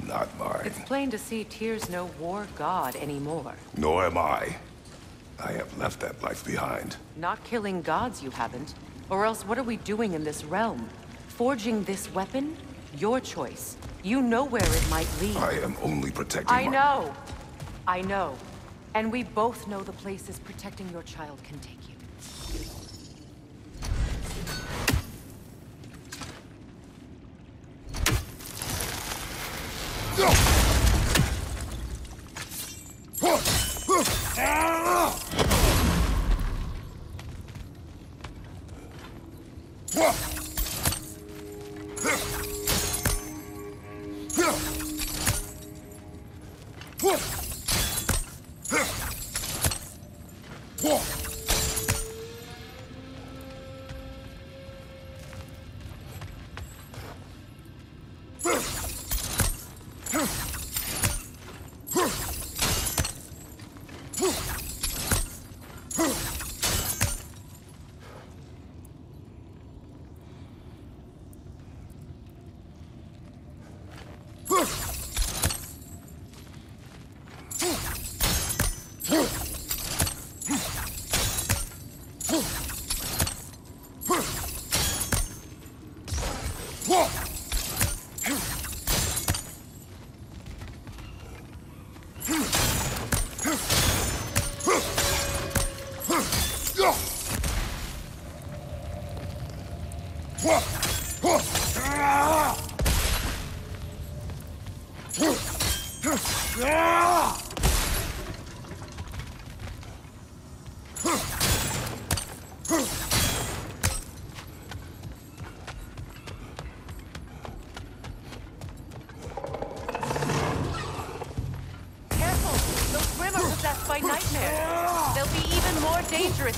not mine. It's plain to see Tyr's no war god anymore. Nor am I. I have left that life behind. Not killing gods, you haven't. Or else what are we doing in this realm? Forging this weapon? Your choice. You know where it might lead. I am only protecting I know. I know. And we both know the places protecting your child can take you.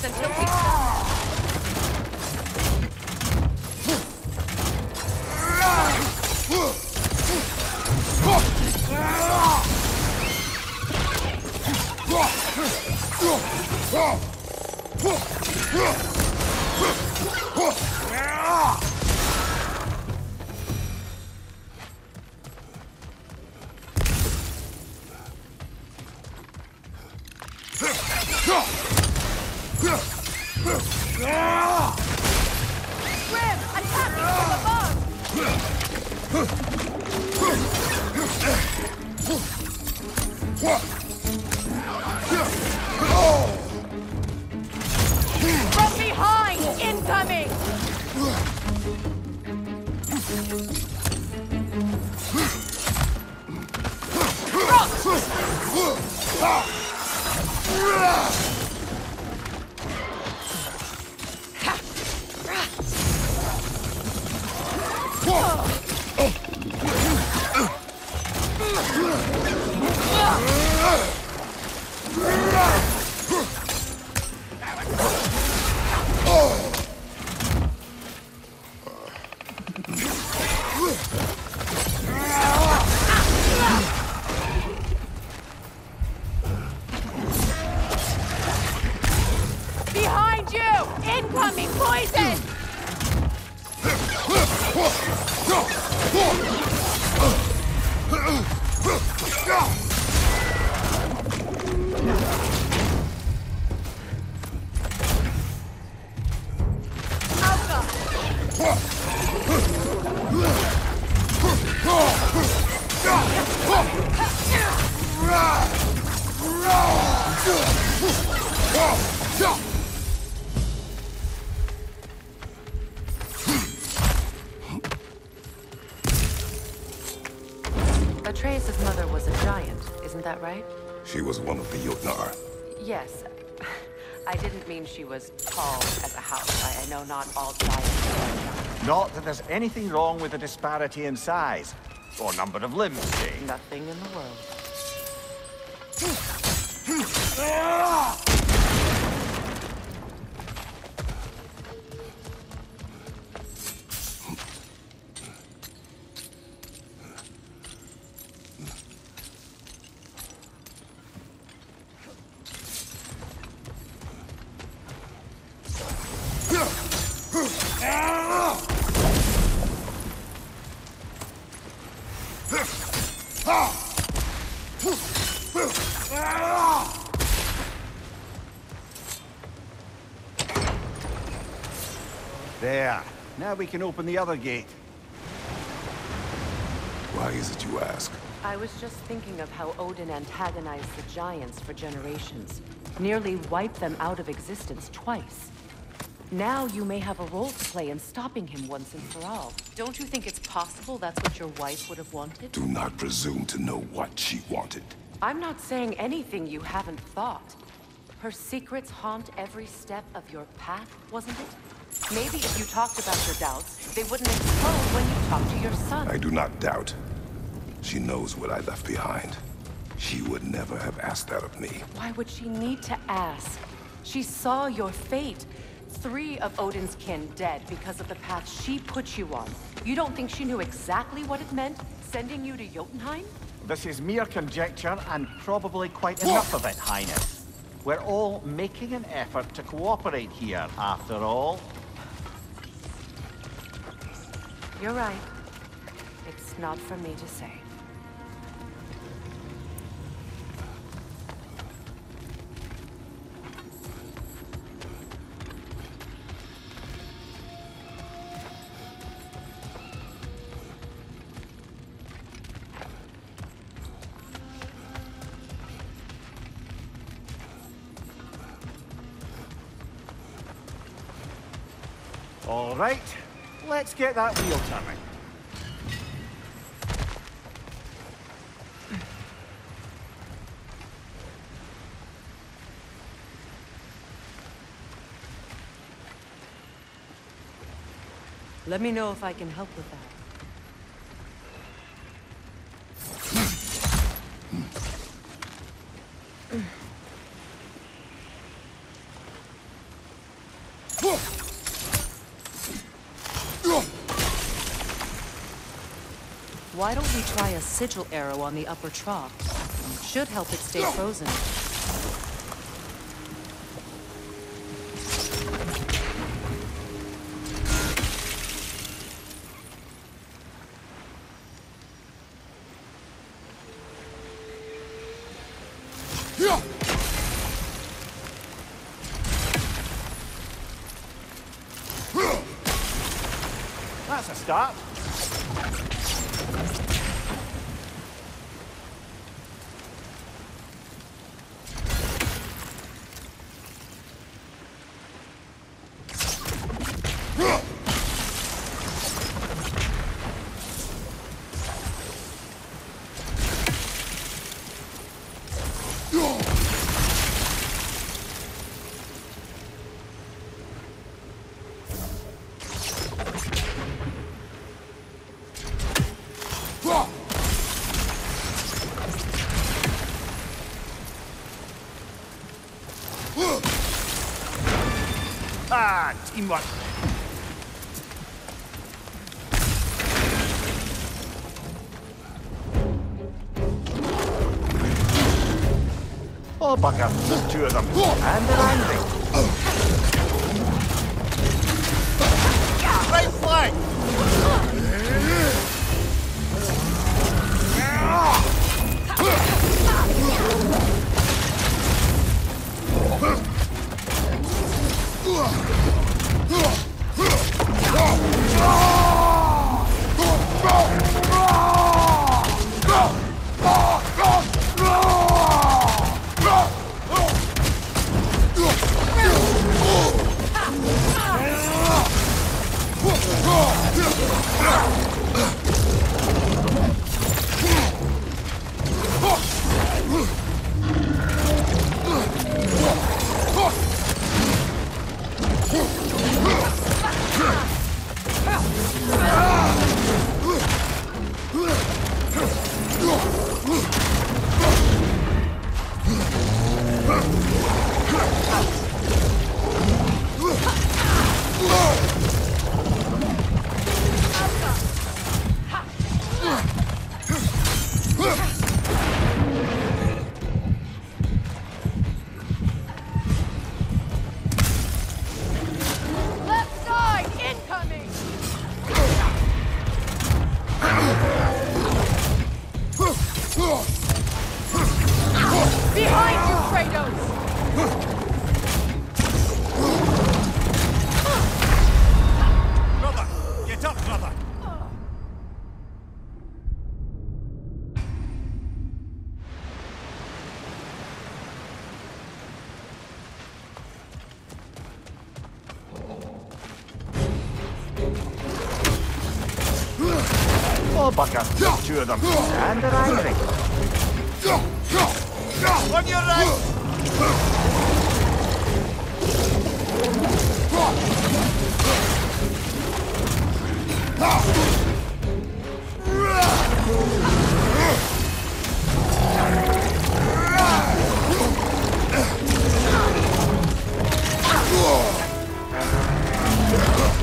Until we stop. From behind! Incoming! Behind you! Incoming poison! Atreus' mother was a giant, isn't that right? She was one of the Jotnar. Yes. I didn't mean she was tall as a house. I know not all giants are giants. Not that there's anything wrong with the disparity in size. Or number of limbs, say. Nothing in the world. There. Now we can open the other gate. Why is it you ask? I was just thinking of how Odin antagonized the giants for generations. Nearly wiped them out of existence twice. Now you may have a role to play in stopping him once and for all. Don't you think it's possible that's what your wife would have wanted? Do not presume to know what she wanted. I'm not saying anything you haven't thought. Her secrets haunt every step of your path, wasn't it? Maybe if you talked about your doubts, they wouldn't explode when you talked to your son. I do not doubt. She knows what I left behind. She would never have asked that of me. Why would she need to ask? She saw your fate. 3 of Odin's kin dead because of the path she put you on. You don't think she knew exactly what it meant, sending you to Jotunheim? This is mere conjecture, and probably quite enough of it, Highness. We're all making an effort to cooperate here, after all. You're right. It's not for me to say. All right, let's get that wheel turning. Let me know if I can help with that. Why don't we try a sigil arrow on the upper trough? Should help it stay frozen. That's a start. Teamwork. Oh, bugger. There's two of them. And they're angry. Right flank! Left side, incoming! Behind you, Kratos! Brother! Get up, brother! Oh, bugger. There's two of them. And they're angry. On your right!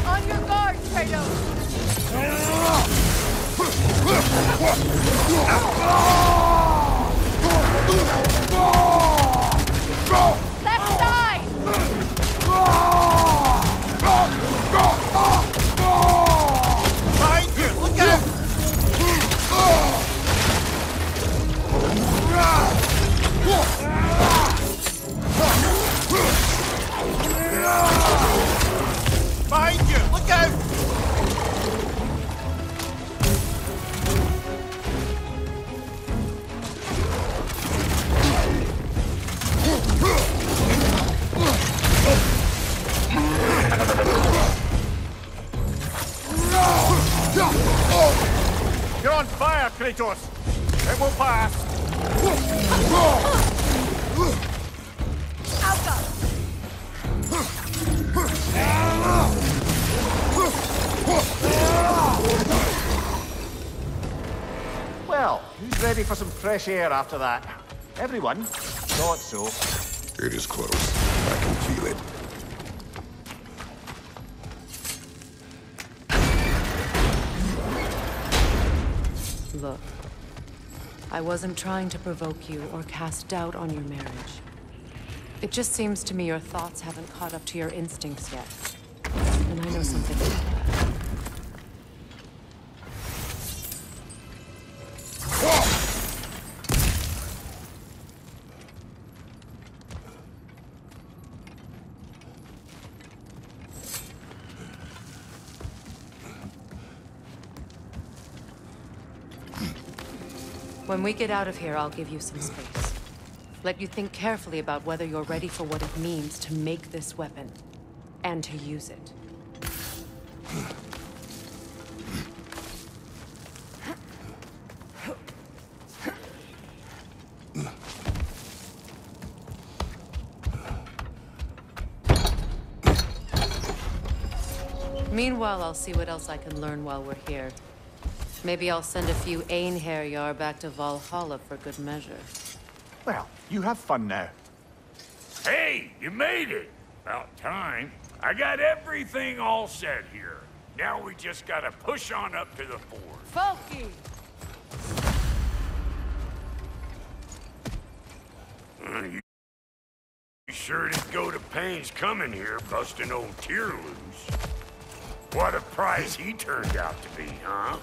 On your guard, Kratos! Left side! Behind you! Look out! Behind you! Look out! You're on fire, Kratos! It won't pass! Well, who's ready for some fresh air after that? Everyone? Thought so. It is close. I can feel it. Look, I wasn't trying to provoke you or cast doubt on your marriage. It just seems to me your thoughts haven't caught up to your instincts yet. And I know something about that. When we get out of here, I'll give you some space. Let you think carefully about whether you're ready for what it means to make this weapon, and to use it. Meanwhile, I'll see what else I can learn while we're here. Maybe I'll send a few Einherjar back to Valhalla for good measure. Well, you have fun now. Hey, you made it! About time. I got everything all set here. Now we just gotta push on up to the fort. Folky! Sure did go to pains coming here, busting old Tyr loose. What a prize he turned out to be, huh?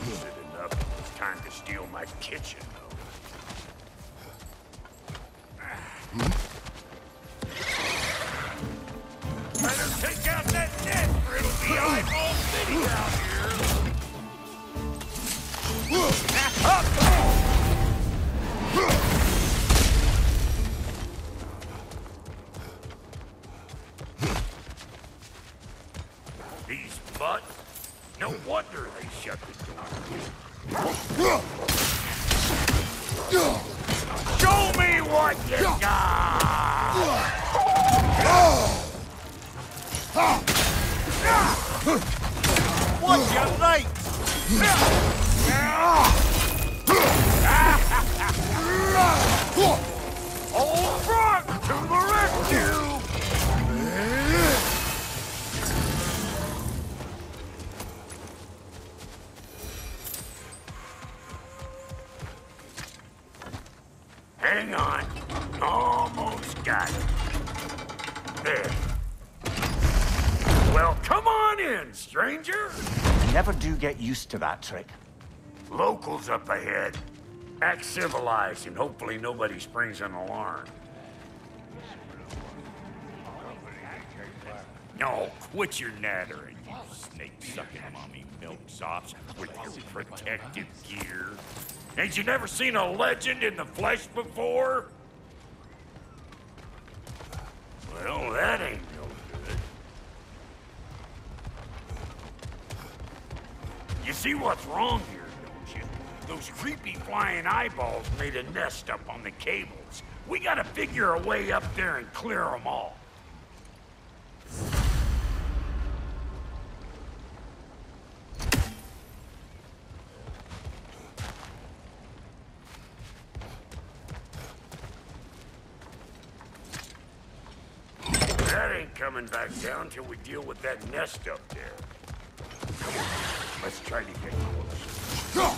Is it enough? It's time to steal my kitchen, though. Better take out that net, or it'll be eyeball city out here. These butts? No wonder they shut the door. Show me what you got! What's your right? Old front to the rescue! Hang on. Almost got it. There. Well, come on in, stranger. You never do get used to that trick. Locals up ahead. Act civilized, and hopefully nobody springs an alarm. No, quit your nattering, you snake-sucking mommy milksops with your protective gear. Ain't you never seen a legend in the flesh before? Well, that ain't no good. You see what's wrong here, don't you? Those creepy flying eyeballs made a nest up on the cables. We gotta figure a way up there and clear them all. That ain't coming back down till we deal with that nest up there. Come on, let's try to get closer.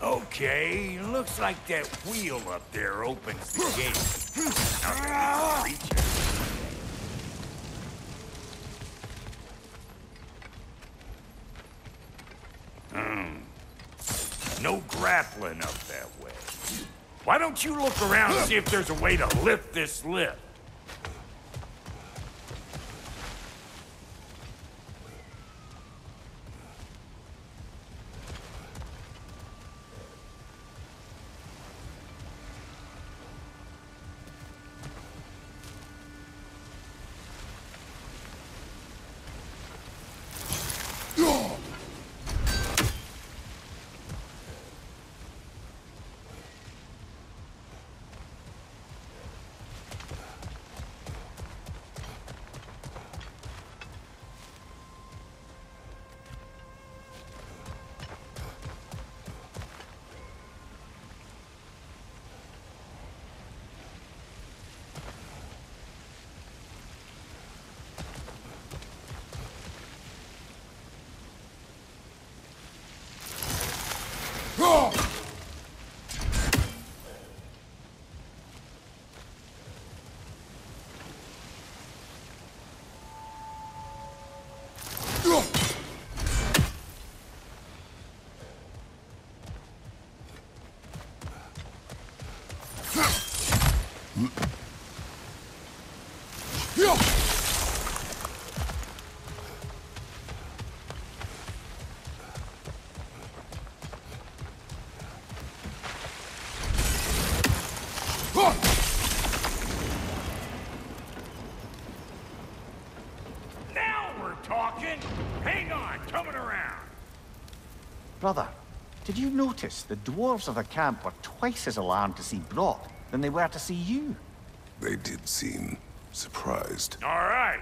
Okay, looks like that wheel up there opens the gate. Now reach it. No grappling up that way. Why don't you look around and see if there's a way to lift this lift? Brother, did you notice the dwarves of the camp were twice as alarmed to see Brock than they were to see you? They did seem surprised. All right.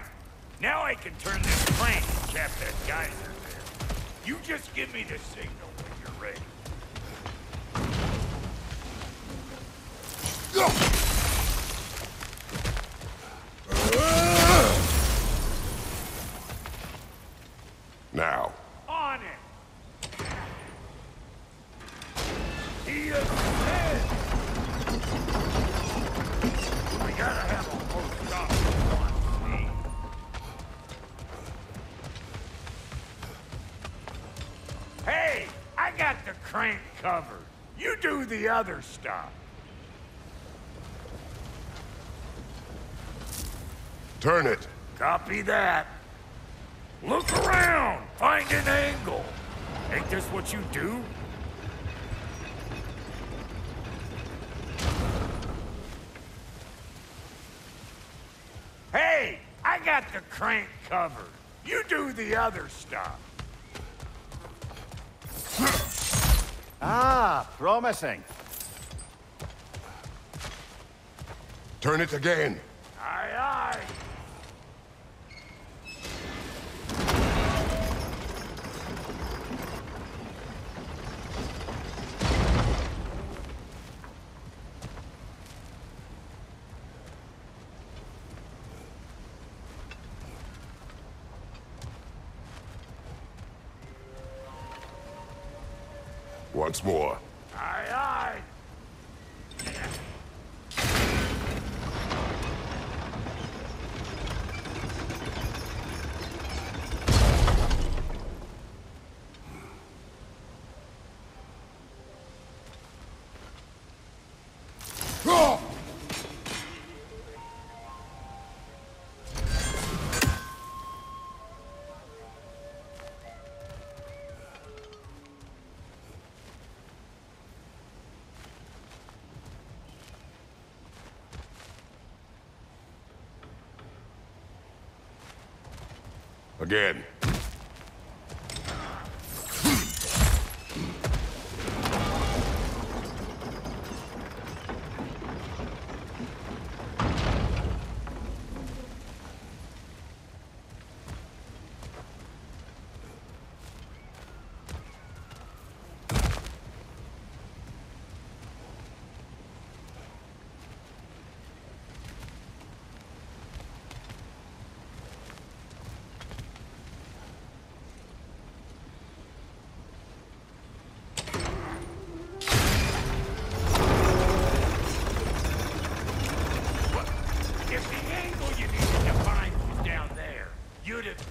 Now I can turn this crank and cap that geyser there. You just give me the signal when you're ready. He is dead! We gotta have a whole stop at once, see? Hey! I got the crank covered. You do the other stuff. Turn it. Copy that. Look around! Find an angle! Ain't this what you do? Hey! I got the crank covered. You do the other stuff. Ah, promising. Turn it again. Aye, aye. Once more. Aye, aye. Again.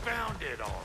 Found it already.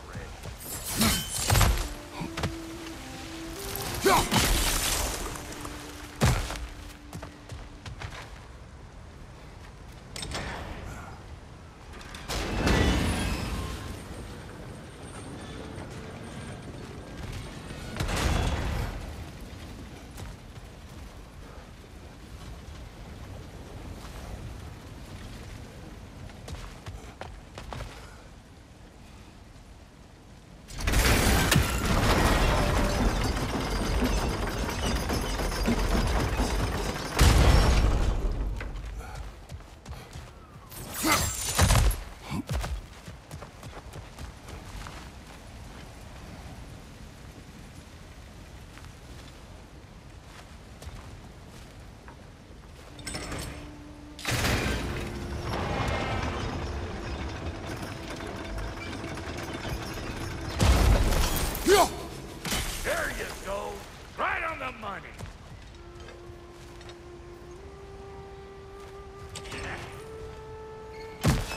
There you go. Right on the money.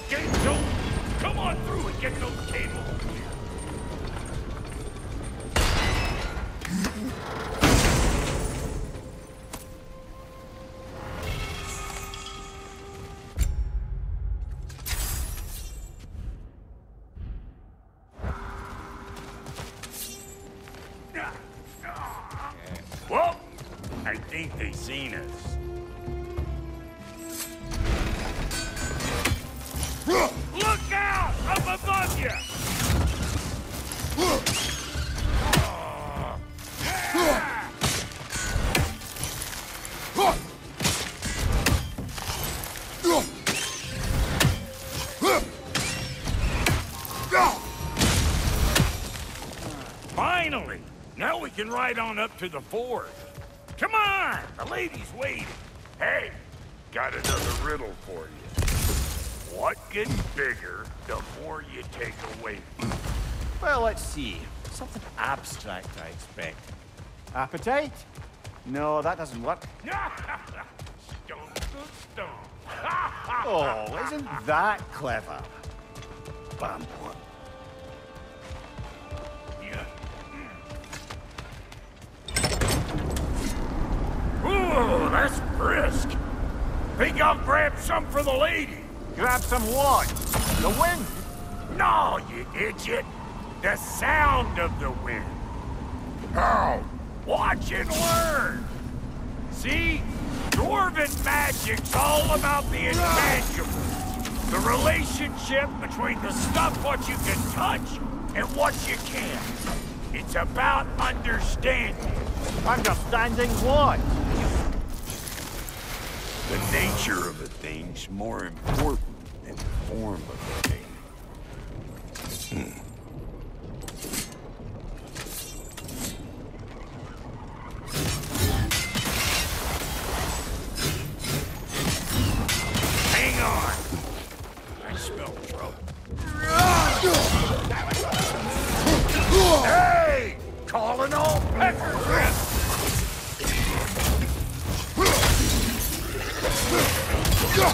Gates open. Come on through and get those cables. Well, I think they seen us. Look out! Up above you! Finally! Now we can ride on up to the fort. Come on! The lady's waiting. Hey, got another riddle for you. What gets bigger the more you take away from it? Well, let's see. Something abstract, I expect. Appetite? No, that doesn't work. Stomp the stomp. Oh, isn't that clever? Bam. Ooh, that's brisk. Think I'll grab some for the lady. Grab some what? The wind? No, you idiot. The sound of the wind. How? Watch and learn. See? Dwarven magic's all about the intangible. The relationship between the stuff what you can touch and what you can't. It's about understanding. Understanding what? The nature of a thing's more important than the form of a thing. Hang on. I smell trouble. Hey! Calling all pecker drift! Let's go!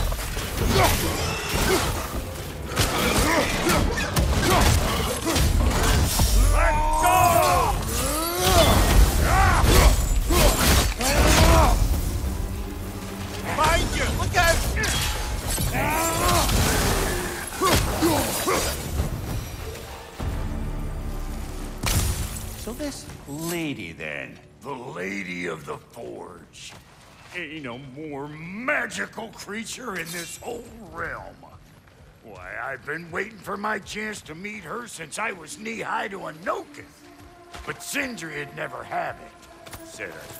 Find you! Look out! So this lady, then? The Lady of the Forge. Ain't no more magical creature in this whole realm. Why, I've been waiting for my chance to meet her since I was knee-high to a Noken. But Sindri'd never have it. Said I was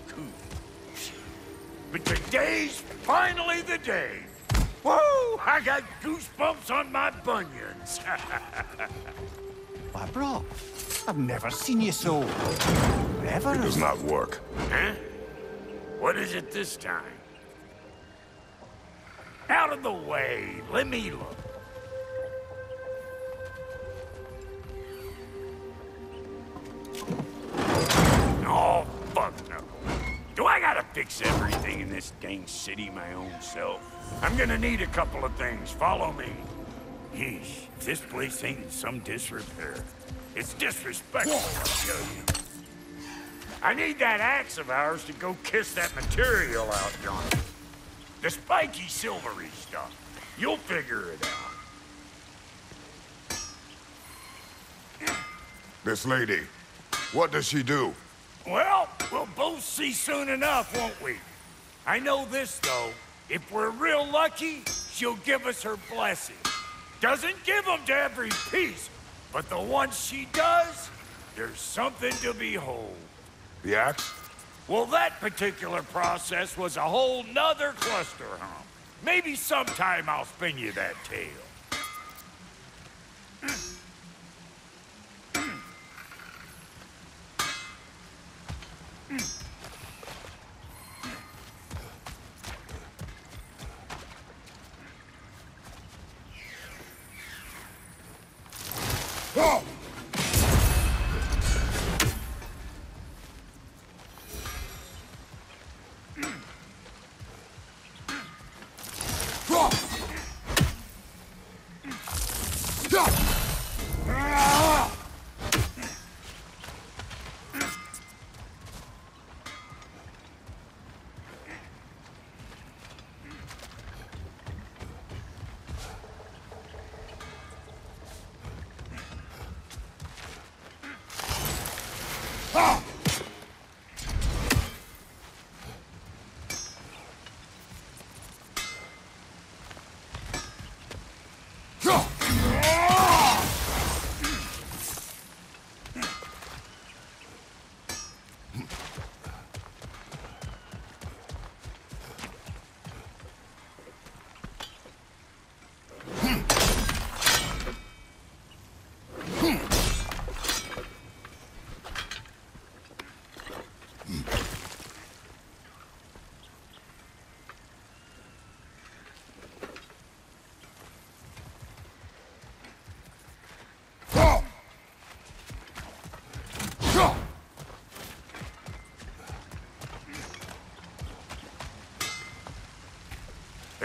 too uncouth. But today's finally the day. Woo! I got goosebumps on my bunions. Why, bro, I've never seen you so... Ever? It does not work. Huh? What is it this time? Out of the way. Let me look. Oh, fuck no. Do I gotta fix everything in this dang city my own self? I'm gonna need a couple of things. Follow me. Yeesh, if this place ain't in some disrepair. It's disrespectful, I'll tell you. I need that axe of ours to go kiss that material out, John. The spiky, silvery stuff. You'll figure it out. This lady, what does she do? Well, we'll both see soon enough, won't we? I know this, though. If we're real lucky, she'll give us her blessing. Doesn't give them to every piece, but the ones she does, there's something to behold. The axe? Well, that particular process was a whole nother cluster hump. Maybe sometime I'll spin you that tale.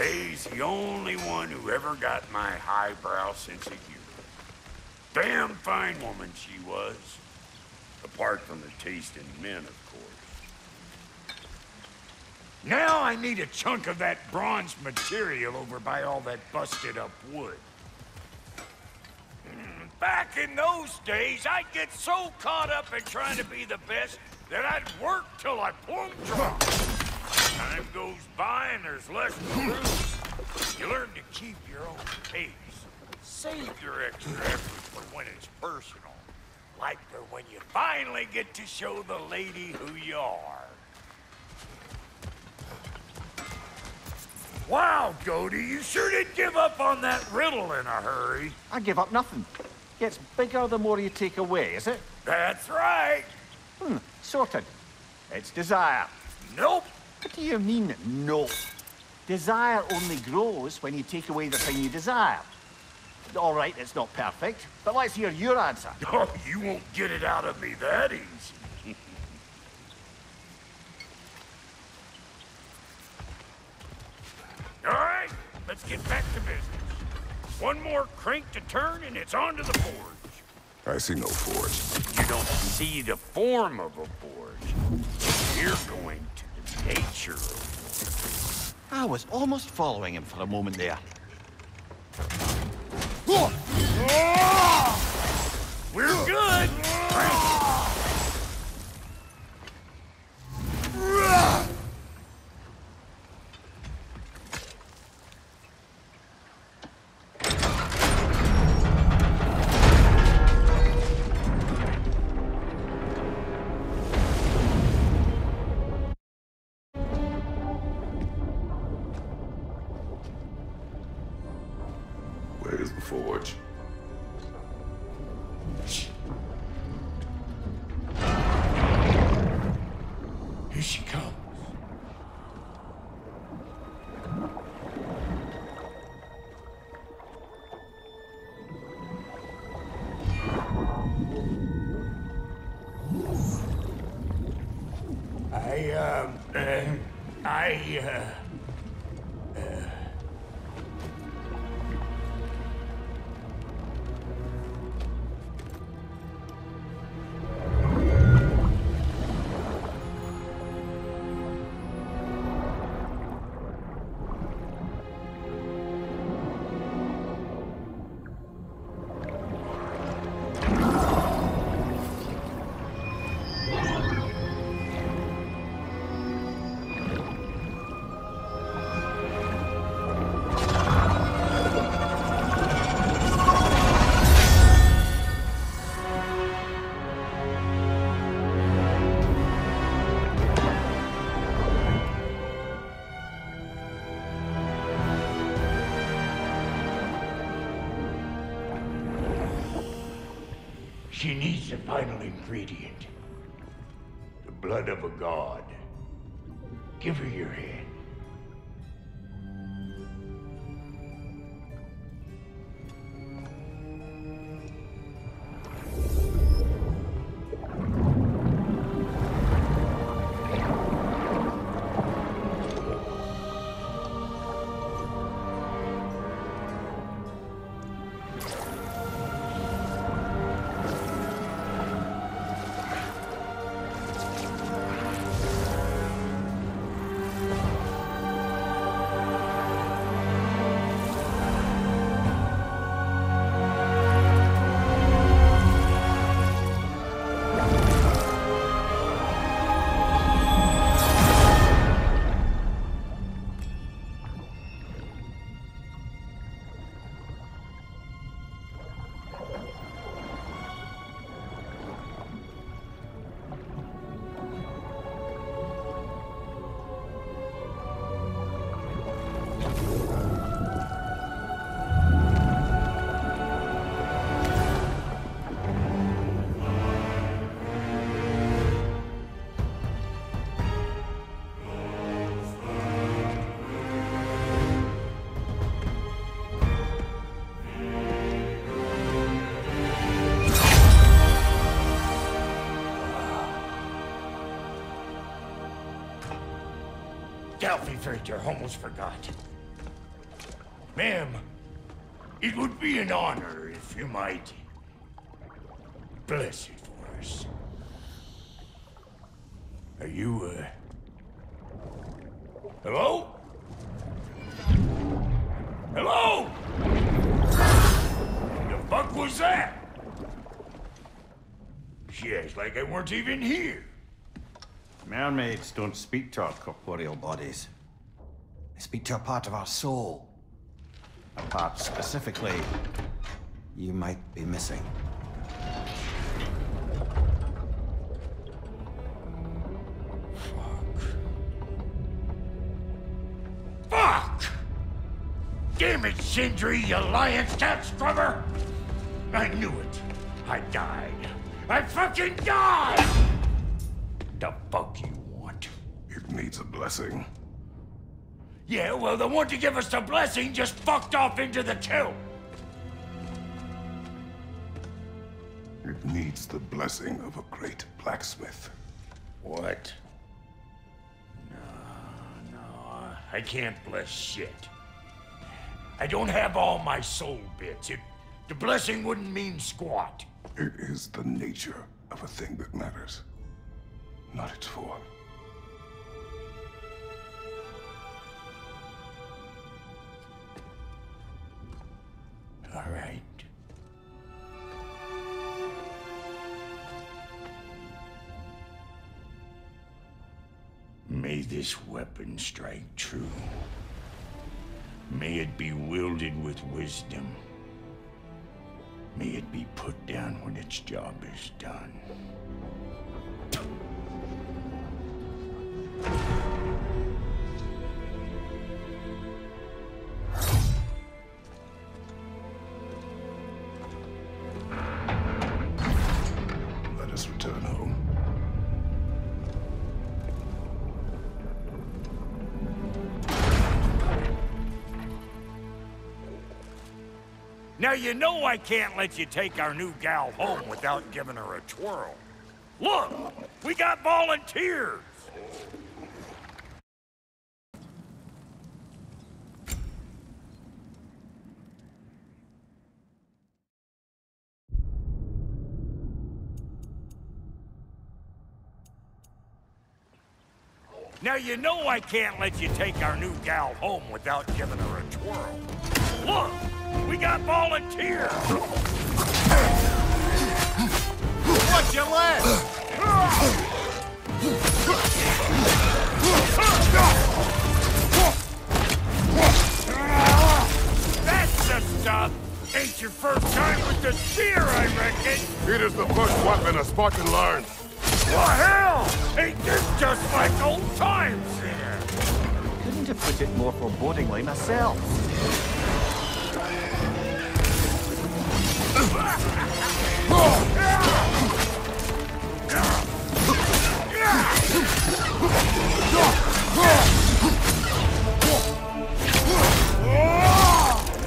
Faye's the only one who ever got my highbrow sense of humor. Damn fine woman she was. Apart from the taste in men, of course. Now I need a chunk of that bronze material over by all that busted up wood. Back in those days, I'd get so caught up in trying to be the best that I'd work till I plumb drop. Time goes by and there's less to prove. You learn to keep your own pace. Save your extra effort for when it's personal. Like for when you finally get to show the lady who you are. Wow, Goody, you sure did give up on that riddle in a hurry. I give up nothing. Gets bigger the more you take away, is it? That's right. Sorted. It's desire. Nope. What do you mean, nope? Desire only grows when you take away the thing you desire. All right, it's not perfect, but let's hear your answer. Oh, you won't get it out of me that easy. All right, let's get back to business. One more crank to turn and it's on to the forge. I see no forge. You don't see the form of a forge. You're going to the nature of it. I was almost following him for a moment there. We're good! Where's the forge? Here she comes. She needs the final ingredient. The blood of a god. Give her your hand. Delphi Victor, almost forgot. Ma'am, it would be an honor if you might bless it for us. Are you, hello? Hello? The fuck was that? She acts like I weren't even here. Mermaids don't speak to our corporeal bodies. They speak to a part of our soul. A part specifically you might be missing. Fuck! Damn it, Sindri, you lying cat scrubber! I knew it. I died. I fucking died! The fuck you want? It needs a blessing. Yeah, well, the one to give us the blessing just fucked off into the tomb. It needs the blessing of a great blacksmith. What? No, I can't bless shit. I don't have all my soul bits. The blessing wouldn't mean squat. It is the nature of a thing that matters, not its form. All right. May this weapon strike true. May it be wielded with wisdom. May it be put down when its job is done. Let us return home. Now you know I can't let you take our new gal home without giving her a twirl. Look, we got volunteers. Now you know I can't let you take our new gal home without giving her a twirl. Look, we got volunteers. Watch your leg! That's the stuff. Ain't your first time with the spear, I reckon. It is the first weapon a Spartan learned. Well, hell! Ain't this just like old times here? Couldn't have put it more forebodingly myself.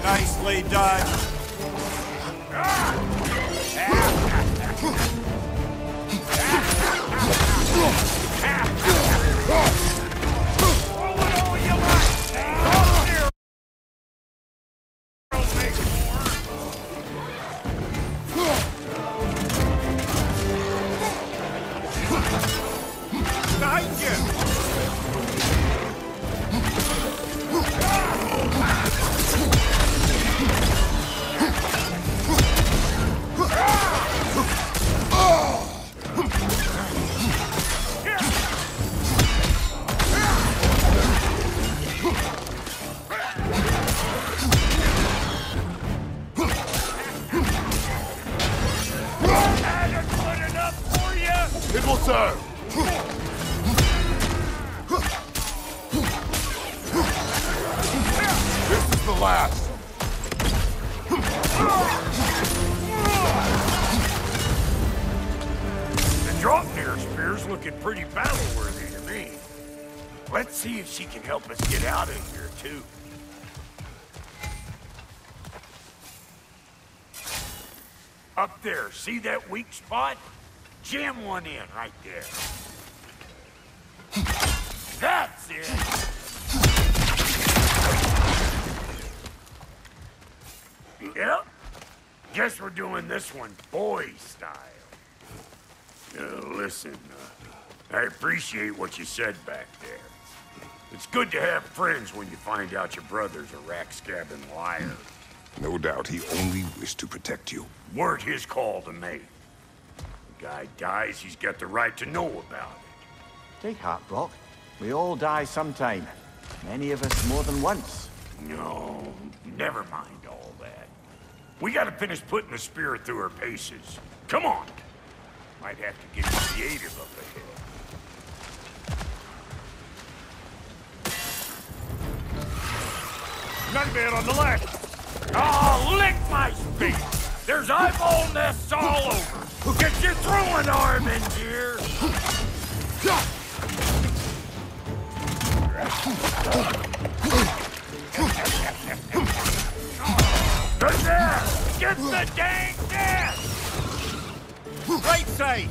Nicely done. It will serve. This is the last. The Draupnir spear's looking pretty battle-worthy to me. Let's see if she can help us get out of here, too. Up there, see that weak spot? Jam one in right there. That's it! Guess we're doing this one boy style. Listen, I appreciate what you said back there. It's good to have friends when you find out your brother's a rack-scabbing liar. No doubt he only wished to protect you. Weren't his call to make. The guy dies, he's got the right to know about it. Take heart, Brock. We all die sometime. Many of us more than once. No, never mind all that. We gotta finish putting the spirit through her paces. Come on! Might have to get creative up ahead. Nightmare on the left! Oh, lick my face! There's eyeball nests all over! Get your throwing arm in here! Good there! Get the dang nest! Right side!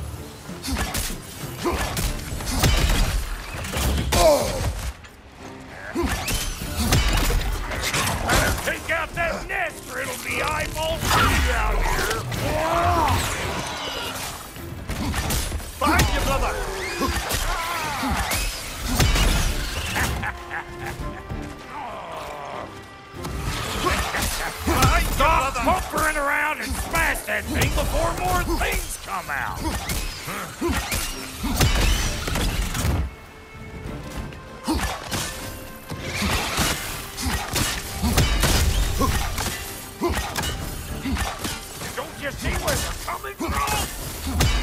Better take out that nest or it'll be eyeball free out here! Behind you, brother! Stop pumpering around and smash that thing before more things come out! Don't you see where they're coming from?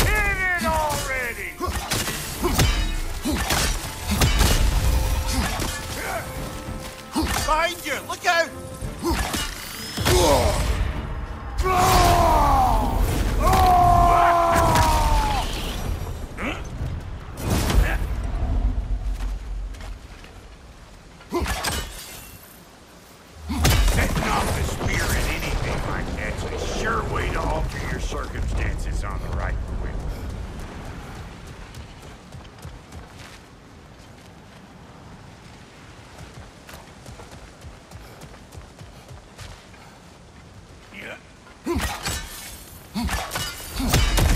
Hit it already! Behind you! Look out! Setting off the spear in anything like that's a sure way to alter your circumstances on the right quick.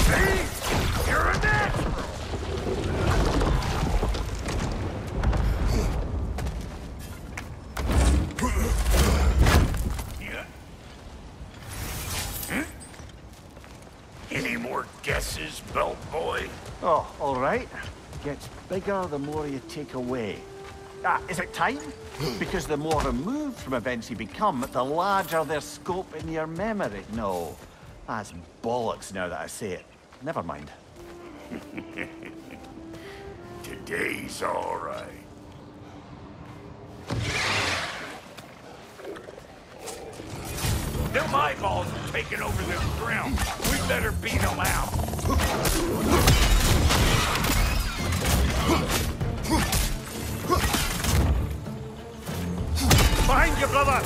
See? You're a natural! Any more guesses, belt boy? Oh, all right. Gets bigger the more you take away. Is it time? Because the more removed from events you become, the larger their scope in your memory. No, that's bollocks now that I say it. Never mind. Today's all right. Them eyeballs are taking over this ground. We better beat them out. Behind you, brother!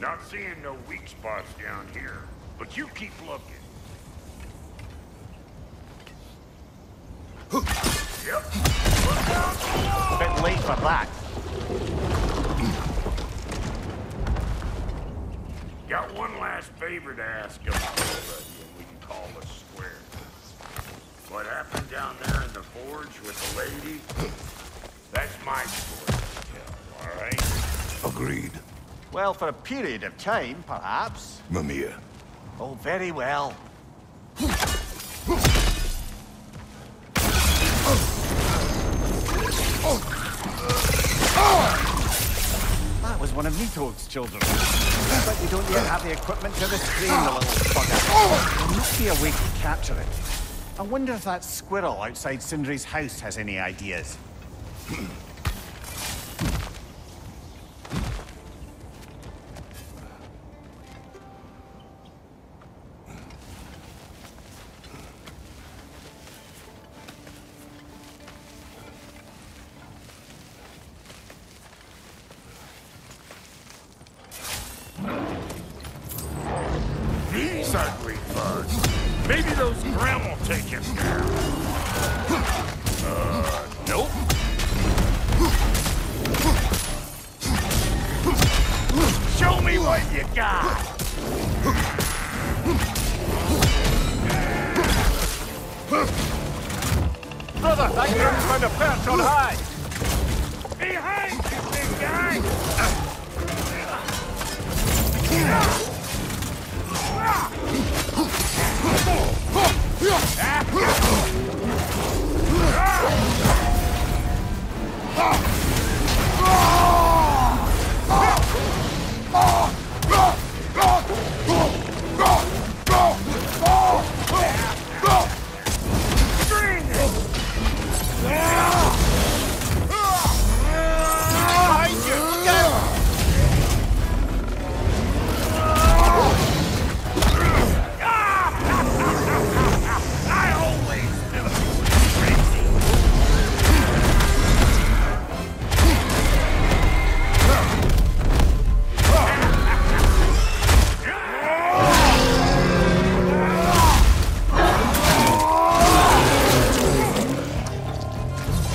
Not seeing no weak spots down here, but you keep looking. Yep. A bit late for that. Got one last favor to ask of everybody, and we can call it square. What happened down there in the forge with the lady? That's my story to tell, all right? Agreed. Well, for a period of time, perhaps. Mimir. Oh, very well. That was one of Nito's children. But you don't yet have the equipment to restrain the little bugger. There must be a way to capture it. I wonder if that squirrel outside Sindri's house has any ideas. These ugly bugs. Maybe those Graham will take him down. Nope. Show me what you got. Brother, that grim's found a perch on high. Behind you, big guy.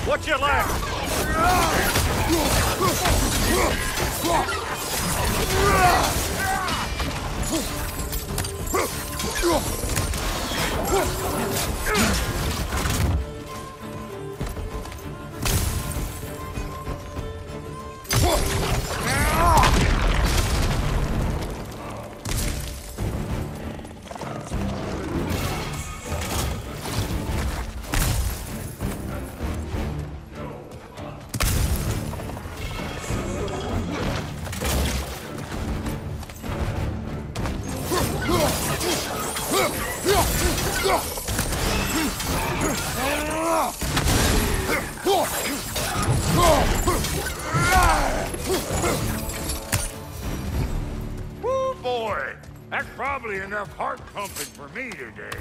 What's your left? Woo, boy! That's probably enough heart pumping for me today.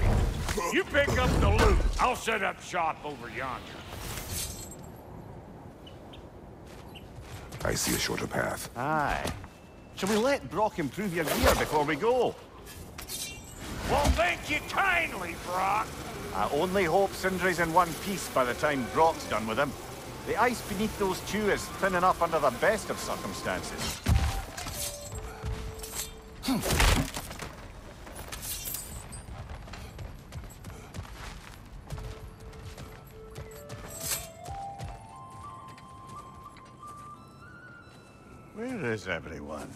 You pick up the loot. I'll set up shop over yonder. I see a shorter path. Aye. Shall we let Brock improve your gear before we go? Well, thank you kindly, Brock. I only hope Sindri's in one piece by the time Brock's done with him. The ice beneath those two is thin enough under the best of circumstances. Where is everyone?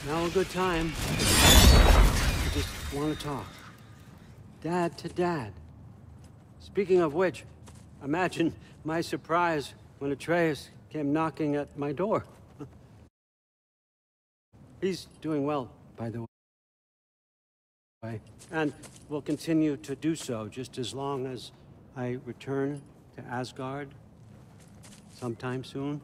Now a good time. I just want to talk. Dad to dad. Speaking of which, imagine my surprise when Atreus came knocking at my door. He's doing well, by the way, and will continue to do so just as long as I return to Asgard sometime soon.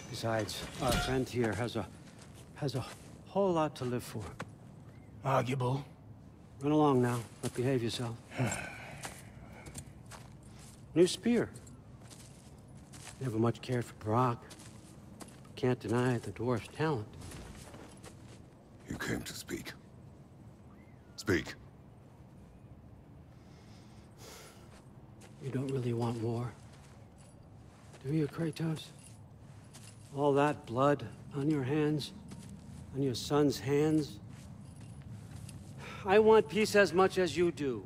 Besides, our friend here has a whole lot to live for. Arguable. Run along now, but behave yourself. New spear. Never much cared for Brock. Can't deny the dwarf's talent. You came to speak. Speak. You don't really want more, do you, Kratos? All that blood on your hands, on your son's hands? I want peace as much as you do.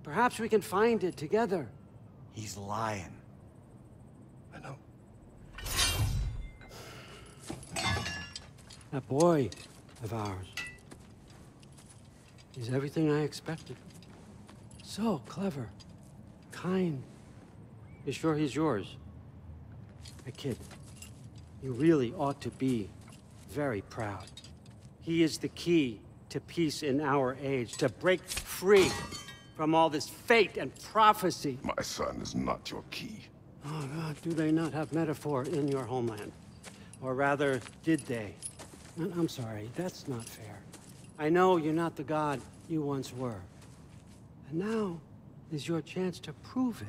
Perhaps we can find it together. He's lying. I know. That boy of ours. He's everything I expected. So clever, kind. You sure he's yours? Hey, kid, you really ought to be very proud. He is the key to peace in our age, to break free from all this fate and prophecy. My son is not your key. Oh, God, do they not have metaphor in your homeland? Or rather, did they? I'm sorry, that's not fair. I know you're not the god you once were. And now is your chance to prove it.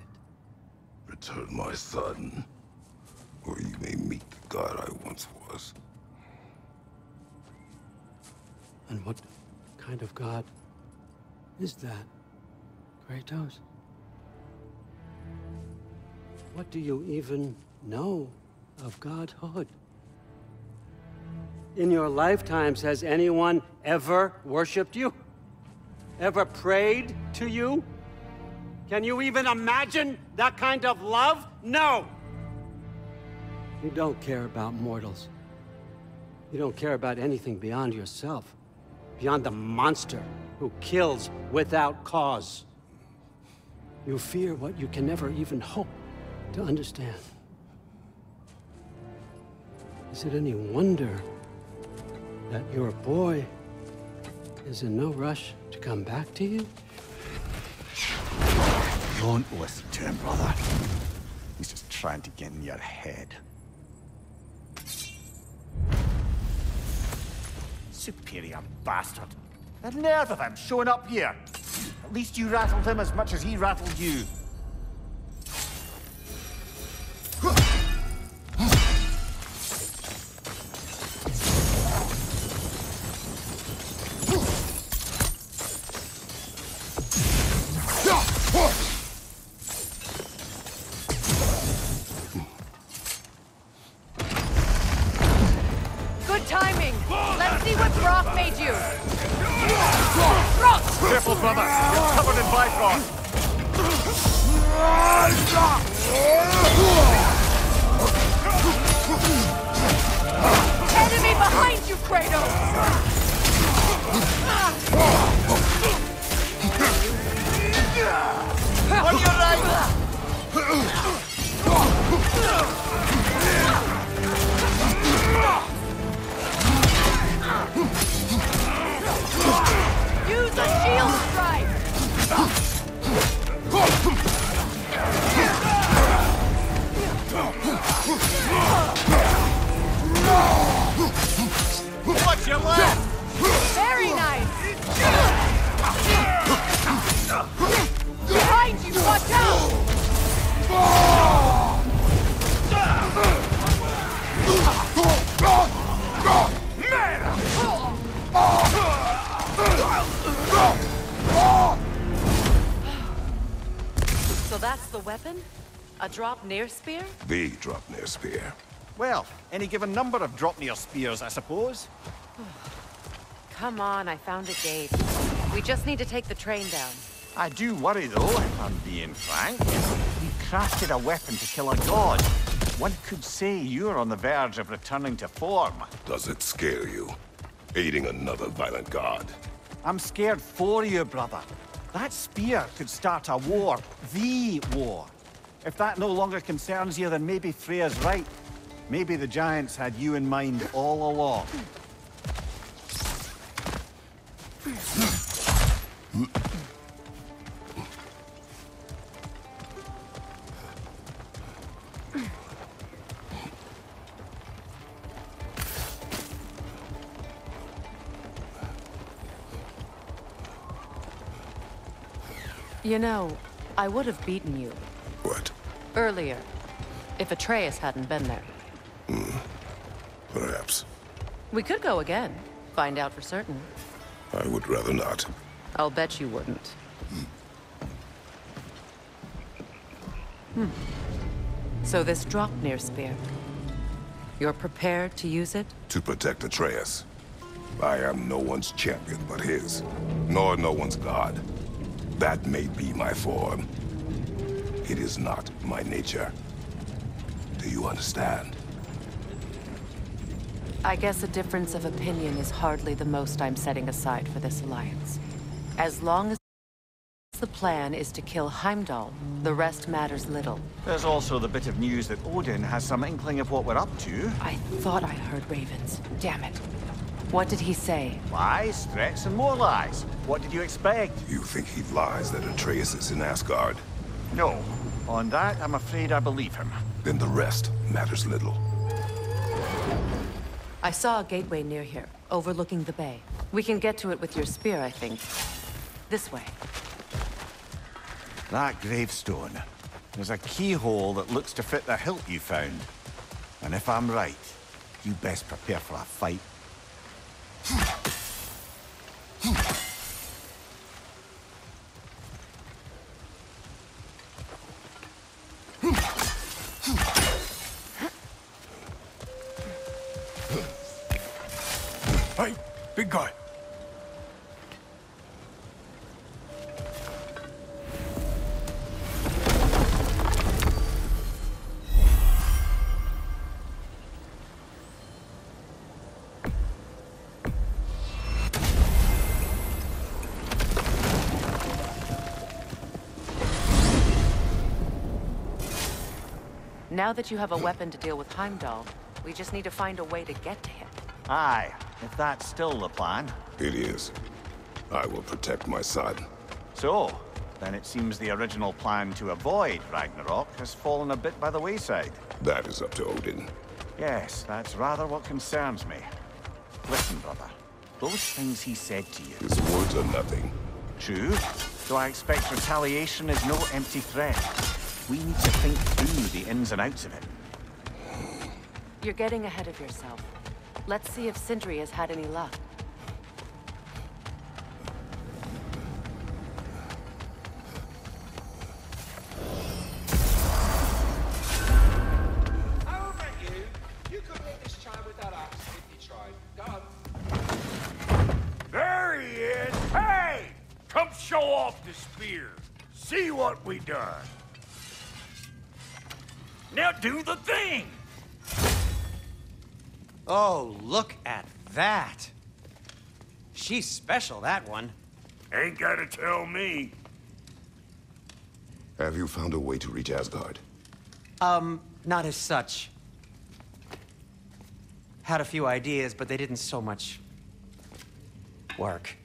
Return my son, or you may meet the god I once was. And what kind of god is that, Kratos? What do you even know of godhood? In your lifetimes, has anyone ever worshipped you? Ever prayed to you? Can you even imagine that kind of love? No! You don't care about mortals. You don't care about anything beyond yourself. Beyond the monster who kills without cause. You fear what you can never even hope to understand. Is it any wonder that your boy is in no rush to come back to you? Don't listen to him, brother. He's just trying to get in your head. Superior bastard. The nerve of him showing up here. At least you rattled him as much as he rattled you. Good timing. Let's see what Brock made you. Careful, brother. You're covered in Bifrost. Enemy behind you, Kratos! On your right! Use a shield strike! Watch your left! Very nice! Behind you, watch out! So that's the weapon? A drop near spear? The Dropnir spear. Well, any given number of Dropnir spears, I suppose. Come on, I found a gate. We just need to take the train down. I do worry, though, if I'm being frank. You crafted a weapon to kill a god. One could say you're on the verge of returning to form. Does it scare you? Aiding another violent god? I'm scared for you, brother. That spear could start a war. The war. If that no longer concerns you, then maybe Freya's right. Maybe the Giants had you in mind all along. You know, I would have beaten you. What? Earlier, if Atreus hadn't been there. Perhaps. We could go again, find out for certain. I would rather not. I'll bet you wouldn't. So this Draupnir spear, you're prepared to use it? To protect Atreus. I am no one's champion but his, nor no one's god. That may be my form. It is not my nature. Do you understand? I guess a difference of opinion is hardly the most I'm setting aside for this alliance. As long as the plan is to kill Heimdall, the rest matters little. There's also the bit of news that Odin has some inkling of what we're up to. I thought I heard ravens. Damn it. What did he say? Lies, threats, and more lies. What did you expect? You think he lies that Atreus is in Asgard? No. On that, I'm afraid I believe him. Then the rest matters little. I saw a gateway near here, overlooking the bay. We can get to it with your spear, I think. This way. That gravestone. There's a keyhole that looks to fit the hilt you found. And if I'm right, you best prepare for a fight. Hey, big guy. Now that you have a weapon to deal with Heimdall, we just need to find a way to get to him. Aye, if that's still the plan. It is. I will protect my son. So, then it seems the original plan to avoid Ragnarok has fallen a bit by the wayside. That is up to Odin. Yes, that's rather what concerns me. Listen, brother. Those things he said to you... His words are nothing. True. So I expect retaliation is no empty threat. We need to think through the ins and outs of it. You're getting ahead of yourself. Let's see if Sindri has had any luck. How about you? You could hit this child with that axe if you tried. Go on. There he is. Hey! Come show off the spear. See what we done. Now do the thing! Oh, look at that. She's special, that one. Ain't gotta tell me. Have you found a way to reach Asgard? Not as such. Had a few ideas, but they didn't so much work.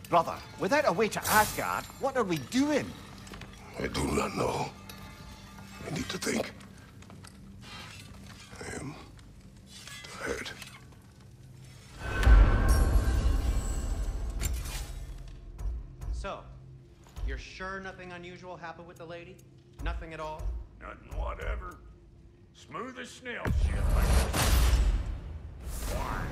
Brother, without a way to Asgard, what are we doing? I do not know. I need to think. I am tired. So, you're sure nothing unusual happened with the lady? Nothing at all? Nothing whatever. Smooth as snail shit like this. Why?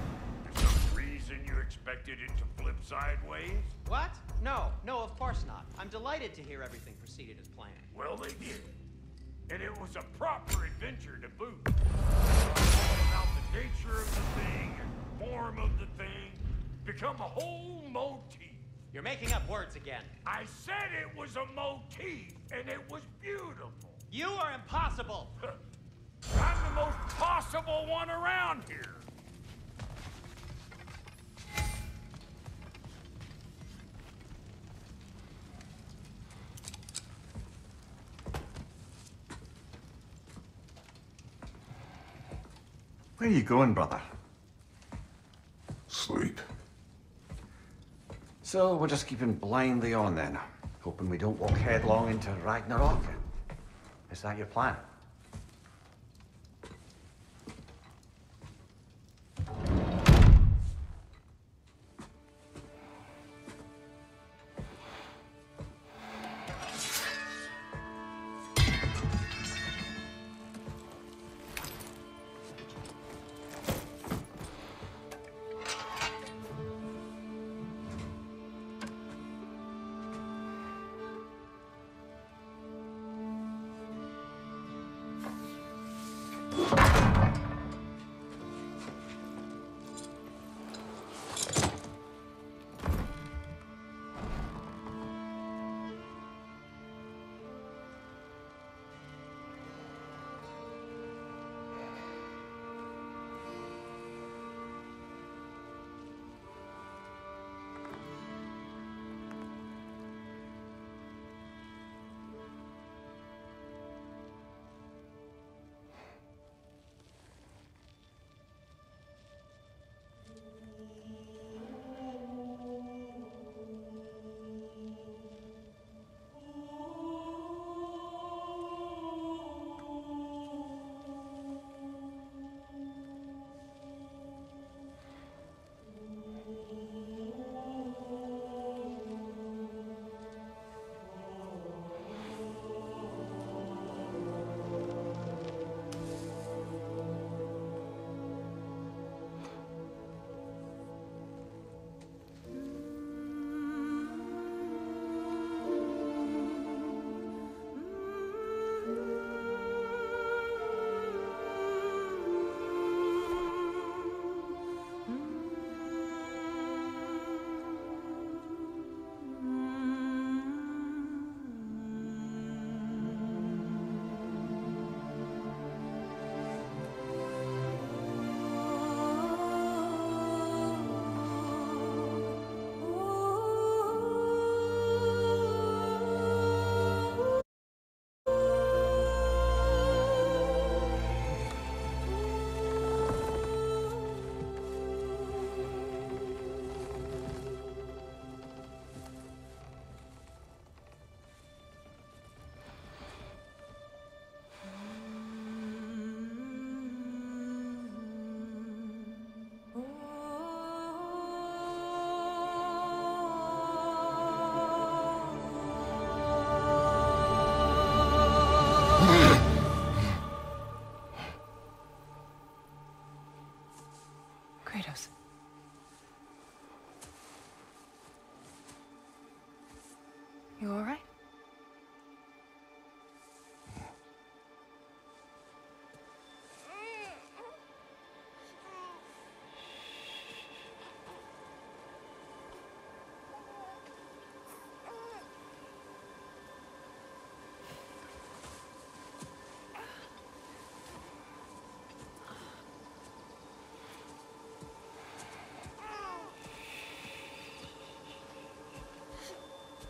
There's some reason you expected it to flip sideways? What? No, of course not. I'm delighted to hear everything proceeded as planned. Well, they did. And it was a proper adventure to boot. All about the nature of the thing and form of the thing. Become a whole motif. You're making up words again. I said it was a motif, and it was beautiful. You are impossible. I'm the most possible one around here. Where are you going, brother? Sleep. So we're just keeping blindly on then, hoping we don't walk headlong into Ragnarok. Is that your plan?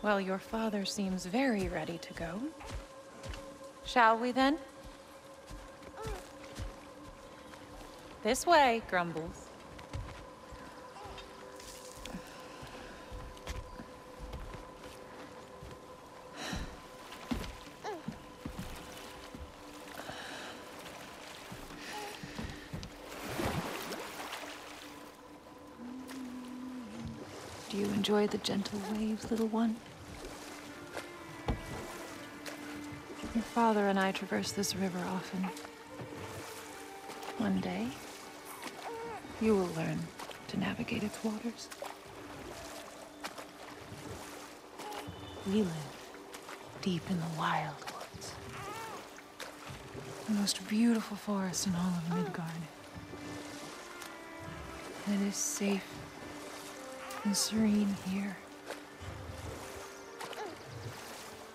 Well, your father seems very ready to go. Shall we then? This way, Grumbles. Do you enjoy the gentle waves, little one? Your father and I traverse this river often. One day, you will learn to navigate its waters. We live deep in the wild woods. The most beautiful forest in all of Midgard. And it is safe and serene here.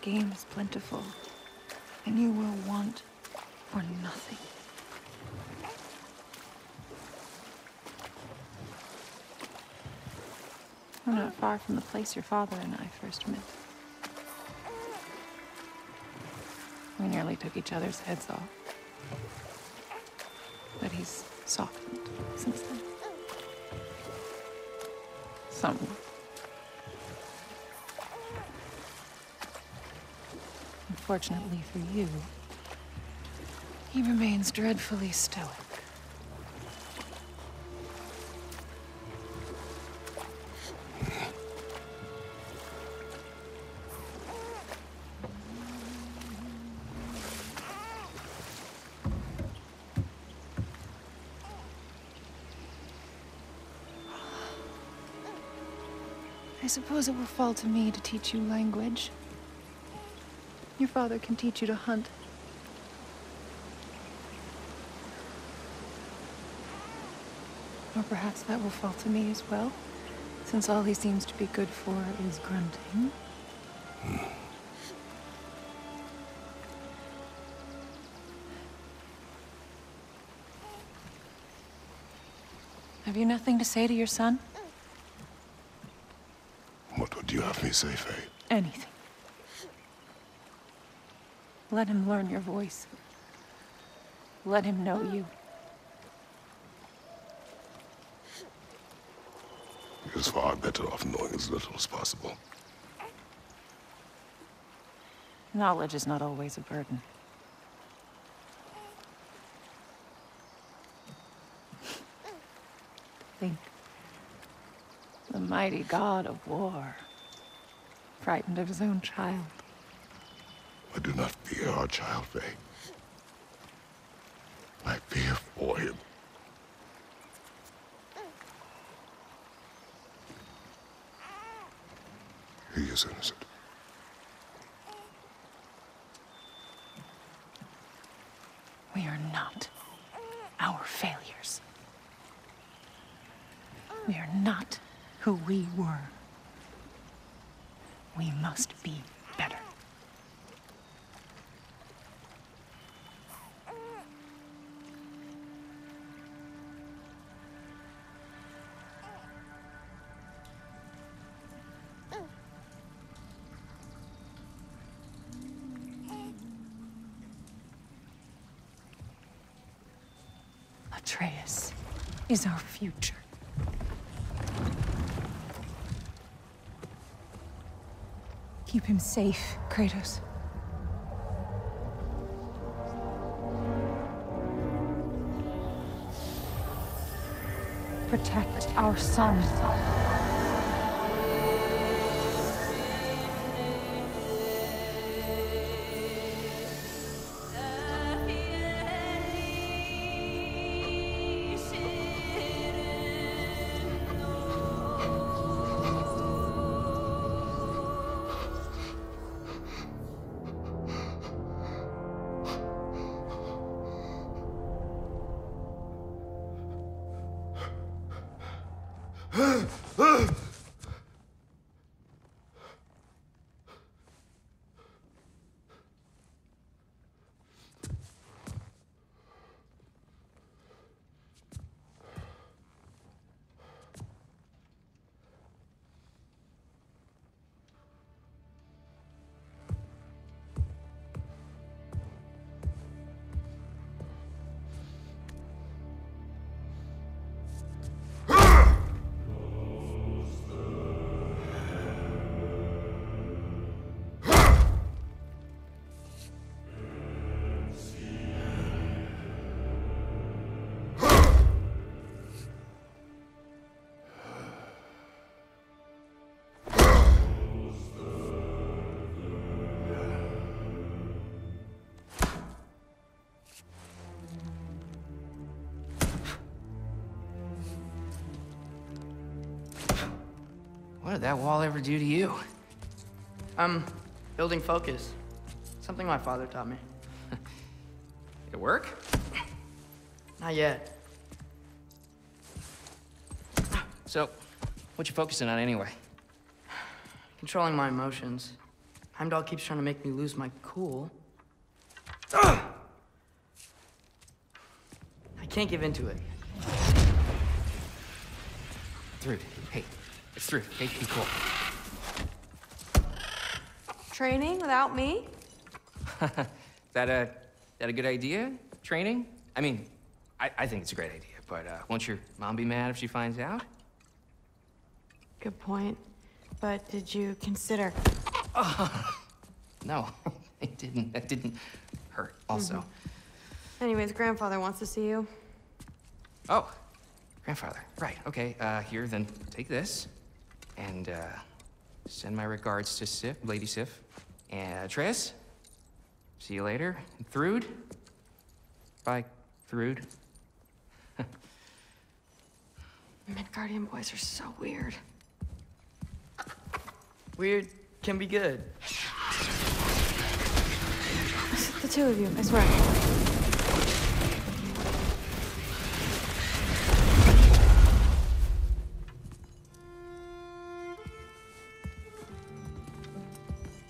Game is plentiful, and you will want for nothing. We're not far from the place your father and I first met. We nearly took each other's heads off. But he's softened since then. Somewhat. Unfortunately for you, he remains dreadfully stoic. I suppose it will fall to me to teach you language. Your father can teach you to hunt. Or perhaps that will fall to me as well, since all he seems to be good for is grunting. Have you nothing to say to your son? What would you have me say, Faye? Anything. Let him learn your voice. Let him know you. He is far better off knowing as little as possible. Knowledge is not always a burden. Think. The mighty God of War, frightened of his own child. I do not fear our child, Faye. I fear for him. He is innocent. We are not our failures. We are not who we were. We must be better. Atreus is our future. Keep him safe, Kratos. Protect our son. What did that wall ever do to you? I'm building focus. Something my father taught me. It work? Not yet. So, what you focusing on anyway? Controlling my emotions. Heimdall keeps trying to make me lose my cool. I can't give into it. Thrud, hey, it's Thrud. Hey, be cool. Training without me? That a good idea? Training? I mean, I think it's a great idea, but won't your mom be mad if she finds out? Good point. But did you consider... No, it didn't. That didn't hurt, also. Anyways, grandfather wants to see you. Oh, grandfather. Right, okay. Here, then take this. And, send my regards to Sif, Lady Sif. And Atreus, see you later. And Thrud. Bye, Thrud. Midgardian boys are so weird. Weird can be good. It's the two of you, I swear.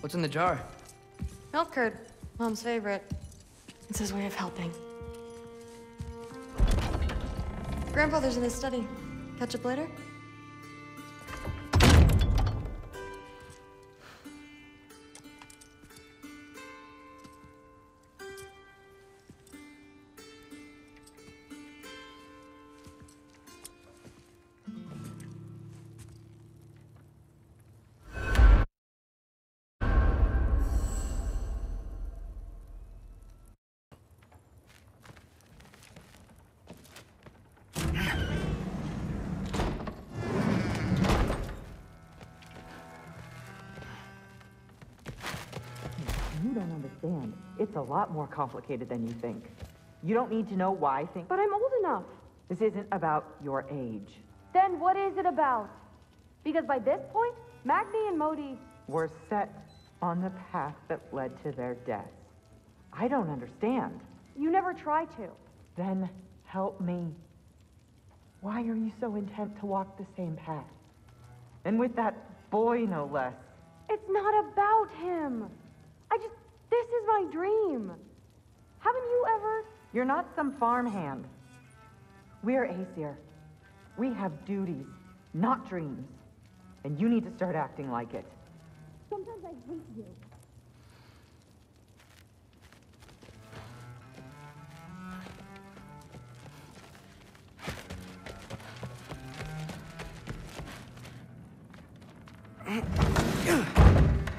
What's in the jar? Milk curd, Mom's favorite. It's his way of helping. Grandfather's in his study. Catch up later? You don't understand. It's a lot more complicated than you think. You don't need to know why things... But I'm old enough. This isn't about your age. Then what is it about? Because by this point, Magni and Modi... We're set on the path that led to their death. I don't understand. You never try to. Then help me. Why are you so intent to walk the same path? And with that boy, no less. It's not about him. This is my dream. Haven't you ever? You're not some farmhand. We're Aesir. We have duties, not dreams. And you need to start acting like it. Sometimes I hate you.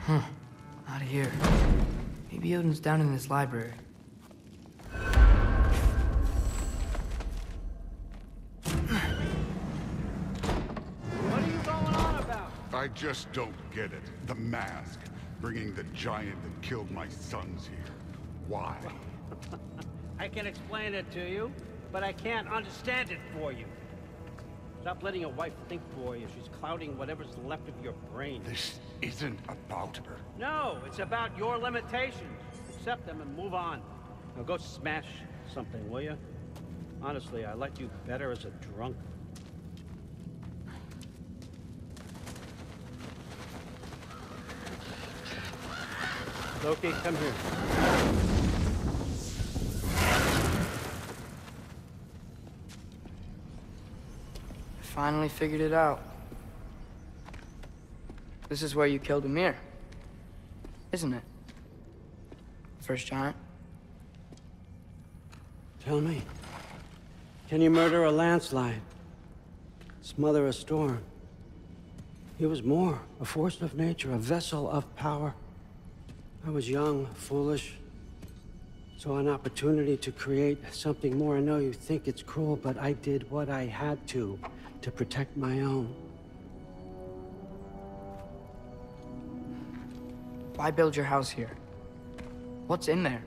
Huh. Out of here. Maybe Odin's down in his library. What are you going on about? I just don't get it. The mask. Bringing the giant that killed my sons here. Why? I can explain it to you, but I can't understand it for you. Stop letting your wife think for you. She's clouding whatever's left of your brain. This isn't about her. No, it's about your limitations. Accept them and move on. Now go smash something, will you? Honestly, I liked you better as a drunk. Loki, come here. Finally figured it out. This is where you killed Ymir, isn't it? First giant. Tell me, can you murder a landslide? Smother a storm? He was more, a force of nature, a vessel of power. I was young, foolish, saw an opportunity to create something more. I know you think it's cruel, but I did what I had to protect my own. Why build your house here? What's in there?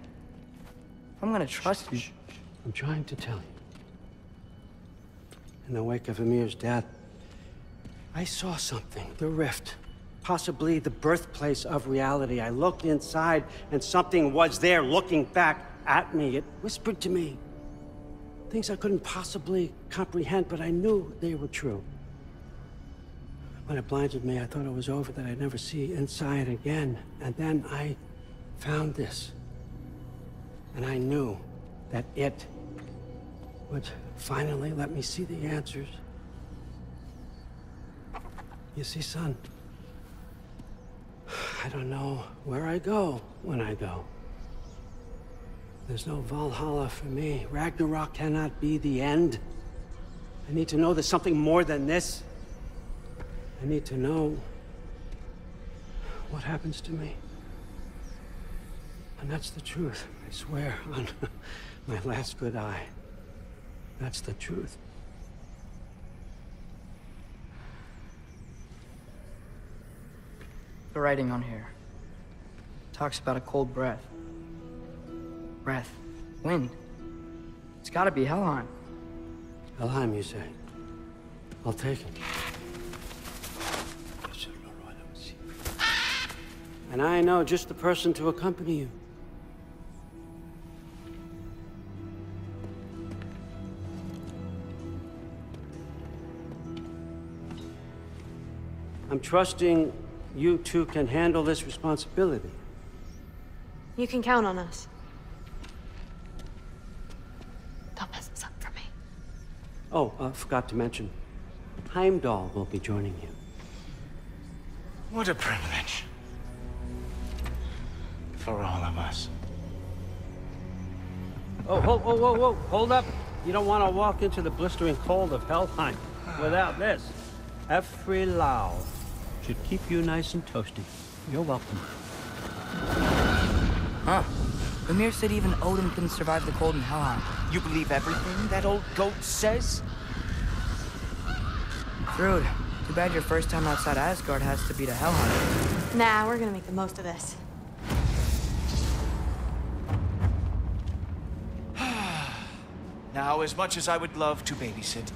I'm gonna trust you. I'm trying to tell you. In the wake of Ymir's death, I saw something, the rift. Possibly the birthplace of reality. I looked inside, and something was there looking back at me. It whispered to me things I couldn't possibly comprehend, but I knew they were true. When it blinded me, I thought it was over, that I'd never see inside again. And then I found this. And I knew that it would finally let me see the answers. You see, son, I don't know where I go when I go. There's no Valhalla for me. Ragnarok cannot be the end. I need to know there's something more than this. I need to know what happens to me. And that's the truth, I swear, on my last good eye. That's the truth. The writing on here talks about a cold breath. Breath. Wind. It's gotta be Helheim. Helheim, you say? I'll take it. And I know just the person to accompany you. I'm trusting you two can handle this responsibility. You can count on us. Don't mess this up for me. Oh, forgot to mention, Heimdall will be joining you. What a privilege. For all of us. Oh, whoa, hold up. You don't want to walk into the blistering cold of Helheim without this. Every Lau should keep you nice and toasty. You're welcome. Huh. Ymir said even Odin couldn't survive the cold in Helheim. You believe everything that old goat says? Rude. Too bad your first time outside Asgard has to be to Helheim. Nah, we're gonna make the most of this. Now, as much as I would love to babysit,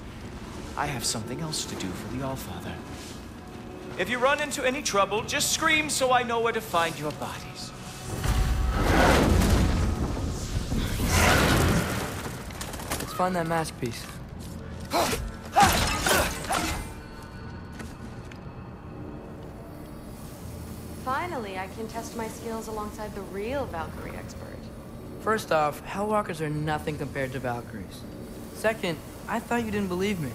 I have something else to do for the Allfather. If you run into any trouble, just scream so I know where to find your bodies. Let's find that mask piece. Finally, I can test my skills alongside the real Valkyrie expert. First off, Hellwalkers are nothing compared to Valkyries. Second, I thought you didn't believe me.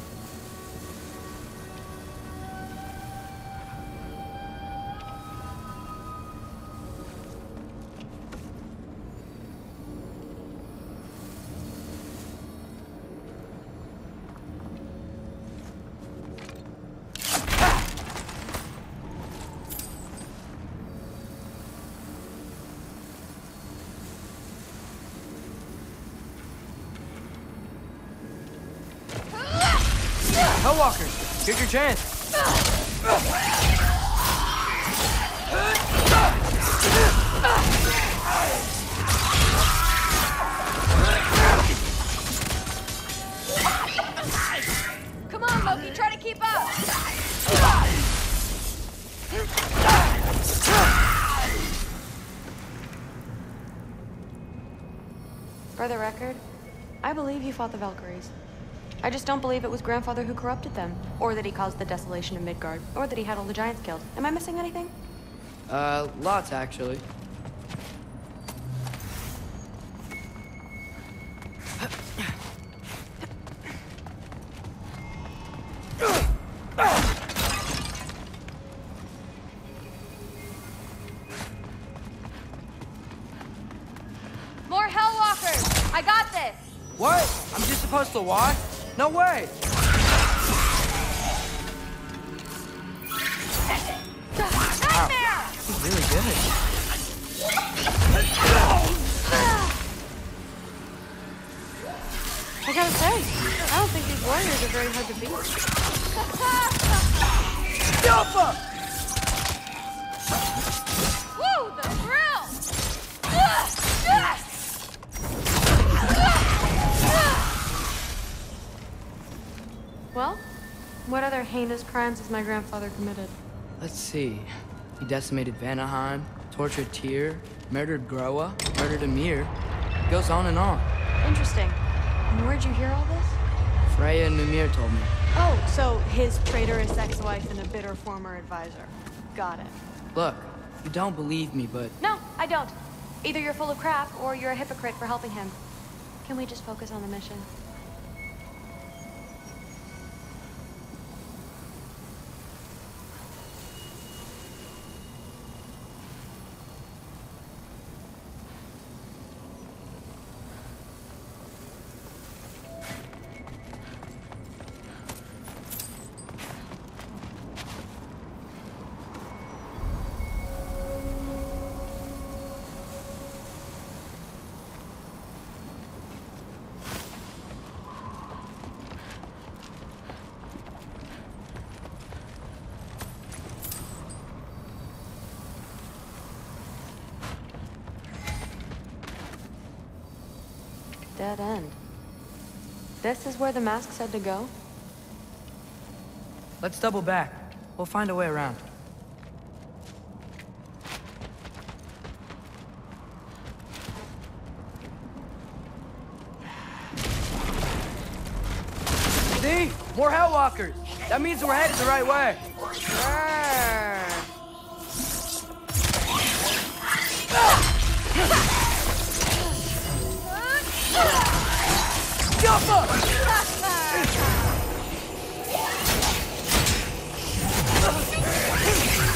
Hellwalkers, here's your chance. Come on, Loki, try to keep up. For the record, I believe you fought the Valkyries. I just don't believe it was Grandfather who corrupted them, or that he caused the desolation of Midgard, or that he had all the giants killed. Am I missing anything? Lots, actually. More Hellwalkers! I got this! What? I'm just supposed to watch? No way! Nightmare! He's really good. I gotta say, I don't think these warriors are very hard to beat. Woo, the thrill! Well, What other heinous crimes has my grandfather committed? Let's see. He decimated Vanaheim, tortured Tyr, murdered Groa, murdered Ymir. Goes on and on. Interesting. And where'd you hear all this? Freya and Mimir told me. Oh, so his traitorous ex-wife and a bitter former advisor. Got it. Look, you don't believe me, but... No, I don't. Either you're full of crap, or you're a hypocrite for helping him. Can we just focus on the mission? Dead end. This is where the mask said to go? Let's double back. We'll find a way around. See? More Hellwalkers! That means we're headed the right way! Jump up!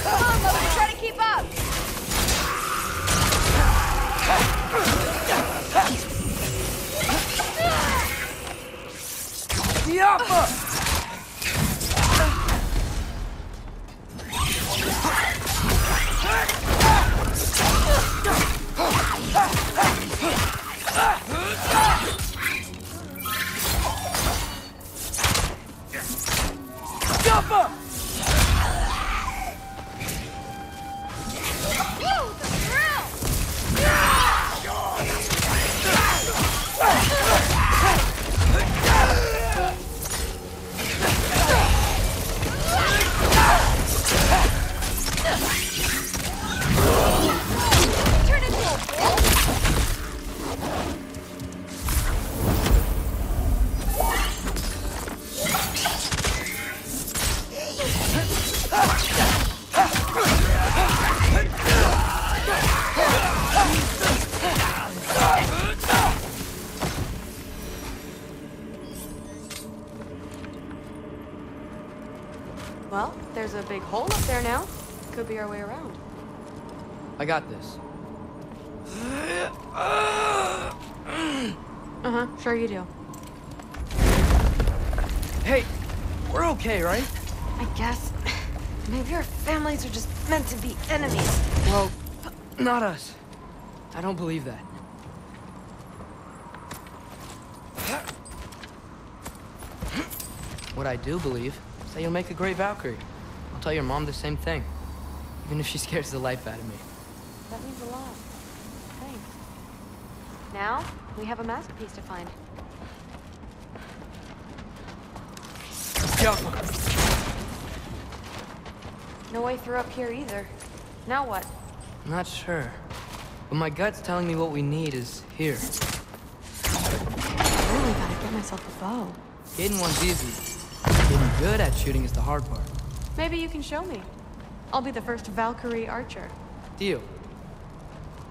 Come on, Logan, try to keep up! Yappa! Yappa! Well, there's a big hole up there now. Could be our way around. I got this. Uh-huh, sure you do. Hey, we're okay, right? I guess. Maybe our families are just meant to be enemies. Well, not us. I don't believe that. What I do believe is that you'll make a great Valkyrie. I'll tell your mom the same thing, even if she scares the life out of me. That means a lot. Thanks. Now, we have a mask piece to find. No way through up here either. Now what? I'm not sure, but my gut's telling me what we need is here. I really gotta get myself a bow. Hidden one's easy. Getting good at shooting is the hard part. Maybe you can show me. I'll be the first Valkyrie archer. Deal.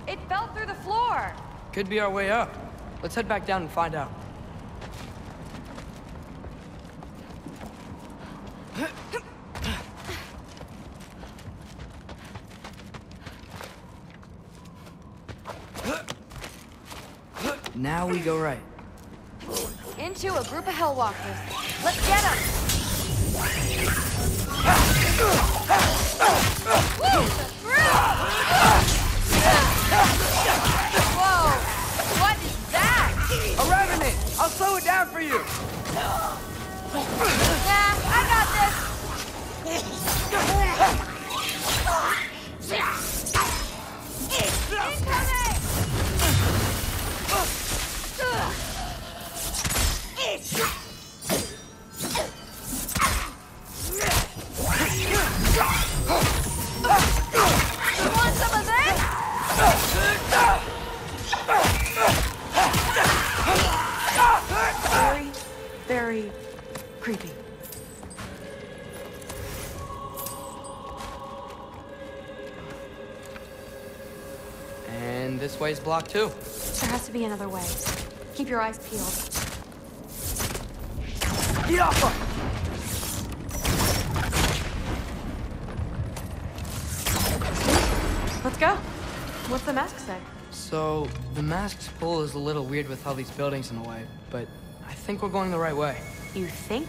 It fell through the floor! Could be our way up. Let's head back down and find out. Now we go right. Into a group of Hellwalkers. Let's get them! Whoa! What is that? A revenant! I'll slow it down for you! Nah, I got this! very creepy. And this way's blocked too. There has to be another way. Keep your eyes peeled. Let's go. What's the mask say? So, the mask's pull is a little weird with all these buildings in the way, but I think we're going the right way. You think?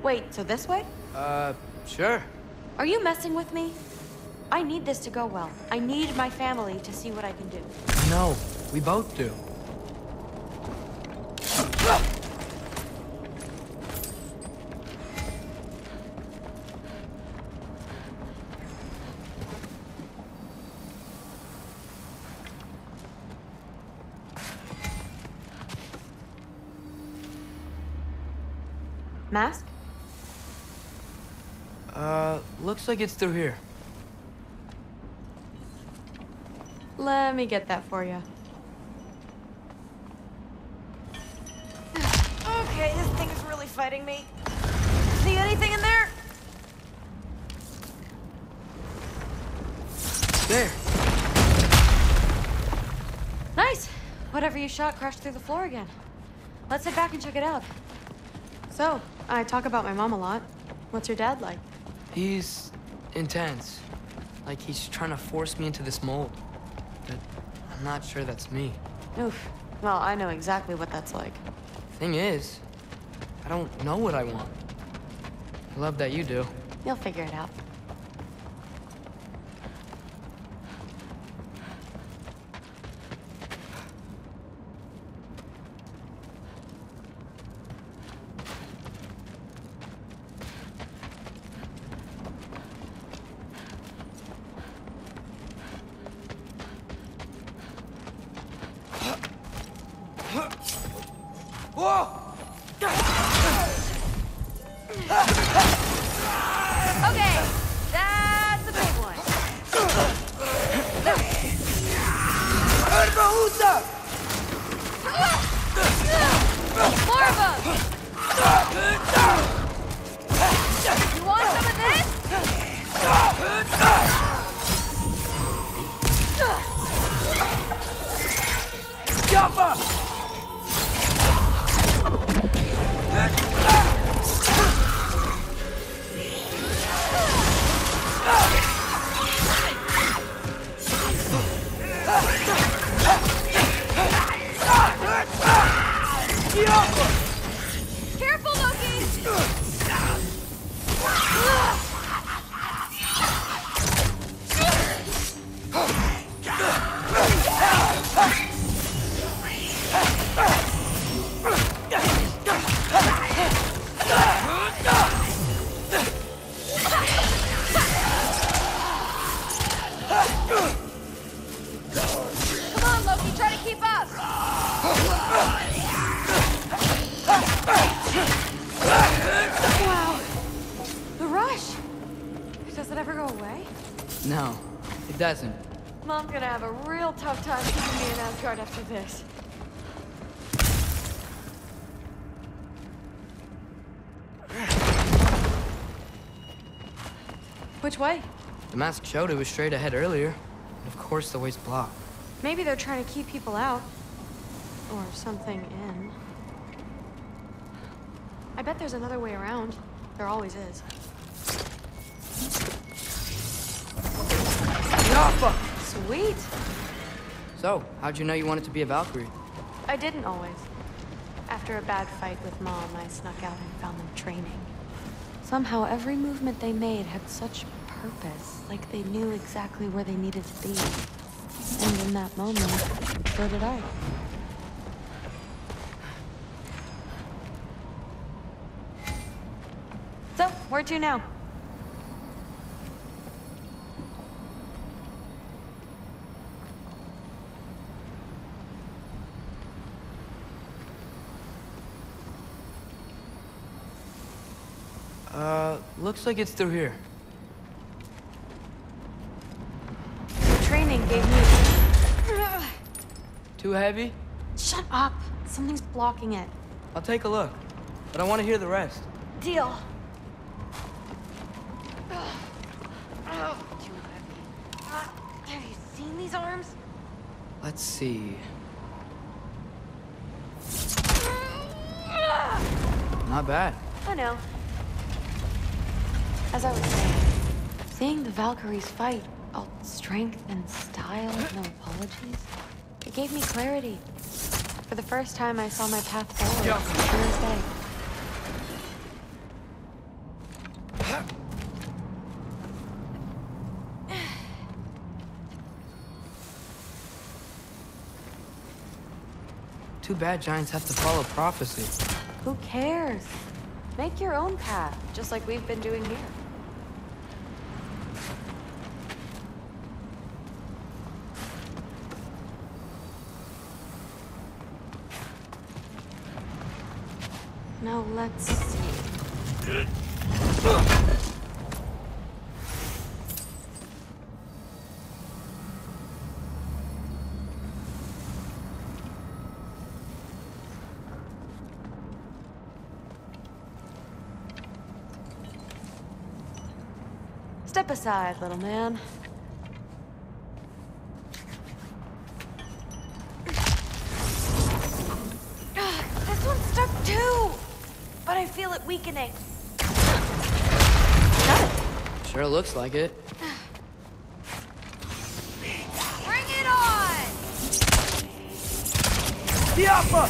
Wait, so this way? Sure. Are you messing with me? I need this to go well. I need my family to see what I can do. No, we both do. Mask? Looks like it's through here. Let me get that for you. Okay, this thing is really fighting me. See anything in there? There. Nice. Whatever you shot crashed through the floor again. Let's head back and check it out. So, I talk about my mom a lot. What's your dad like? He's intense. Like he's trying to force me into this mold. But I'm not sure that's me. Oof. Well, I know exactly what that's like. Thing is, I don't know what I want. I love that you do. You'll figure it out. Okay, that's a big one. More of them. You want some of this? Careful, Loki! Come on, Loki, try to keep up! Wow. The rush! Does it ever go away? No, it doesn't. Mom's gonna have a real tough time keeping me in Asgard after this. Which way? The mask showed it was straight ahead earlier. And of course the way's blocked. Maybe they're trying to keep people out. Or something in. I bet there's another way around. There always is. Yappa! Sweet. So, how'd you know you wanted to be a Valkyrie? I didn't always. After a bad fight with Mom, I snuck out and found them training. Somehow, every movement they made had such purpose, like they knew exactly where they needed to be. And in that moment, so did I. So, where to now? Looks like it's through here. The training gave me... Too heavy? Shut up! Something's blocking it. I'll take a look, but I want to hear the rest. Deal. Too heavy. Have you seen these arms? Let's see. Not bad. I know. As I was saying, seeing the Valkyries fight, all strength and style, no apologies, it gave me clarity. For the first time, I saw my path forward, clear as day. Too bad giants have to follow prophecy. Who cares? Make your own path, just like we've been doing here. Now let's see. Step aside, little man. This one's stuck too! But I feel it weakening. Sure looks like it. Bring it on! Yappa!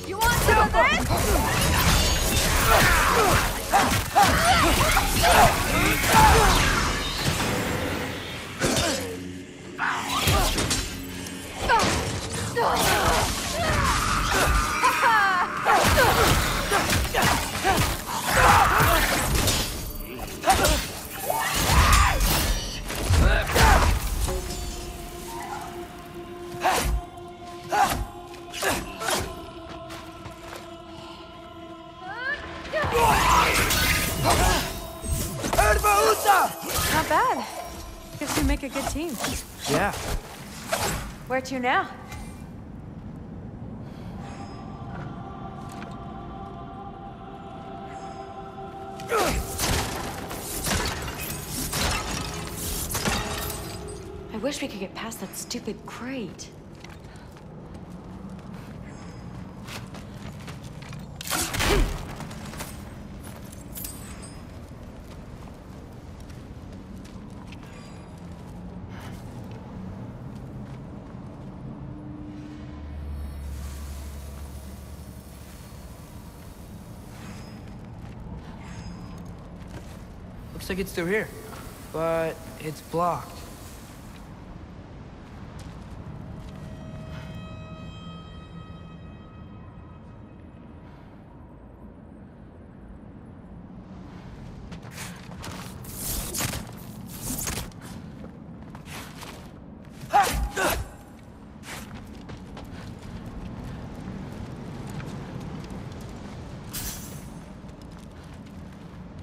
You want some of this? Not bad. Guess we make a good team. Yeah. Where to now? I wish we could get past that stupid crate. Looks like it's through here, but it's blocked.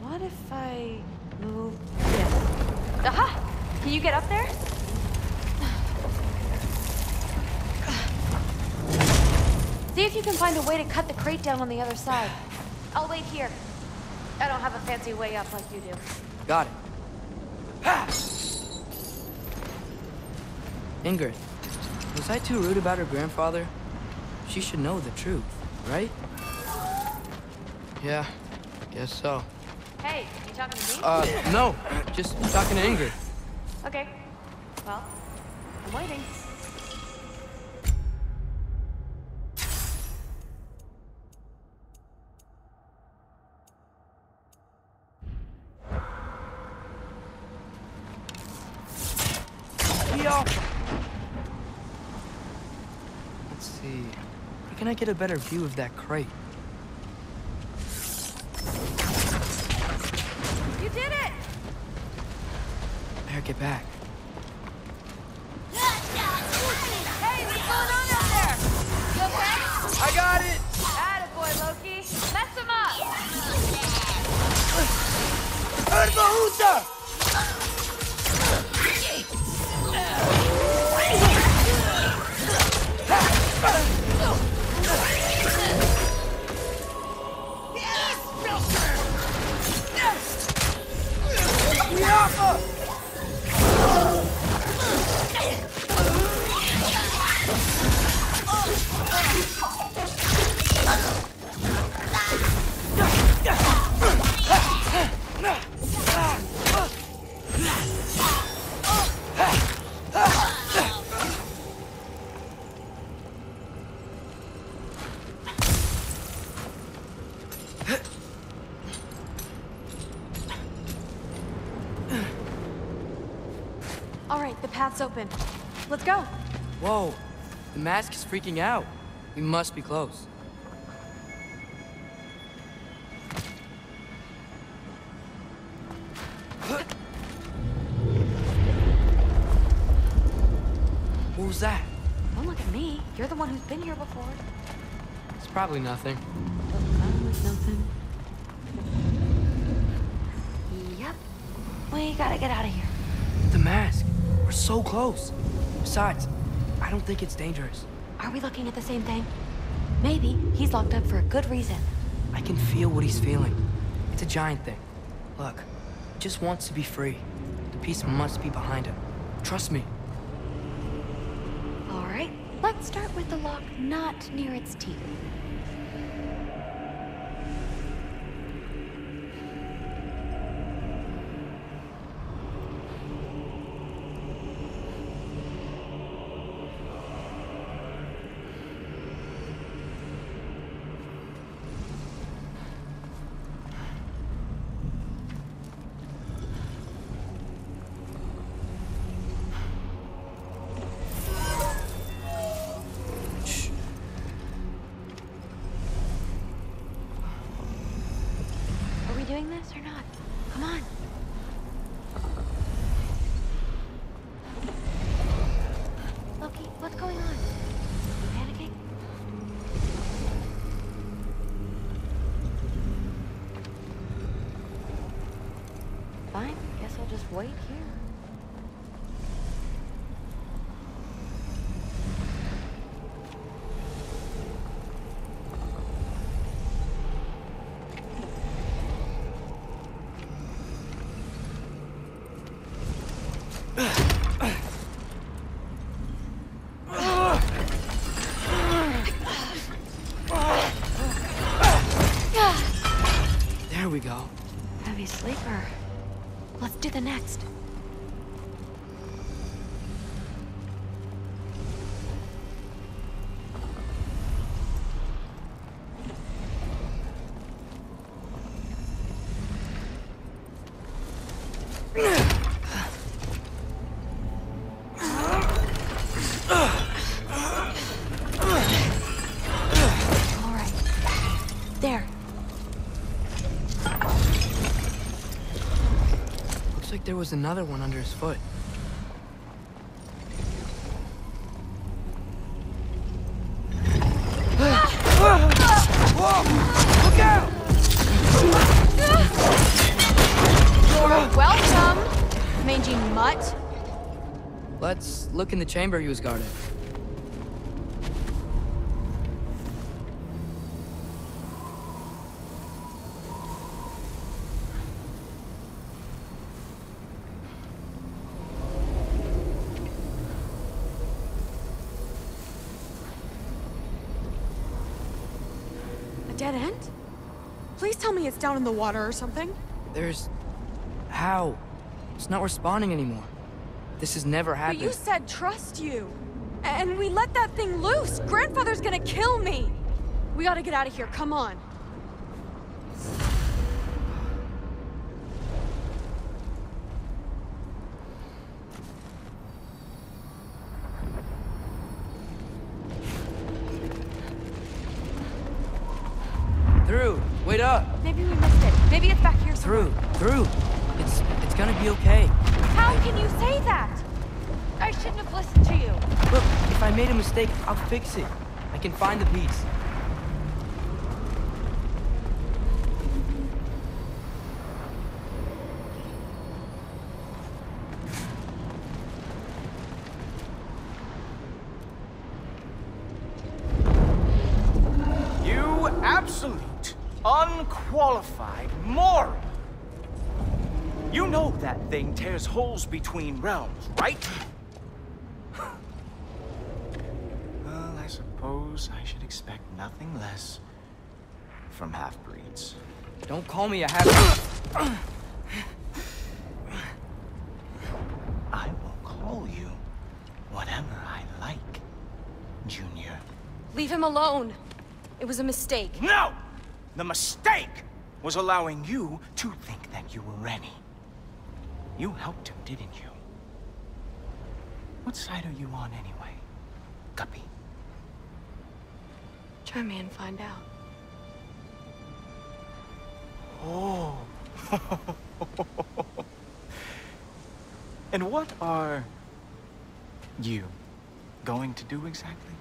What if I move this? Aha! Can you get up there? See if you can find a way to cut the crate down on the other side. I'll wait here. I don't have a fancy way up like you do. Got it. Ingrid, was I too rude about her grandfather? She should know the truth, right? Yeah, guess so. Hey, you talking to me? No, just talking to Ingrid. Okay. Well, I'm waiting. Let's see. Where can I get a better view of that crate? You did it! Better get back. Hey, what's going on out there? You okay? I got it! Attaboy, Loki. Mess him up! Herbahuta! All right, the path's open. Let's go. Whoa, the mask is freaking out. We must be close. What was that? Don't look at me. You're the one who's been here before. It's probably nothing. Nothing. Yep. We gotta get out of here. The mask. We're so close. Besides, I don't think it's dangerous. Are we looking at the same thing? Maybe he's locked up for a good reason. I can feel what he's feeling. It's a giant thing. Look, he just wants to be free. The peace must be behind him. Trust me. All right, let's start with the lock not near its teeth. Doing this or not? Come on. Loki, what's going on? You panicking? Fine, guess I'll just wait here. There we go. Heavy sleeper. Let's do the next. All right. There. Looks like there was another one under his foot. Look out! You're welcome, mangy mutt. Let's look in the chamber he was guarding. dead end? Please tell me it's down in the water or something. There's... How? It's not responding anymore. This has never happened. But you said trust you. And we let that thing loose. Grandfather's gonna kill me. We gotta get out of here, come on. Through. Wait up. Maybe we missed it. Maybe it's back here somewhere. Through. It's gonna be okay. How can you say that? I shouldn't have listened to you. Look, if I made a mistake, I'll fix it. I can find the piece. You absolute, unqualified moron! You know that thing tears holes between realms, right? Well, I suppose I should expect nothing less from half-breeds. Don't call me a half-breed. I will call you whatever I like, Junior. Leave him alone. It was a mistake. No! The mistake was allowing you to think that you were ready. You helped him, didn't you? What side are you on anyway, Guppy? Try me and find out. Oh. And what are you going to do exactly?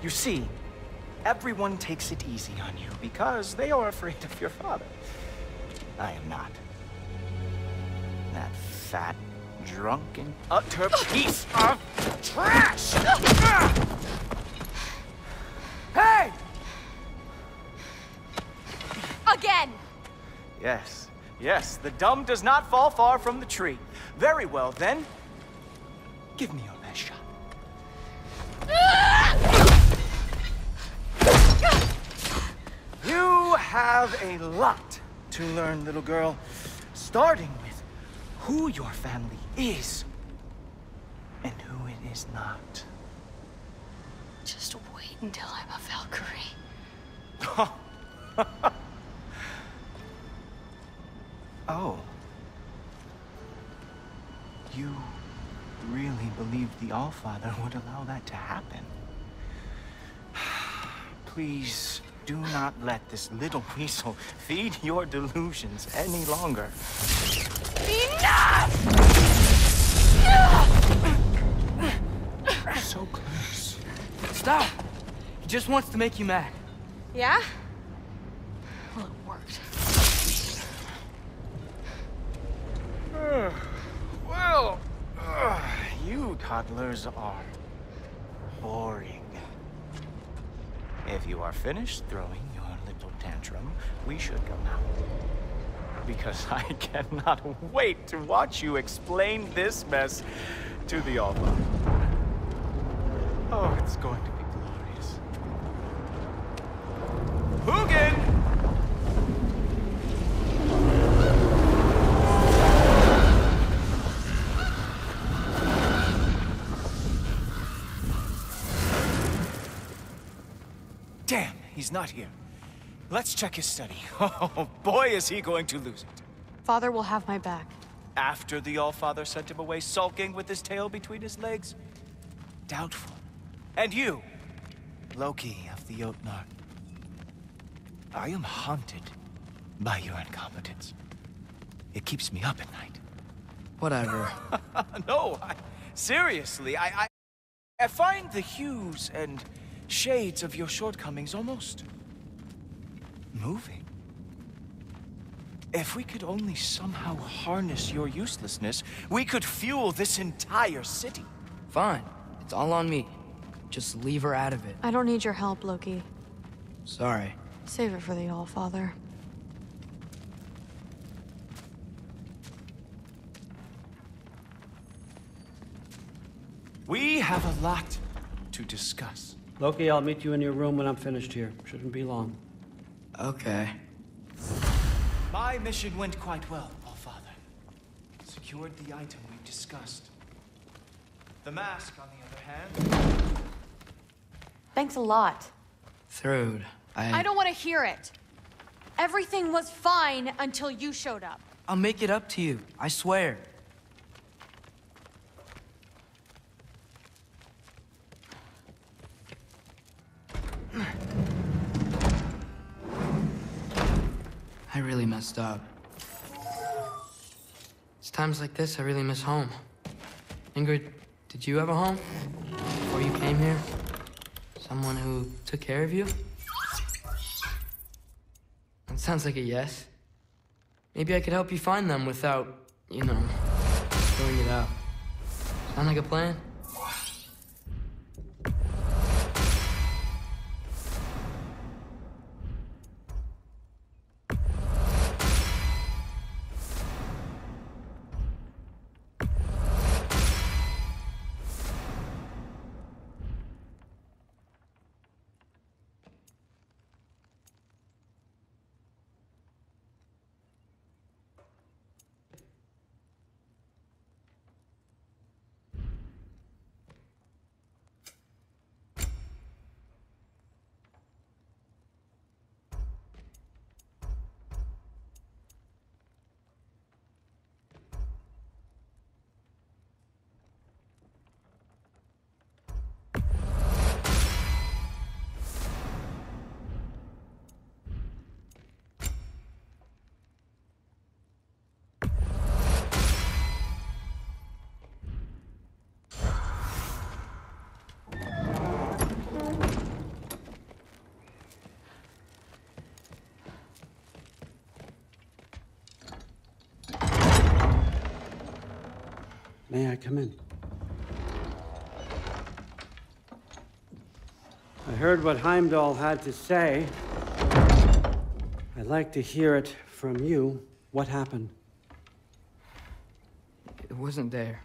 You see, everyone takes it easy on you because they are afraid of your father. I am not. That fat, drunken, utter piece of trash! Hey! Again! Yes, yes, the dumb does not fall far from the tree. Very well, then. Give me your best shot. You have a lot to learn, little girl. Starting with who your family is and who it is not. Just wait until I'm a Valkyrie. Oh. You really believed the Allfather would allow that to happen? Please do not let this little weasel feed your delusions any longer. Enough! So close. Stop! He just wants to make you mad. Yeah? Well, it worked. Well, you toddlers are boring. If you are finished throwing your little tantrum, we should go now. Because I cannot wait to watch you explain this mess to the Allfather. Oh, it's going to be glorious. Hugin! Damn, he's not here. Let's check his study. Oh, boy, is he going to lose it. Father will have my back. After the Allfather sent him away sulking with his tail between his legs? Doubtful. And you, Loki of the Jotnar. I am haunted by your incompetence. It keeps me up at night. Whatever. No, seriously, I find the hues and shades of your shortcomings almost moving. If we could only somehow harness your uselessness, we could fuel this entire city. Fine. It's all on me. Just leave her out of it. I don't need your help, Loki. Sorry. Save it for the Allfather. We have a lot to discuss. Loki, I'll meet you in your room when I'm finished here. Shouldn't be long. Okay. My mission went quite well, Allfather. Secured the item we've discussed. The mask, on the other hand... Thanks a lot. Thrud, I don't want to hear it. Everything was fine until you showed up. I'll make it up to you, I swear. I really messed up. It's times like this I really miss home. Ingrid, did you have a home before you came here? Someone who took care of you? That sounds like a yes. Maybe I could help you find them without, you know, throwing it out. Sound like a plan? May I come in? I heard what Heimdall had to say. I'd like to hear it from you. What happened? It wasn't there.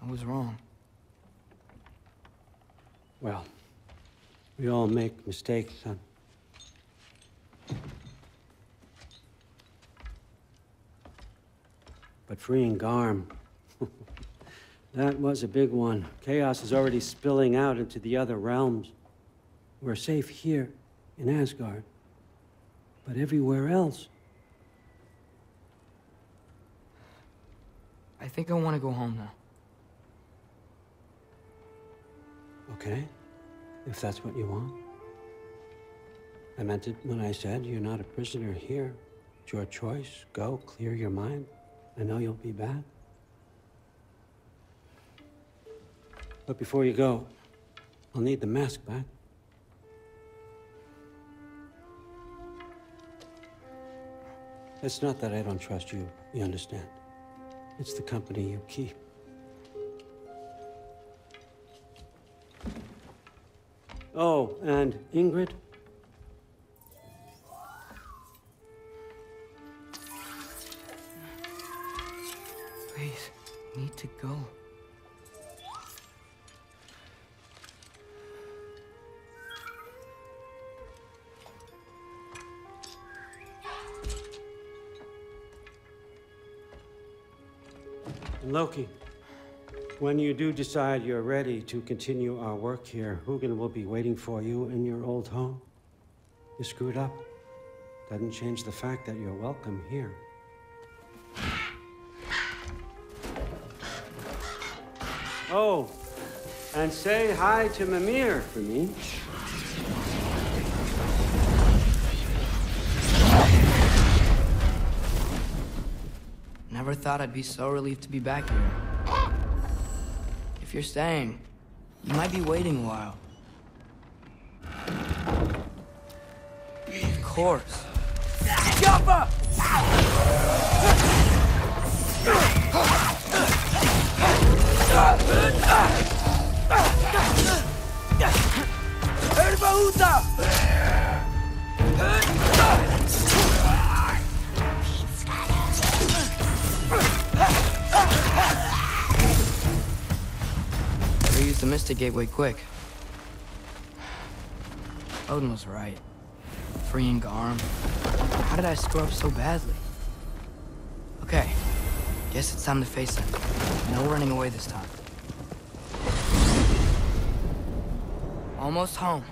I was wrong. Well, we all make mistakes, son. But freeing Garm, that was a big one. Chaos is already spilling out into the other realms. We're safe here in Asgard, but everywhere else. I think I want to go home now. Okay, if that's what you want. I meant it when I said you're not a prisoner here. It's your choice. Go, clear your mind. I know you'll be back. But before you go, I'll need the mask back. It's not that I don't trust you, you understand? It's the company you keep. Oh, and Ingrid? Please, need to go. Loki, when you do decide you're ready to continue our work here, Hugin will be waiting for you in your old home. You screwed up. Doesn't change the fact that you're welcome here. Oh, and say hi to Mimir for me. Never thought I'd be so relieved to be back here. If you're staying, you might be waiting a while. Of course. Jumper! Better use the Mystic Gateway quick. Odin was right. Freeing Garm. How did I screw up so badly? Okay. Guess it's time to face him. No running away this time. Almost home.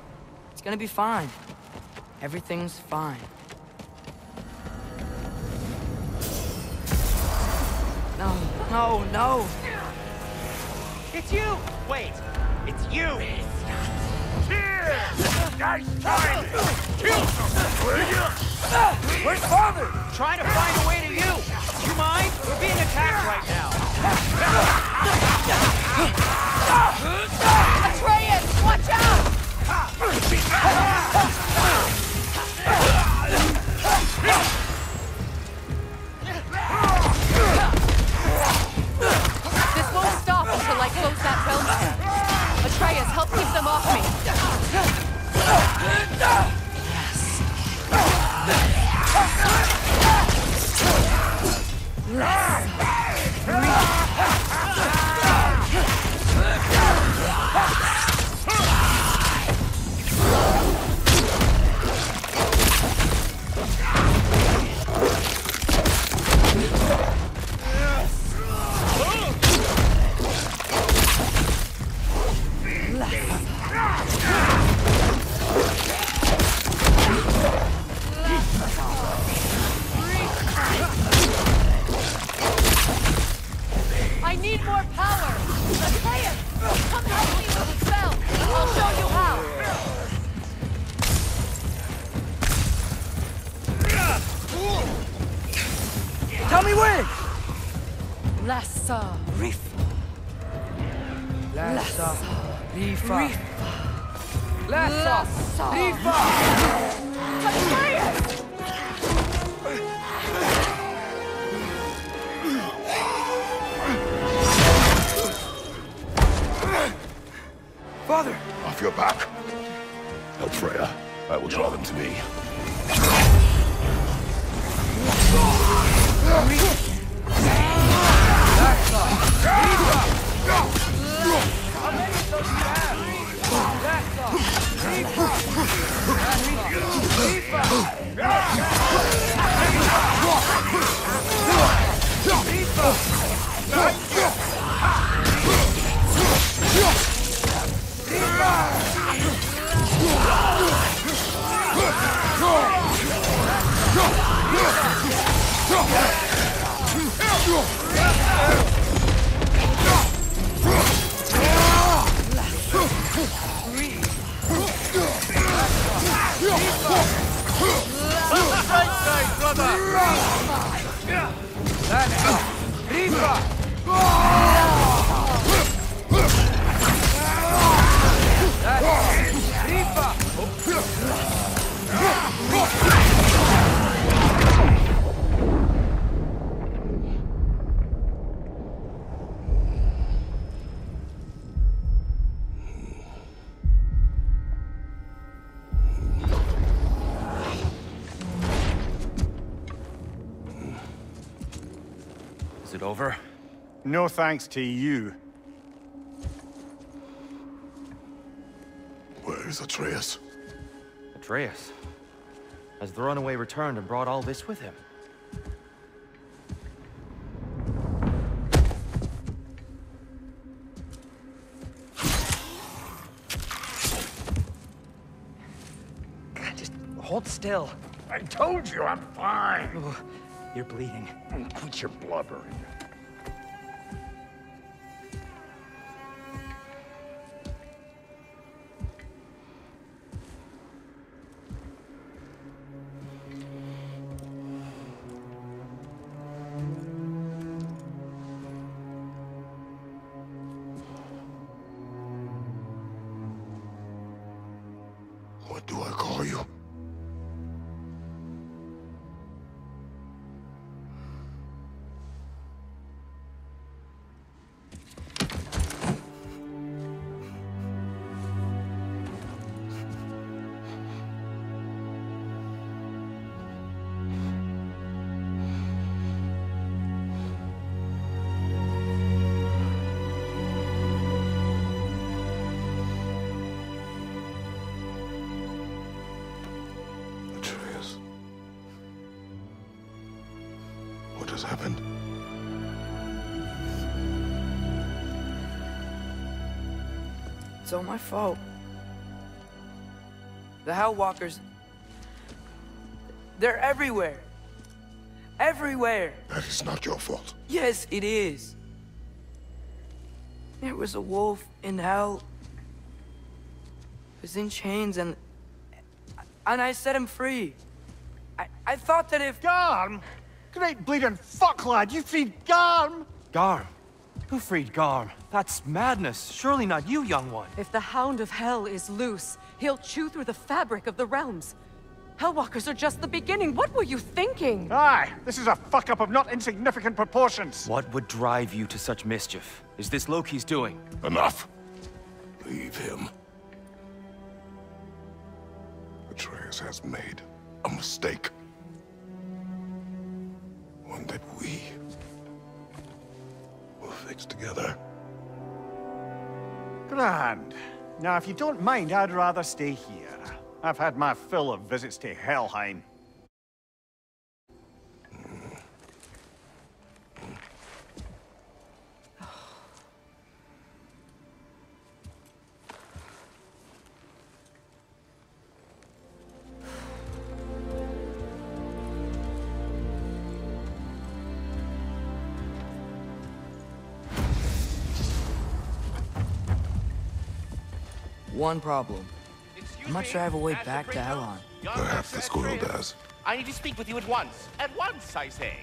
It's gonna be fine. Everything's fine. No, no, no! It's you! Wait, it's you! Here! Nice timing! Kill him! Will you? Where's Father? Trying to find a way to you! You mind? We're being attacked right now. Atreus, watch out! This won't stop until I close that realm tab. Atreus, help keep them off me. I need more power! Atreus! Come help me with the spell! I'll show you how! Tell me when! Lassa Rifa. Lassa Rifa. Lassa Rifa! Atreus! Father! Off your back. Help Freya. I will draw them to me. Is it over? No thanks to you. Where is Atreus? Atreus? Has the runaway returned and brought all this with him? Just hold still. I told you I'm fine. Oh, you're bleeding. Quit your blubbering. What do I call you? just happened? It's all my fault. The Hellwalkers... they're everywhere. Everywhere. That is not your fault. Yes, it is. There was a wolf in hell. He was in chains and I set him free. I thought that if... Garm? Great bleeding fuck, lad. You freed Garm? Garm? Who freed Garm? That's madness. Surely not you, young one. If the Hound of Hell is loose, he'll chew through the fabric of the realms. Hellwalkers are just the beginning. What were you thinking? Aye, this is a fuck-up of not insignificant proportions. What would drive you to such mischief? Is this Loki's doing? Enough. Leave him. Atreus has made a mistake. One that we will fix together. Grand. Now, if you don't mind, I'd rather stay here. I've had my fill of visits to Helheim. One problem. I'm not sure I have a way back to Elon. Perhaps the squirrel does. I need to speak with you at once. At once, I say.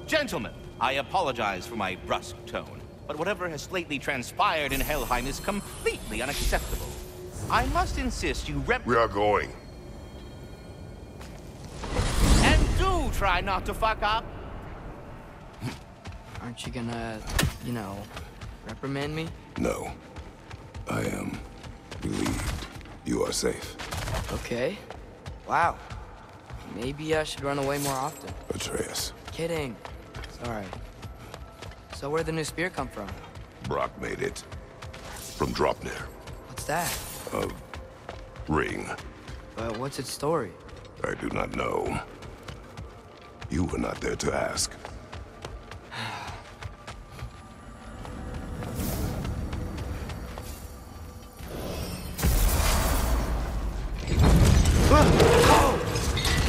Gentlemen, I apologize for my brusque tone, but whatever has lately transpired in Helheim is completely unacceptable. I must insist you We are going. And do try not to fuck up. Aren't you gonna, you know, reprimand me? No. I am relieved. You are safe. Okay. Wow. Maybe I should run away more often. Atreus. Kidding. Sorry. So where'd the new spear come from? Brock made it. From Dropnir. What's that? A ring. But what's its story? I do not know. You were not there to ask.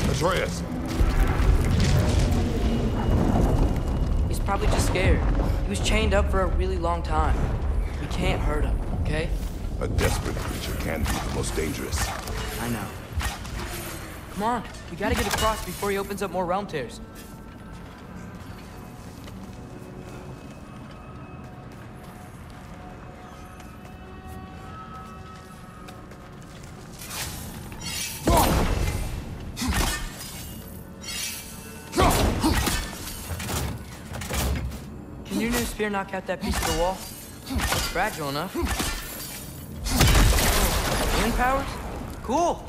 Atreus! He's probably just scared. He was chained up for a really long time. We can't hurt him, okay? A desperate creature can be the most dangerous. I know. Come on, we gotta get across before he opens up more realm tears. Can your new spear knock out that piece of the wall? It's fragile enough. Oh, wind powers? Cool!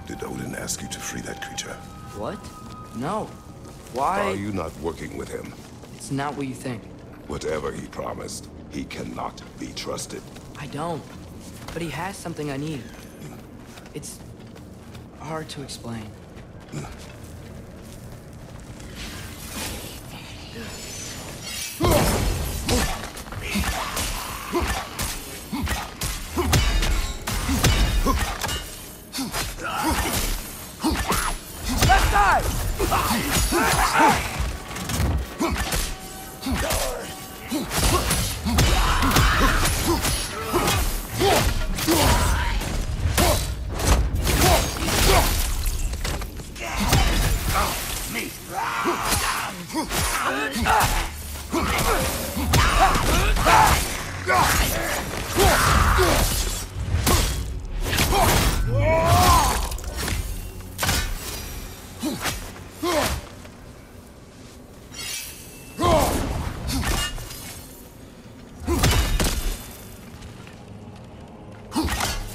Did Odin ask you to free that creature? What? No. Why? Are you not working with him? It's not what you think. Whatever he promised, he cannot be trusted. I don't. But he has something I need. It's hard to explain. Left side!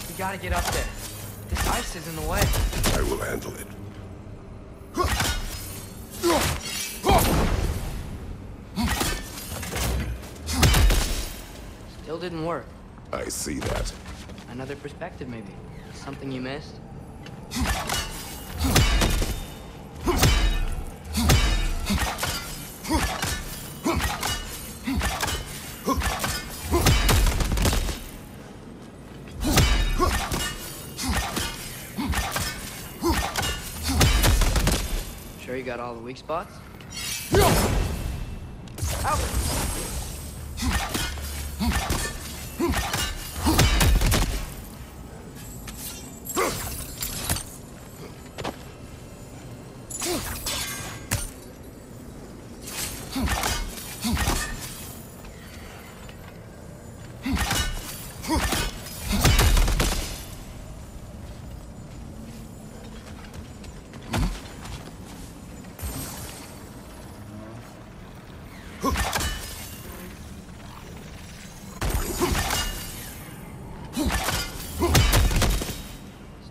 We gotta get up there. This ice is in the way. I will handle it. Still didn't work. I see that. Another perspective, maybe. Something you missed? Sure you got all the weak spots? Out!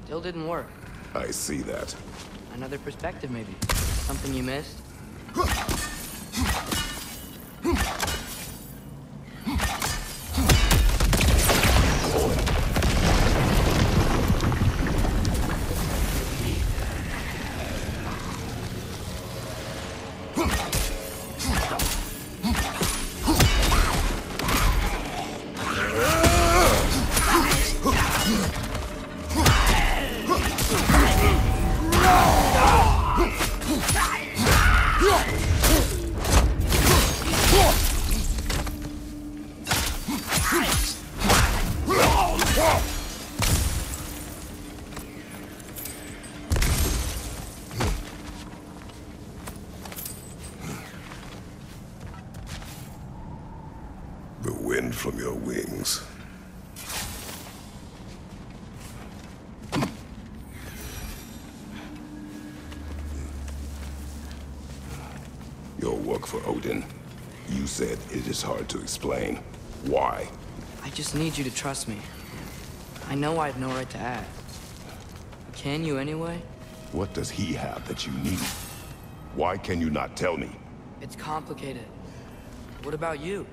Still didn't work. I see that. Another perspective, maybe. Something you missed? The wind from your wings. Your work for Odin. You said it is hard to explain. Why? I just need you to trust me. I know I have no right to ask. Can you anyway? What does he have that you need? Why can you not tell me? It's complicated. What about you?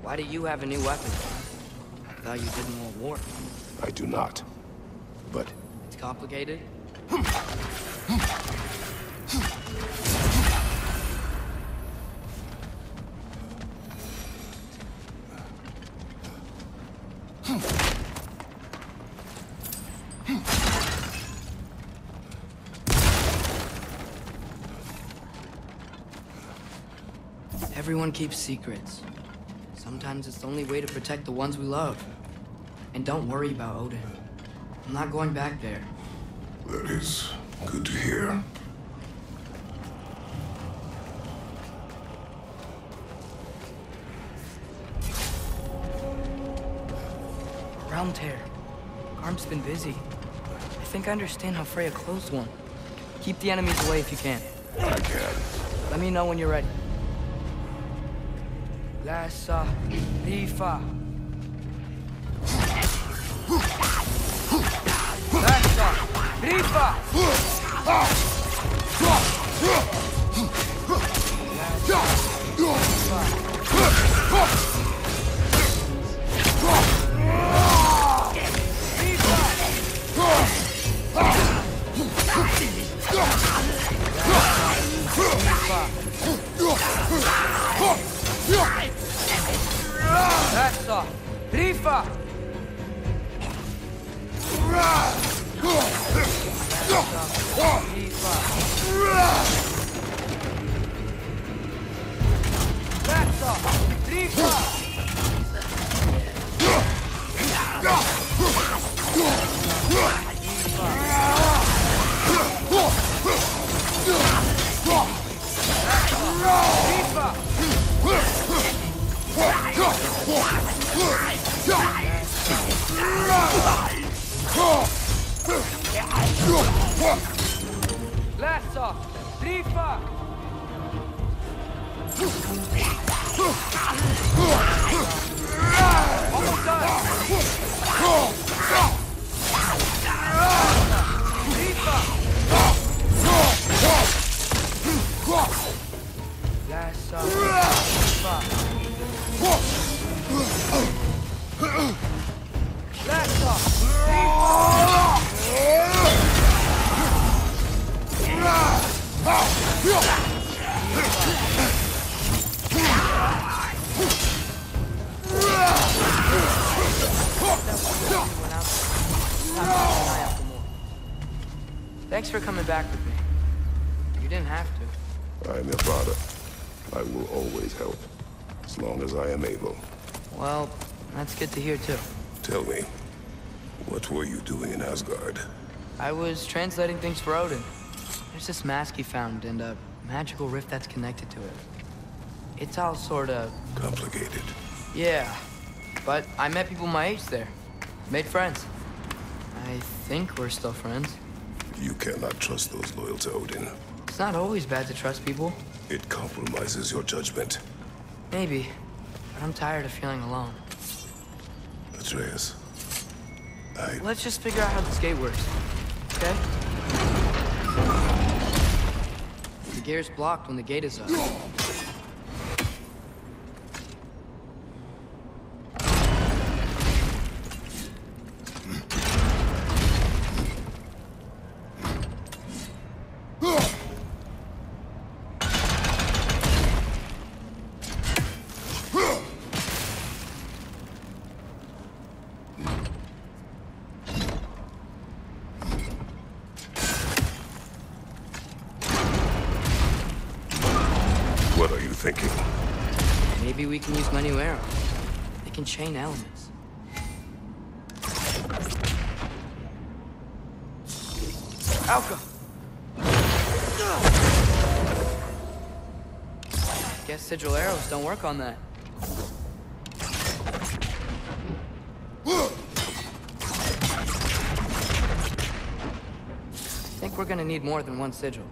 Why do you have a new weapon? I thought you didn't want war. I do not. But... It's complicated? Everyone keeps secrets. Sometimes it's the only way to protect the ones we love. And don't worry about Odin. I'm not going back there. That is good to hear. Round tear. Arm's been busy. I think I understand how Freya closed one. Keep the enemies away if you can. I can. Let me know when you're ready. Lassa, Rifa. Lassa, Rifa. Lassa, Rifa. Lassa, Rifa. Almost done. Rifa. Lassa, Rifa. Thanks for coming back with me. You didn't have to. I am your father. I will always help, as long as I am able. Well, that's good to hear, too. Tell me, what were you doing in Asgard? I was translating things for Odin. There's this mask he found, and a magical rift that's connected to it. It's all sorta... complicated. Yeah, but I met people my age there. Made friends. I think we're still friends. You cannot trust those loyal to Odin. It's not always bad to trust people. It compromises your judgment. Maybe, but I'm tired of feeling alone. Atreus, Let's just figure out how this gate works, okay? The gear's blocked when the gate is up. what are you thinking? Maybe we can use my new arrow. They can chain elements. Alka! Guess sigil arrows don't work on that. I think we're gonna need more than one sigil.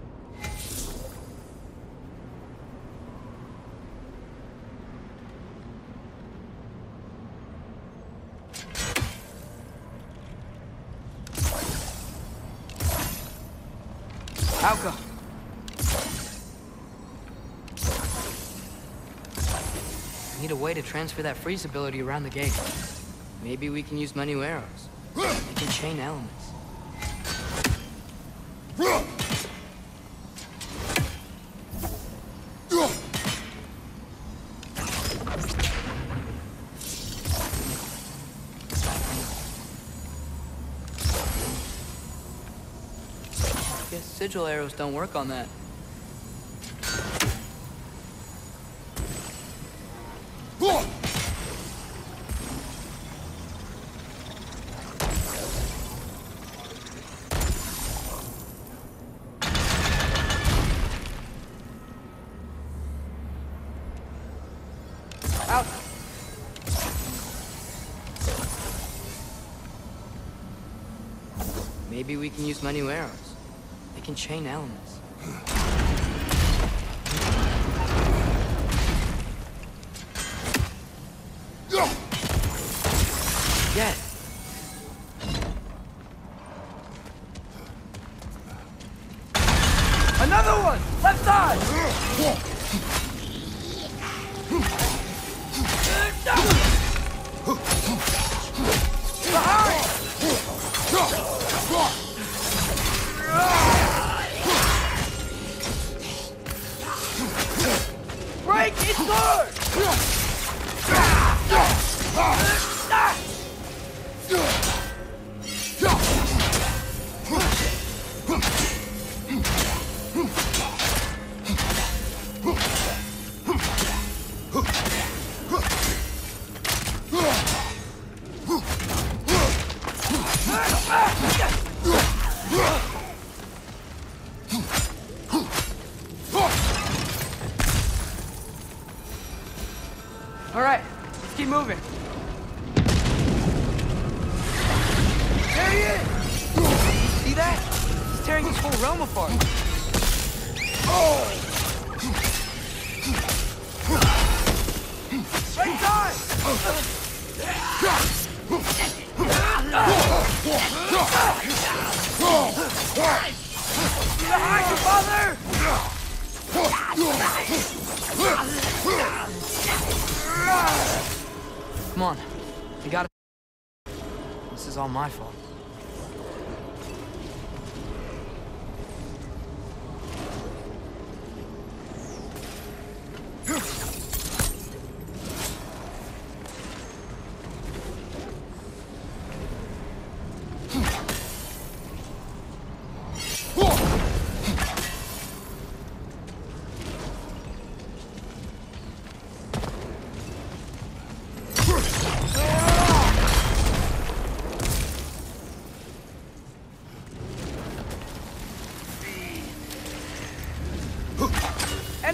Alka! Need a way to transfer that freeze ability around the gate. Maybe we can use my new arrows. They can chain elements. Guess sigil arrows don't work on that. Out. Maybe we can use my new arrows. They can chain elements. Get. Another one! Left side! Behind! Break its sword! All right, let's keep moving. There he is! See that? He's tearing his whole realm apart. Oh! Right side! Behind you, father! Come on, we gotta... This is all my fault.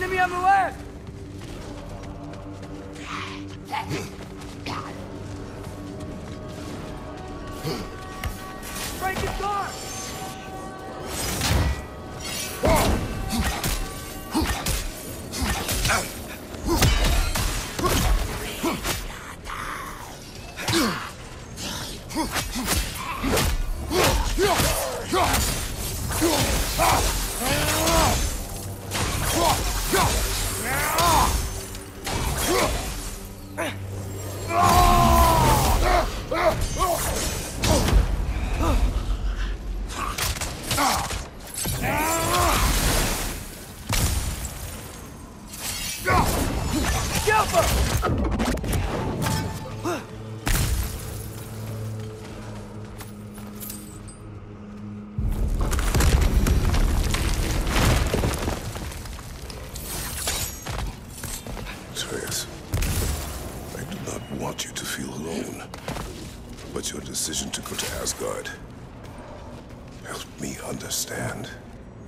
Enemy on the left! Break his guard! Atreus, I do not want you to feel alone, but your decision to go to Asgard helped me understand.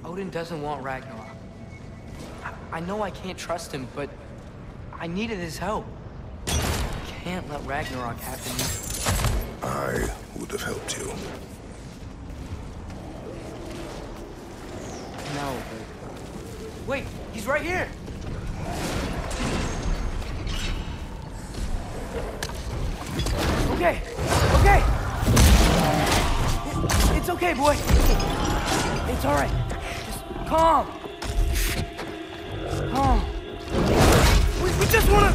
Odin doesn't want Ragnarok. I know I can't trust him, but I needed his help. I can't let Ragnarok happen. I would have helped you. No, but... Wait, he's right here! Okay, okay! It's okay, boy. It's all right. Just calm. Calm. We just wanna...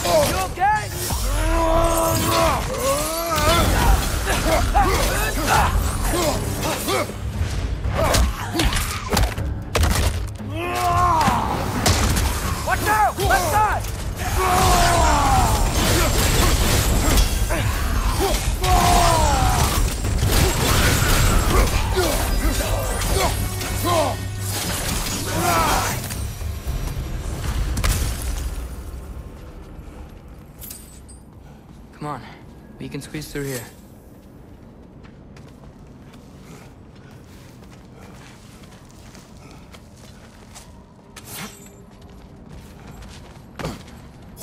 You okay? Watch out! Left side! Come on. We can squeeze through here.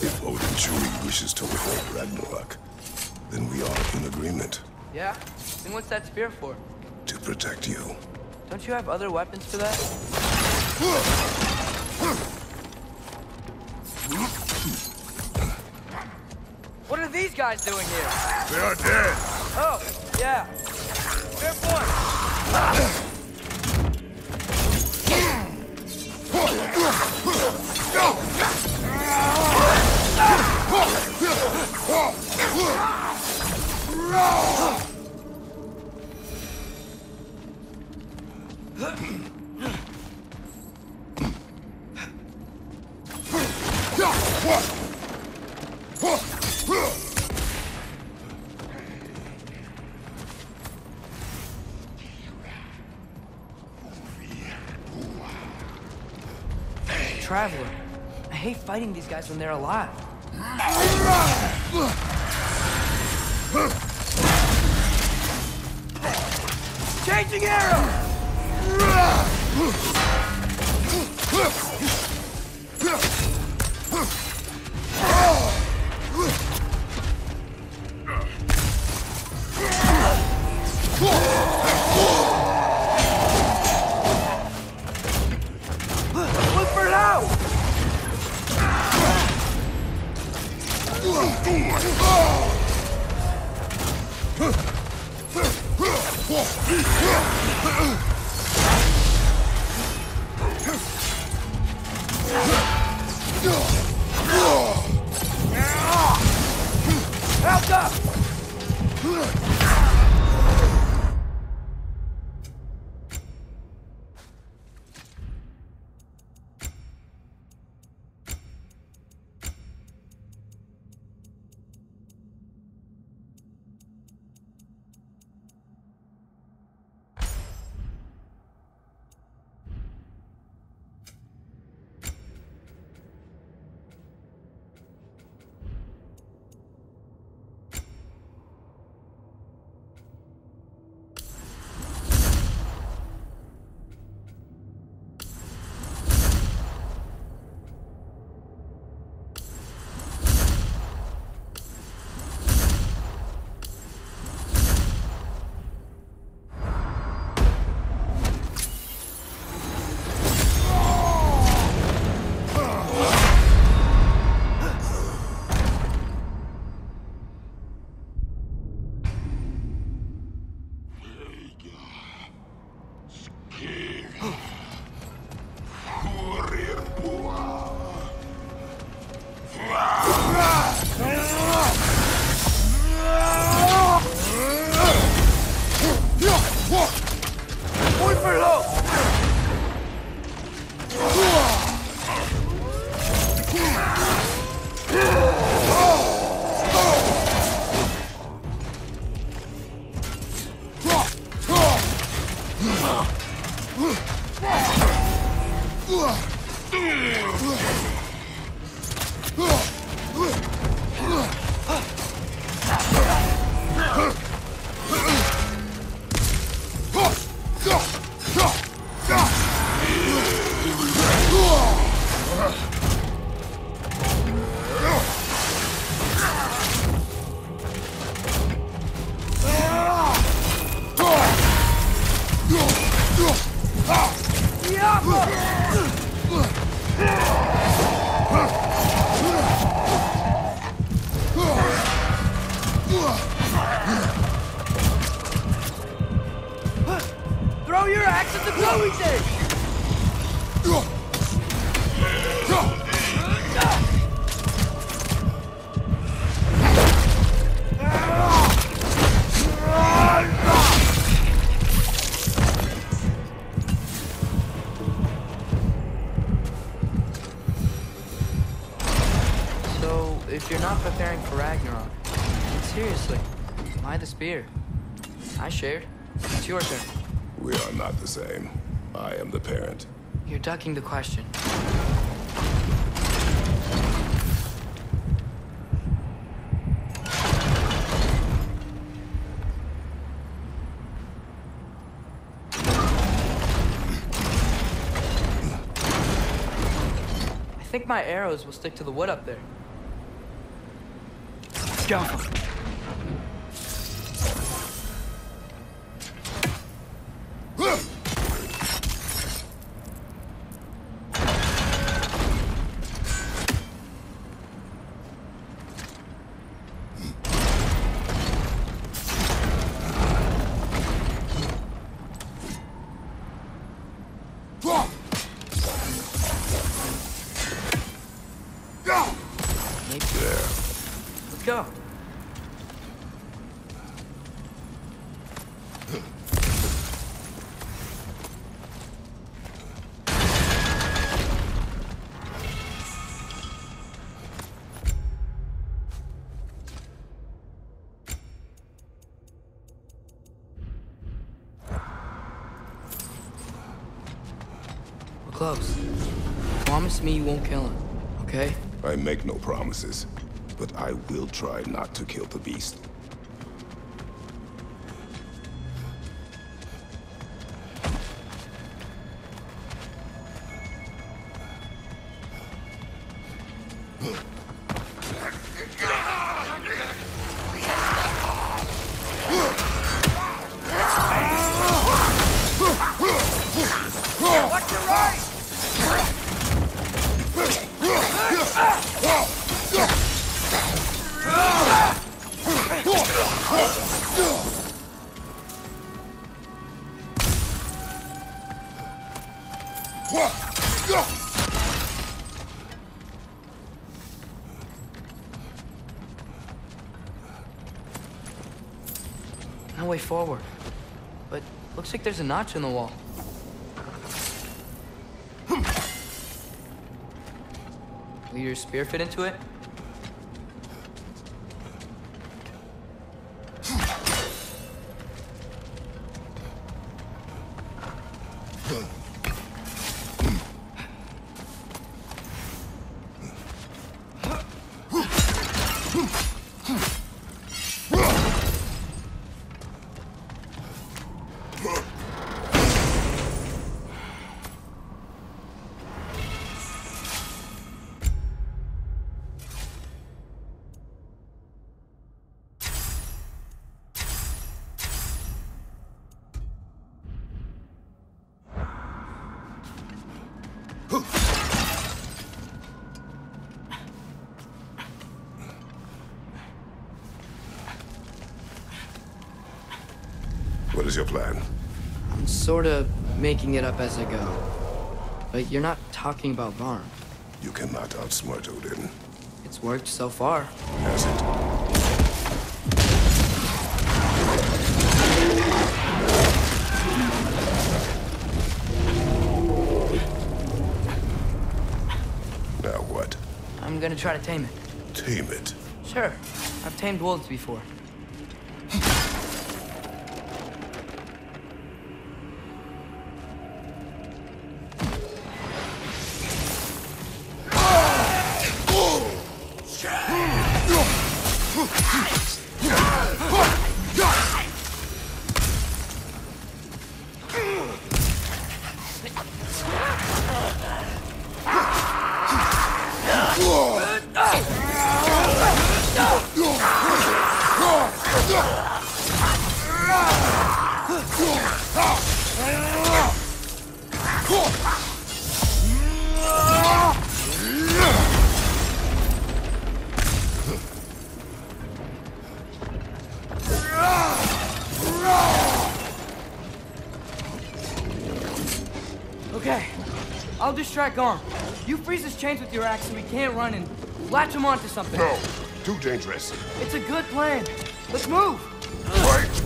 If Odin truly wishes to withhold Ragnarok, then we are in agreement. Yeah? Then what's that spear for? To protect you. Don't you have other weapons for that? What are these guys doing here? They are dead. Oh, yeah. Fair point. Traveler, I hate fighting these guys when they're alive. Changing arrow! Look for it out! Help up! Throw your axe at the glowing thing! So, if you're not preparing for Ragnarok, seriously, why the spear? I shared. It's your turn. We are not the same. I am the parent. You're ducking the question. I think my arrows will stick to the wood up there. Go. Let's go. We're close. Promise me you won't kill him, okay? I make no promises, but I will try not to kill the beast. Watch your right! No way forward. But looks like there's a notch in the wall. Will your spear fit into it? What is your plan? I'm sort of making it up as I go. But you're not talking about Varn. You cannot outsmart Odin. It's worked so far. Has it? Now what? I'm gonna try to tame it. Tame it? Sure. I've tamed wolves before. Okay, I'll distract Garm. You freeze his chains with your axe so he can't run and latch him onto something. No, too dangerous. It's a good plan. Let's move. Wait.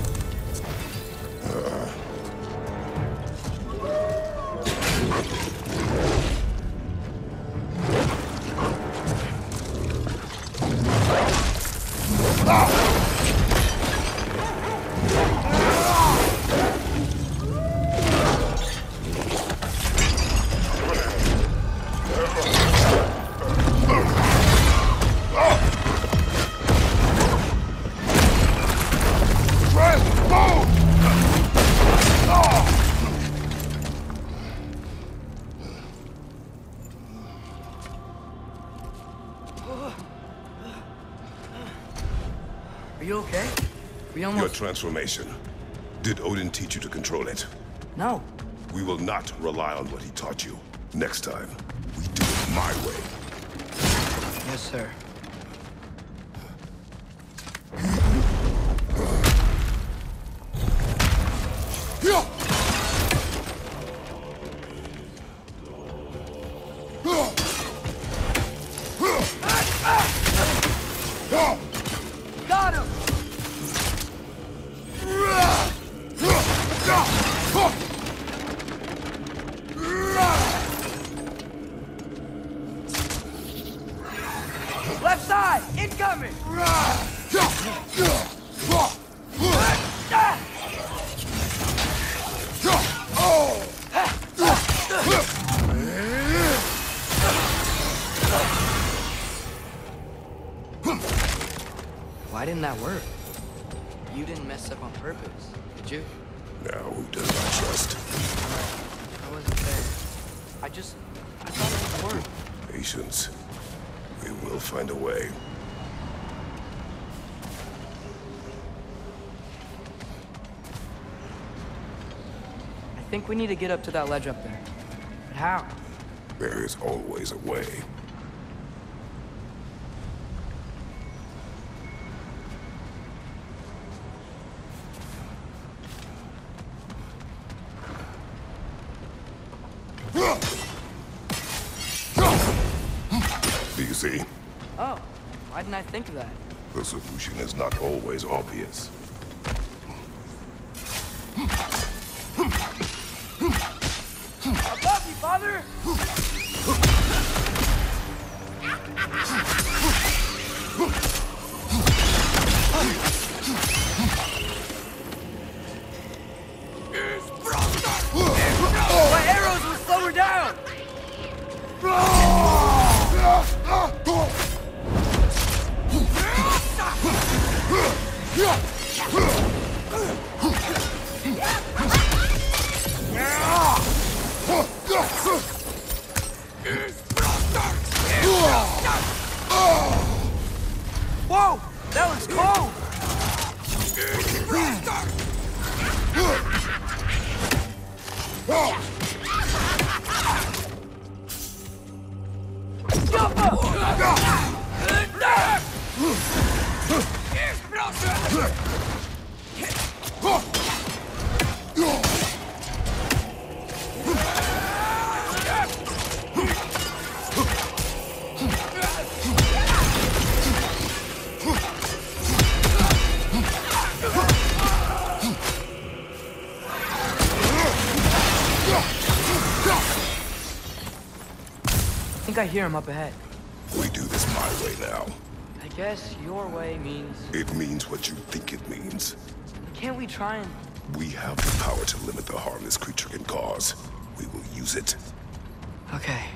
Are you okay? Your transformation. Did Odin teach you to control it? No. We will not rely on what he taught you. Next time, we do it my way. Yes, sir. Got him! Left side, incoming! Why didn't that work? You didn't mess up on purpose, did you? Now, who does not trust? That wasn't fair. I thought it would work. Patience. We will find a way. I think we need to get up to that ledge up there. But how? There is always a way. Do you see? Oh, why didn't I think of that? The solution is not always obvious. Above you, father! My arrows will slow her down! Whoa! That was cold! I think I hear him up ahead. We do this my way now. I guess your way means... It means what you think it means. Can't we try and... We have the power to limit the harm this creature can cause. We will use it. Okay.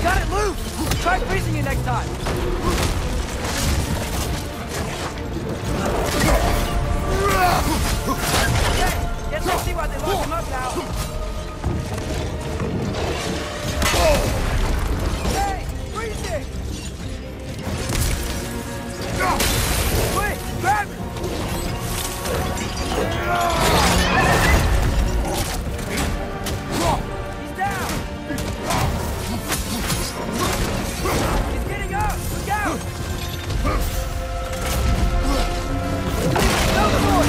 got it loose! Try freezing it next time! Okay, guess I see why they locked him up now. Hey, freezing! Quick, grab it! He's down! He's getting up! Look out! Another one!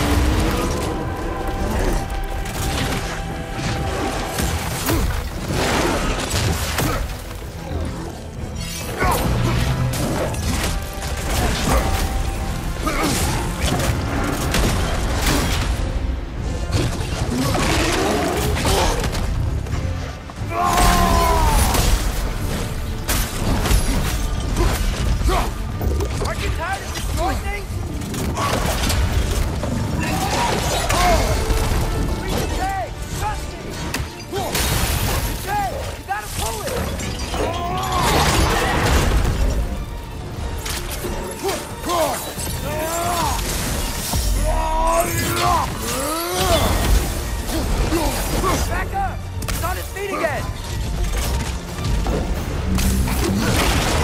Back up! It's on its feet again!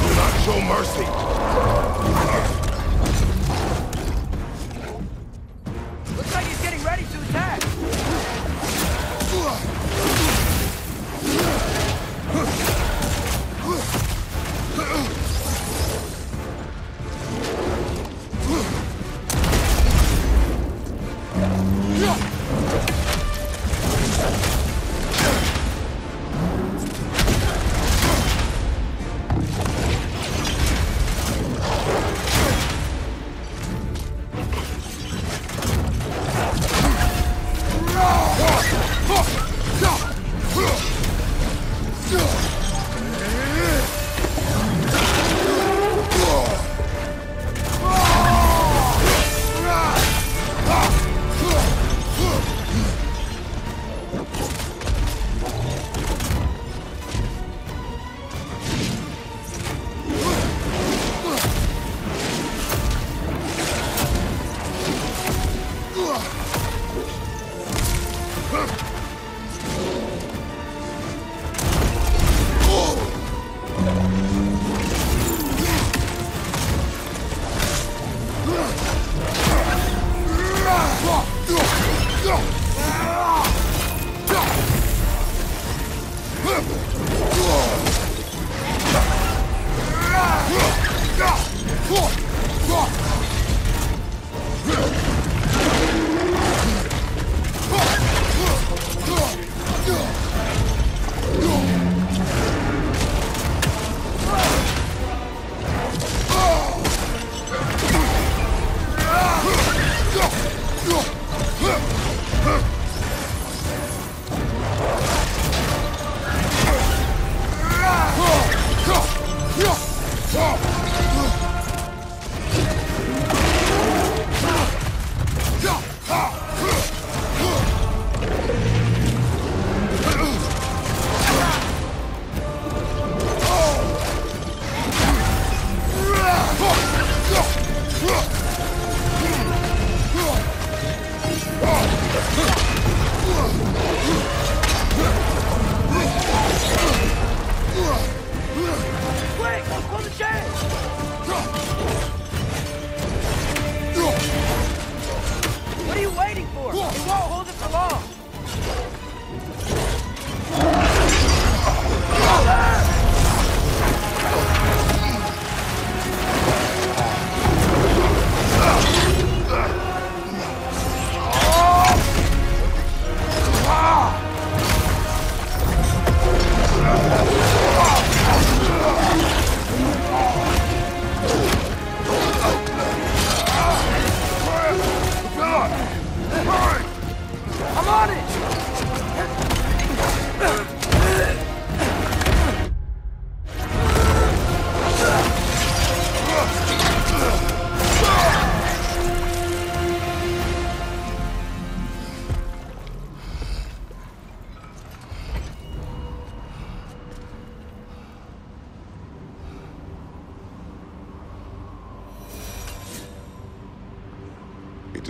Do not show mercy! Looks like he's getting ready to attack!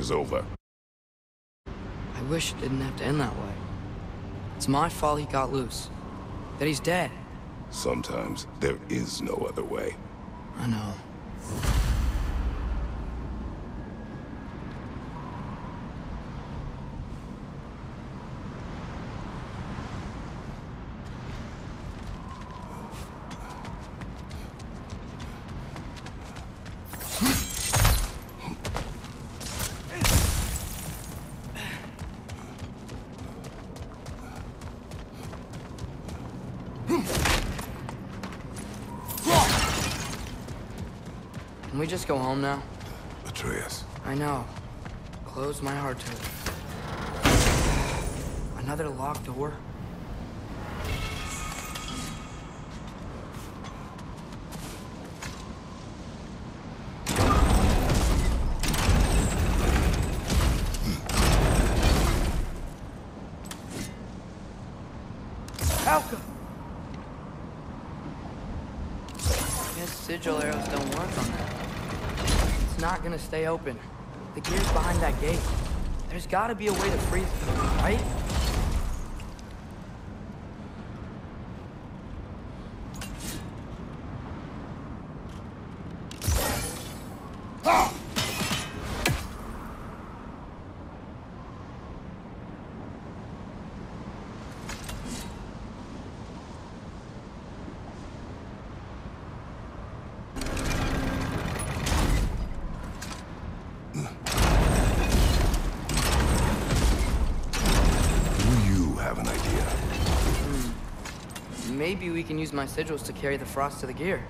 is over. I wish it didn't have to end that way. It's my fault he got loose. That he's dead. Sometimes there is no other way. I know. Can we just go home now? Atreus. I know. Close my heart to it. Another locked door? Falco! Guess sigil arrows don't work on that. It's not gonna stay open. The gear's behind that gate. There's gotta be a way to freeze it, right? Maybe we can use my sigils to carry the frost to the gear.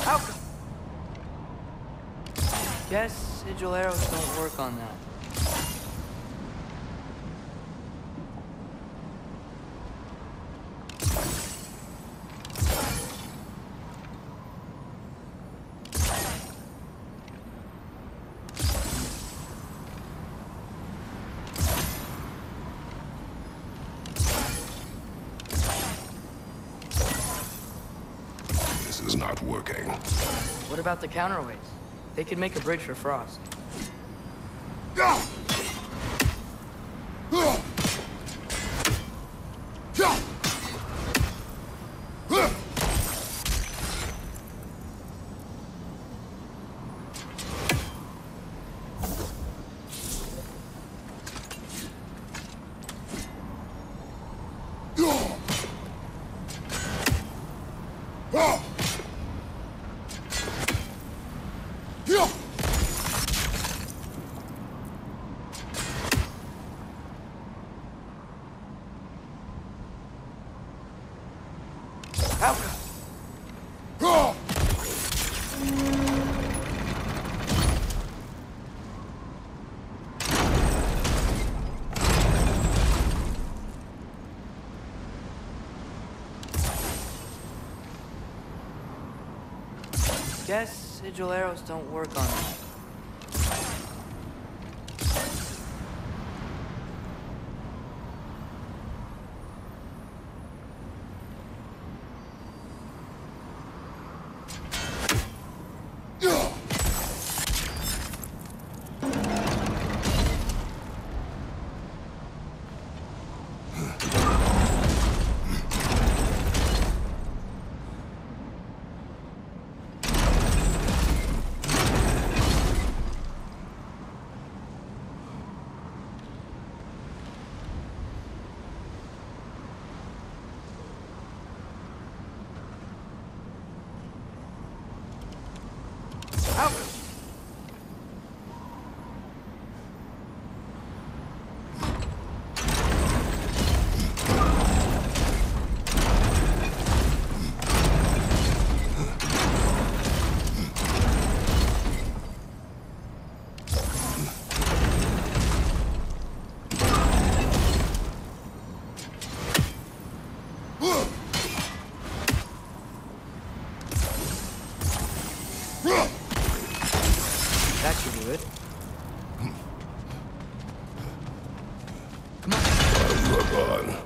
Ow! Guess sigil arrows don't work on that. Is not working. What about the counterweights? They could make a bridge for Frost. Guess sigil arrows don't work on that. That should do it. While you are gone,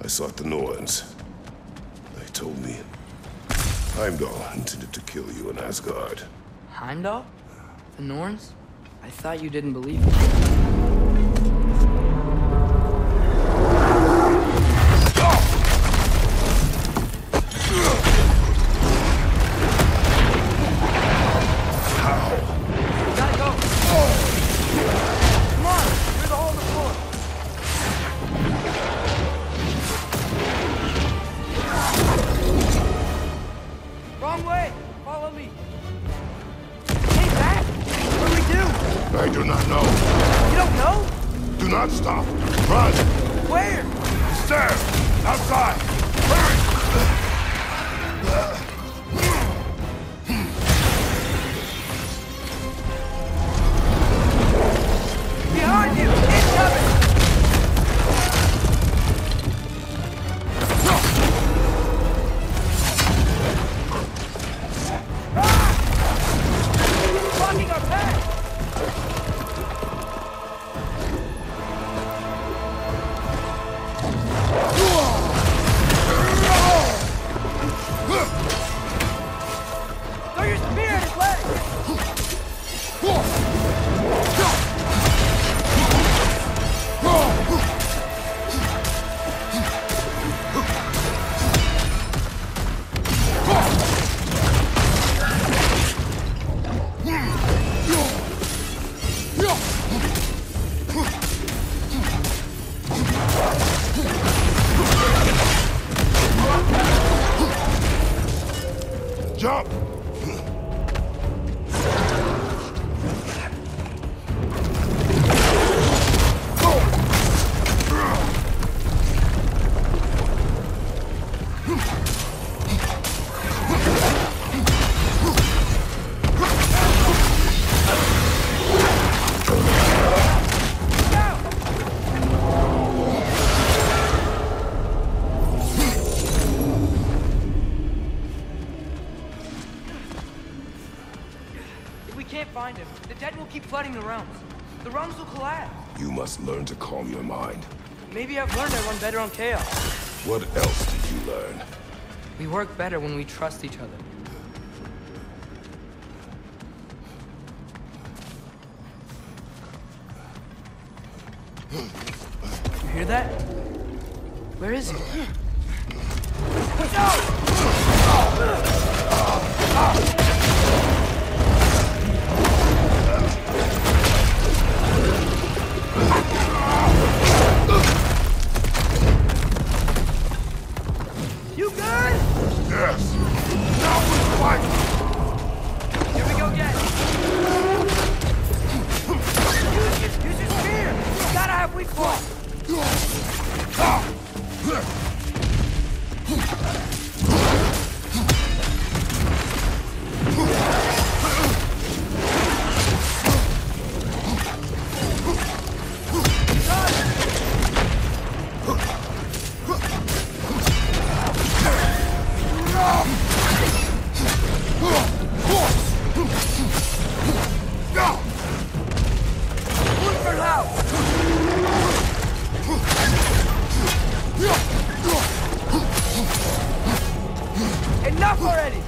I sought the Norns. They told me Heimdall intended to kill you in Asgard. Heimdall? The Norns? I thought you didn't believe me. Flooding the realms. The realms will collapse. You must learn to calm your mind. Maybe I've learned I run better on chaos. What else did you learn? We work better when we trust each other. You hear that? Where is he? You good? Yes. Now we fight. Here we go again. Use your spear. You gotta have weak point. Enough already!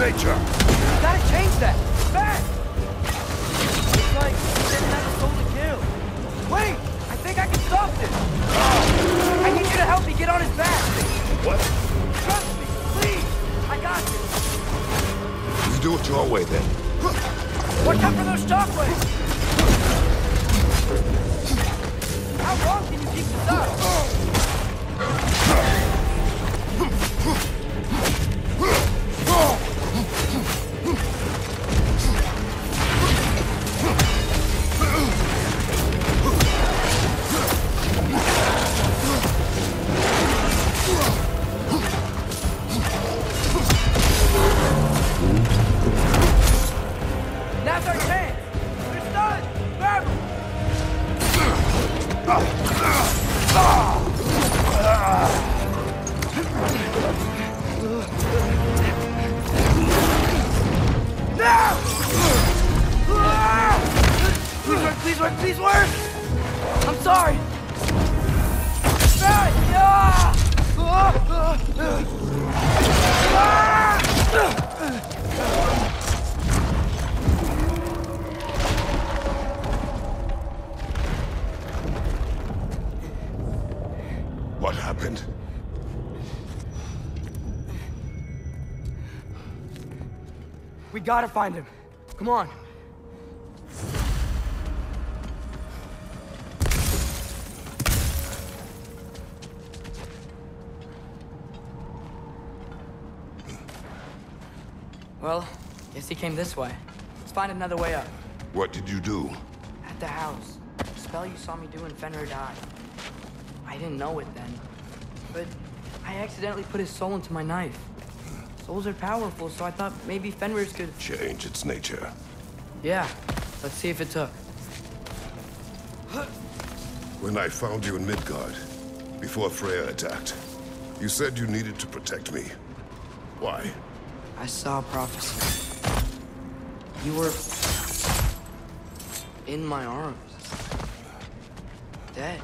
nature. You gotta change that. Fast! It's like he didn't have a soul to kill. Wait! I think I can stop this. I need you to help me get on his back. What? Trust me, please. I got this. You do it your way then. Watch out for those shockwaves. How long can you keep this up? please work! I'm sorry! Ah! What happened? We gotta find him. Come on. Well, guess he came this way. Let's find another way up. What did you do? At the house. The spell you saw me do when Fenrir died. I didn't know it then, but I accidentally put his soul into my knife. Souls are powerful, so I thought maybe Fenrir's could... Change its nature. Yeah, let's see if it took. When I found you in Midgard, before Freya attacked, you said you needed to protect me. Why? I saw a prophecy. You were... in my arms. Dead.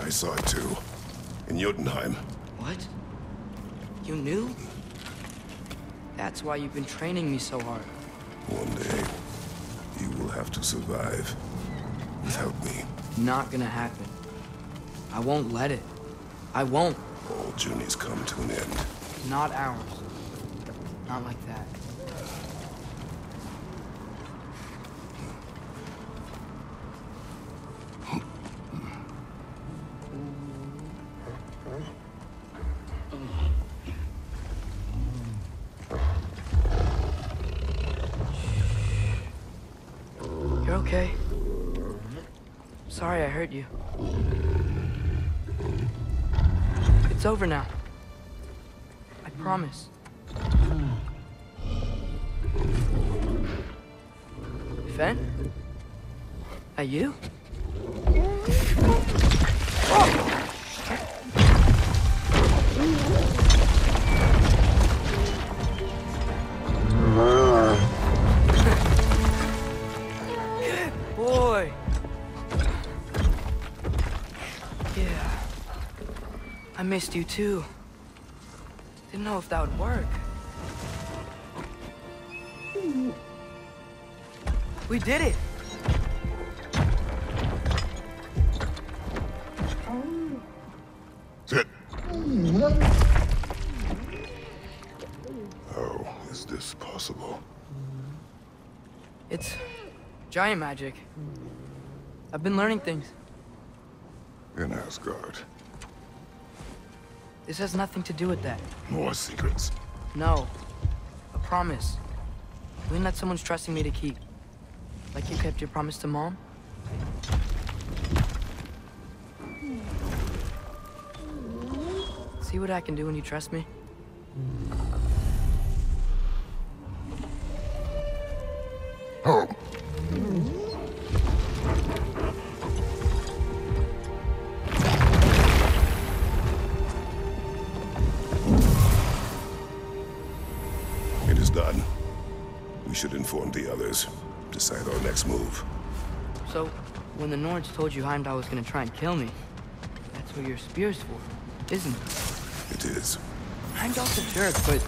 I saw it too. In Jotunheim. What? You knew? That's why you've been training me so hard. One day, you will have to survive without me. Not gonna happen. I won't let it. I won't. All journeys come to an end. Not ours. Not like that. You're okay. Sorry I hurt you. It's over now. I promise. Fen? Are you? Boy. Yeah. I missed you too. Didn't know if that would work. We did it! Sit. How is this possible? It's giant magic. I've been learning things. In Asgard. This has nothing to do with that. More secrets. No. A promise. One that someone's trusting me to keep. Like you kept your promise to Mom? See what I can do when you trust me? Oh. It is done. We should inform the others. Decide our next move. So, when the Nords told you Heimdall was gonna try and kill me, that's what your spear's for, isn't it? It is. Heimdall's a jerk, but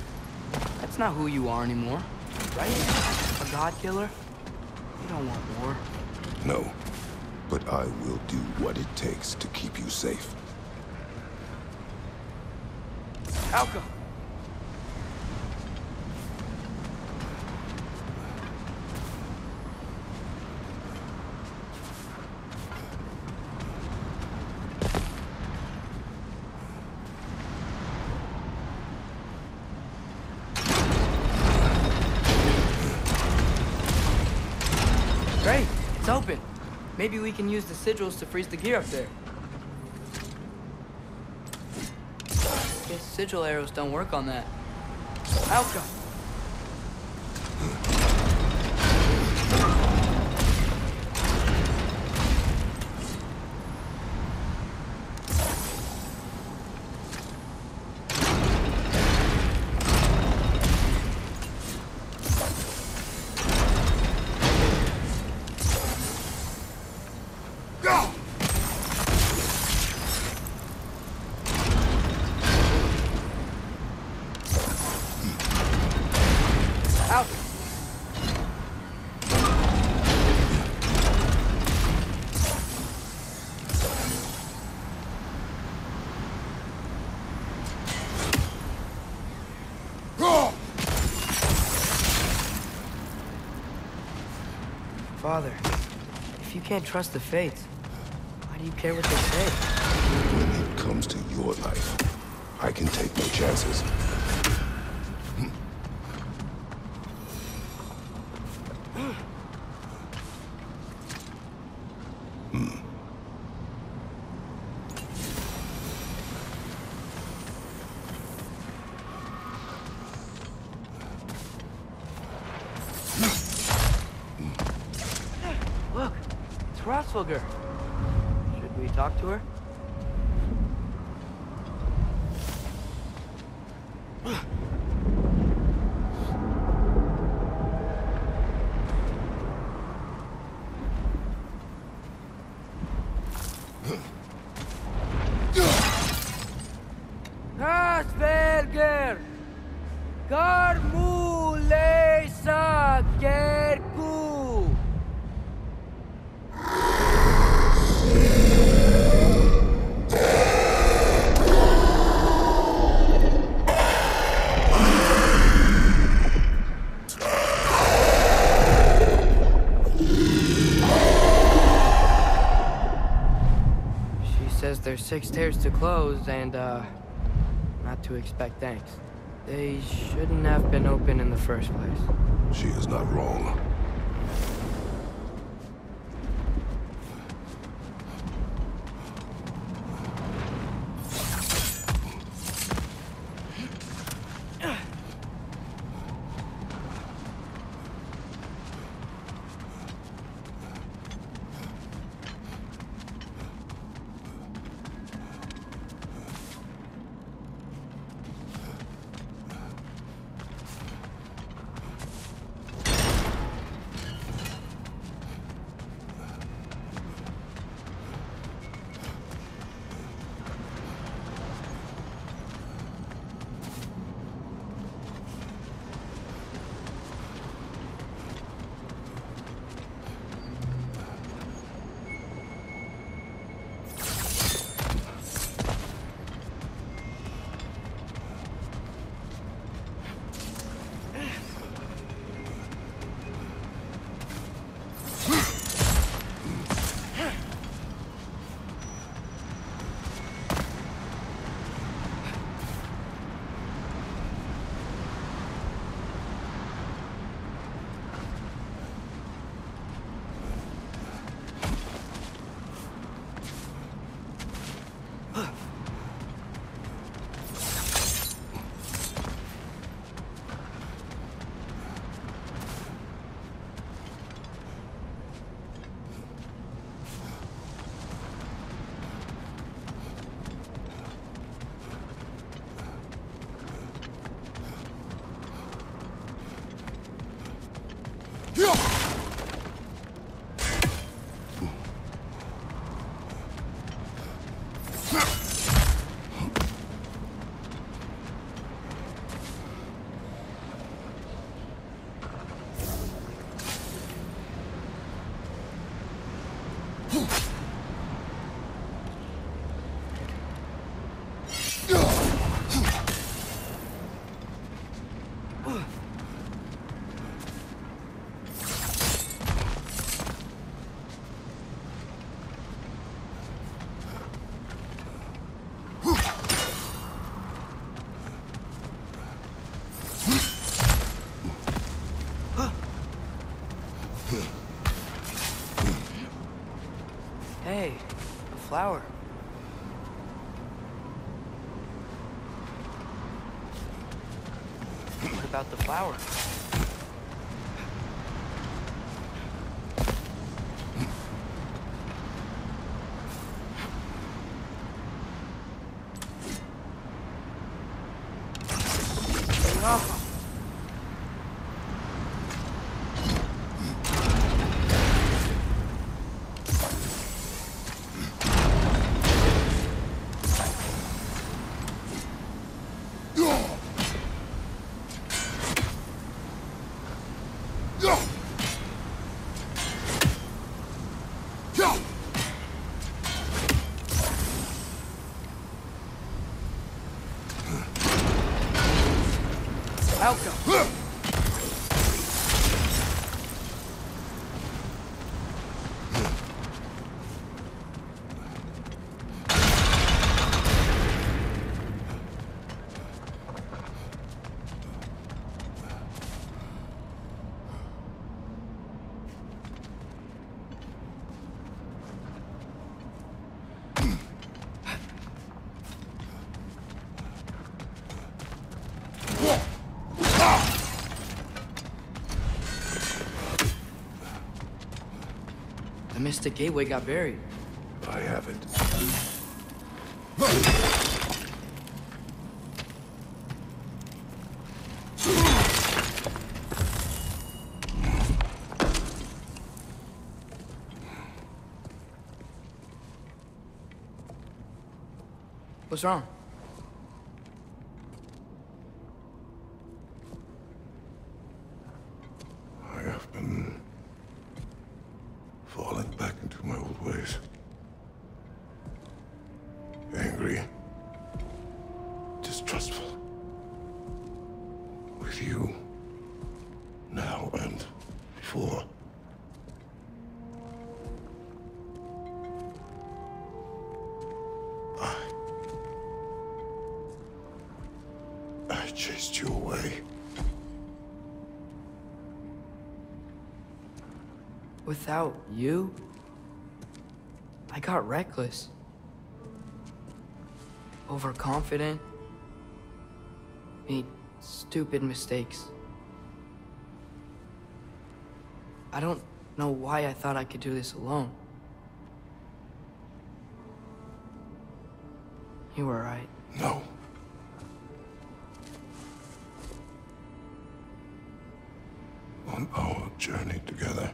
that's not who you are anymore, right? A god killer? You don't want war. No. But I will do what it takes to keep you safe. Alka! Great, it's open. Maybe we can use the sigils to freeze the gear up there. Guess sigil arrows don't work on that. Alka! Father, if you can't trust the fates, why do you care what they say? When it comes to your life, I can take no chances. Look, it's Hrothgar. Should we talk to her? Asperger! Garmulesa Gerku! She says there's 6 stairs to close and, not to expect thanks. They shouldn't have been open in the first place. She is not wrong. Hey, a flower. What about the flower? The Mystic Gateway got buried. I have it. What's wrong? I have been falling back into my old ways. Angry. Distrustful. With you. Now and before. I chased you away. Without you, I got reckless. Overconfident. Made stupid mistakes. I don't know why I thought I could do this alone. You were right. No. On our journey together,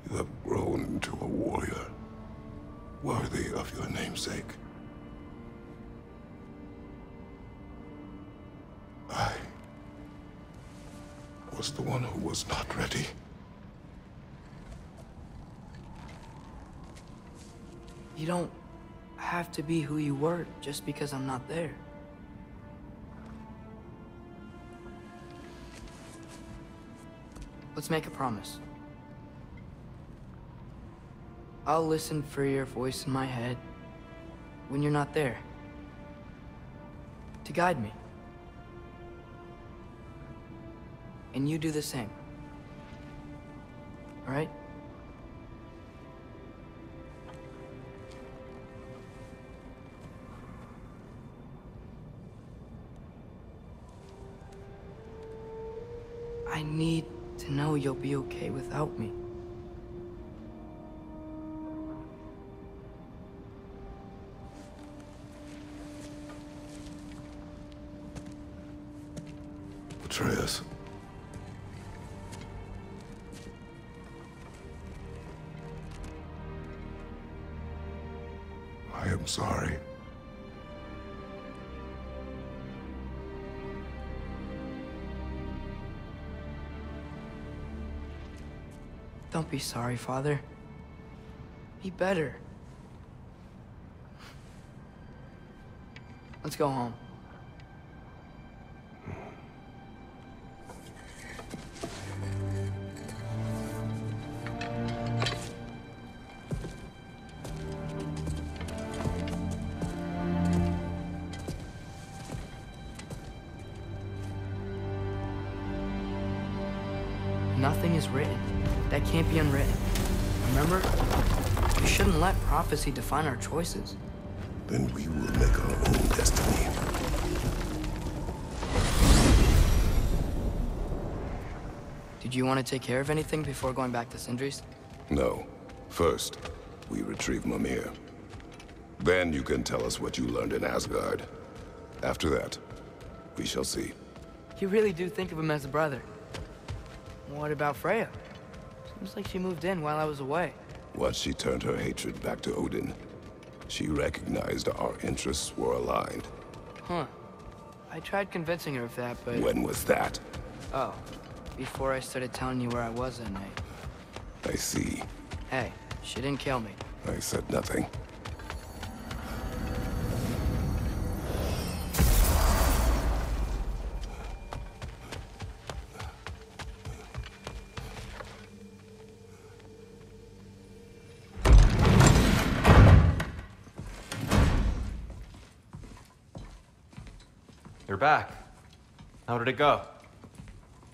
you have grown into a warrior, worthy of your namesake. I was the one who was not ready. You don't have to be who you were just because I'm not there. Let's make a promise. I'll listen for your voice in my head when you're not there, to guide me. And you do the same. All right? I need to know you'll be okay without me. Atreus. I am sorry. Don't be sorry, Father. Be better. Let's go home. Nothing is written that can't be unwritten. Remember? We shouldn't let prophecy define our choices. Then we will make our own destiny. Did you want to take care of anything before going back to Sindri's? No. First, we retrieve Mimir. Then you can tell us what you learned in Asgard. After that, we shall see. You really do think of him as a brother. What about Freya? Seems like she moved in while I was away. Once she turned her hatred back to Odin, she recognized our interests were aligned. Huh. I tried convincing her of that, but... When was that? Oh, before I started telling you where I was that night. I see. Hey, she didn't kill me. I said nothing. You're back. How did it go?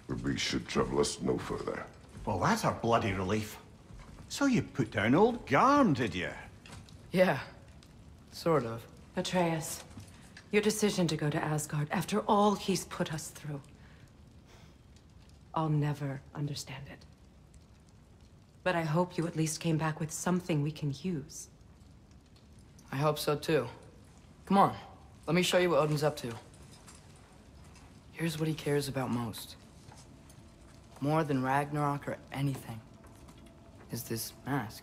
The beast should trouble us no further. Well, that's a bloody relief. So you put down old Garm, did you? Yeah, sort of. Atreus, your decision to go to Asgard after all he's put us through. I'll never understand it. But I hope you at least came back with something we can use. I hope so too. Come on, let me show you what Odin's up to. Here's what he cares about most. More than Ragnarok or anything, is this mask.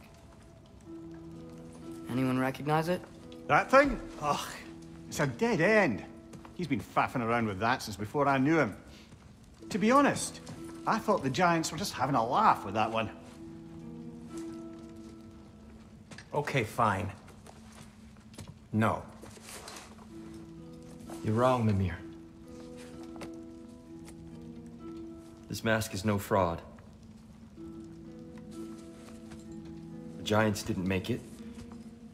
Anyone recognize it? That thing? Ugh, it's a dead end. He's been faffing around with that since before I knew him. To be honest, I thought the Giants were just having a laugh with that one. Okay, fine. No. You're wrong, Mimir. This mask is no fraud. The Giants didn't make it,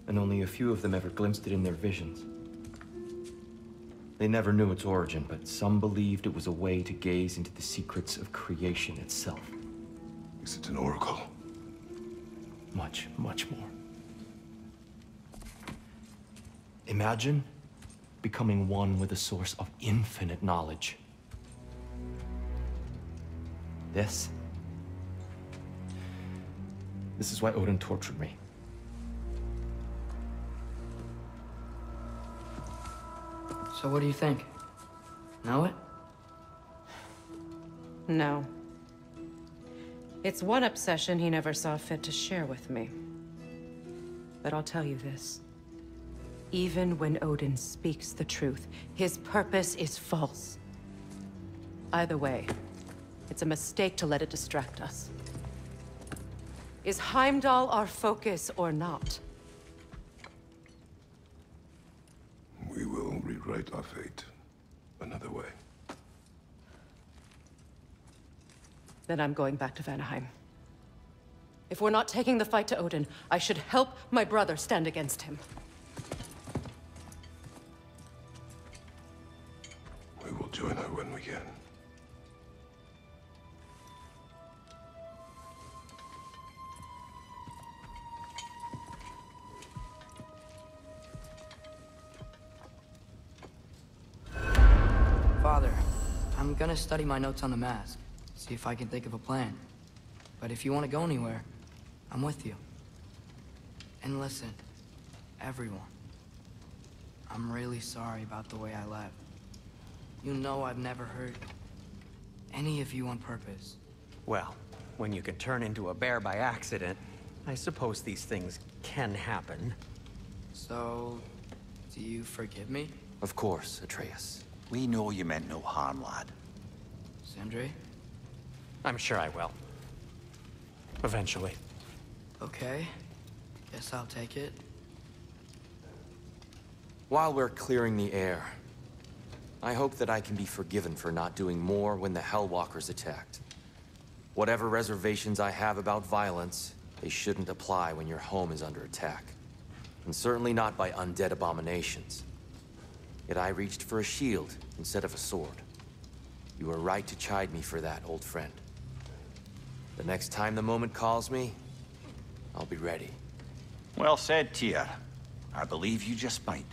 and only a few of them ever glimpsed it in their visions. They never knew its origin, but some believed it was a way to gaze into the secrets of creation itself. Is it an oracle? Much, much more. Imagine becoming one with a source of infinite knowledge. This is why Odin tortured me. So what do you think? Know it? No. It's one obsession he never saw fit to share with me. But I'll tell you this. Even when Odin speaks the truth, his purpose is false. Either way, it's a mistake to let it distract us. Is Heimdall our focus or not? We will rewrite our fate another way. Then I'm going back to Vanaheim. If we're not taking the fight to Odin, I should help my brother stand against him. We will join her when we can. Father, I'm gonna study my notes on the mask, see if I can think of a plan. But if you want to go anywhere, I'm with you. And listen, everyone, I'm really sorry about the way I left. You know I've never hurt any of you on purpose. Well, when you can turn into a bear by accident, I suppose these things can happen. So, do you forgive me? Of course, Atreus. We know you meant no harm, lad. Sindri? I'm sure I will. Eventually. Okay. Guess I'll take it. While we're clearing the air, I hope that I can be forgiven for not doing more when the Hellwalkers attacked. Whatever reservations I have about violence, they shouldn't apply when your home is under attack. And certainly not by undead abominations. Yet I reached for a shield instead of a sword. You were right to chide me for that, old friend. The next time the moment calls me, I'll be ready. Well said, Tyr. I believe you just might.